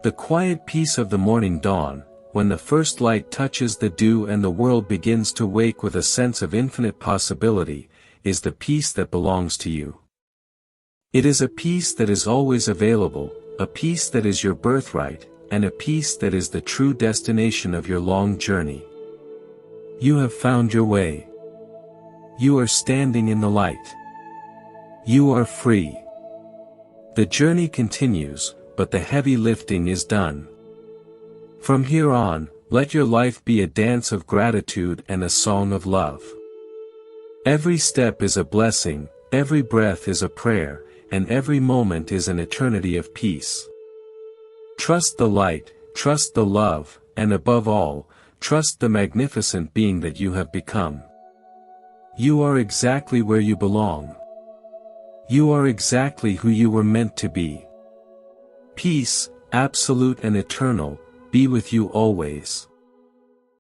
The quiet peace of the morning dawn, when the first light touches the dew and the world begins to wake with a sense of infinite possibility, is the peace that belongs to you. It is a peace that is always available, a peace that is your birthright, and a peace that is the true destination of your long journey. You have found your way. You are standing in the light. You are free. The journey continues, but the heavy lifting is done. From here on, let your life be a dance of gratitude and a song of love. Every step is a blessing, every breath is a prayer, and every moment is an eternity of peace. Trust the light, trust the love, and above all, trust the magnificent being that you have become. You are exactly where you belong. You are exactly who you were meant to be. Peace, absolute and eternal, be with you always.